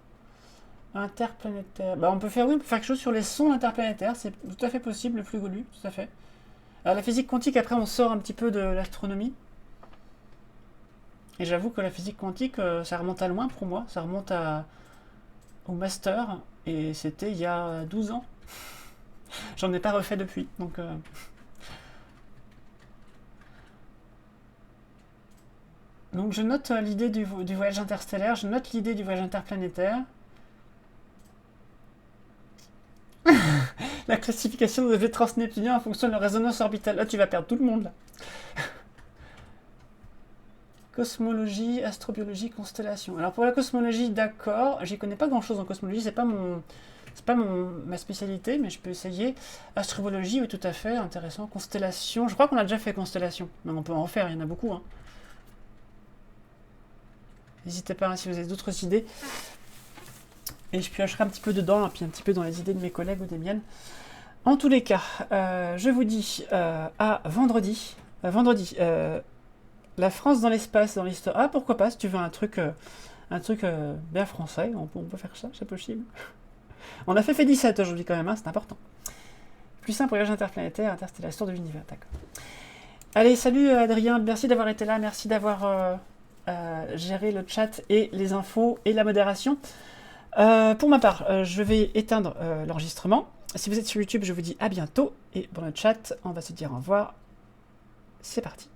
Interplanétaire. Bah on peut faire, oui, on peut faire quelque chose sur les sondes interplanétaires. C'est tout à fait possible, le flux golu, tout à fait. Alors la physique quantique, après on sort un petit peu de l'astronomie. Et j'avoue que la physique quantique, ça remonte à loin pour moi. Ça remonte au master. Et c'était il y a 12 ans. J'en ai pas refait depuis. Donc je note l'idée du voyage interstellaire. Je note l'idée du voyage interplanétaire. La classification des objets transneptuniens en fonction de leur résonance orbitale. Là, tu vas perdre tout le monde, là. Cosmologie, astrobiologie, constellation. Alors pour la cosmologie, d'accord. J'y connais pas grand-chose en cosmologie. C'est pas ma spécialité, mais je peux essayer. Astrobiologie, oui, tout à fait. Intéressant. Constellation. Je crois qu'on a déjà fait constellation. Mais on peut en faire, il y en a beaucoup. Hein. N'hésitez pas hein, si vous avez d'autres idées. Et je piocherai un petit peu dedans, et puis un petit peu dans les idées de mes collègues ou des miennes. En tous les cas, je vous dis à vendredi. La France dans l'espace, dans l'histoire. Ah, pourquoi pas, si tu veux un truc bien français, on peut faire ça, c'est possible. On a fait 17 aujourd'hui quand même, hein, c'est important. Plus simple voyage interplanétaire, interstellaire, histoire de l'univers, d'accord. Allez, salut Adrien, merci d'avoir été là, merci d'avoir géré le chat et les infos et la modération. Pour ma part, je vais éteindre l'enregistrement. Si vous êtes sur YouTube, je vous dis à bientôt. Et pour le chat, on va se dire au revoir. C'est parti.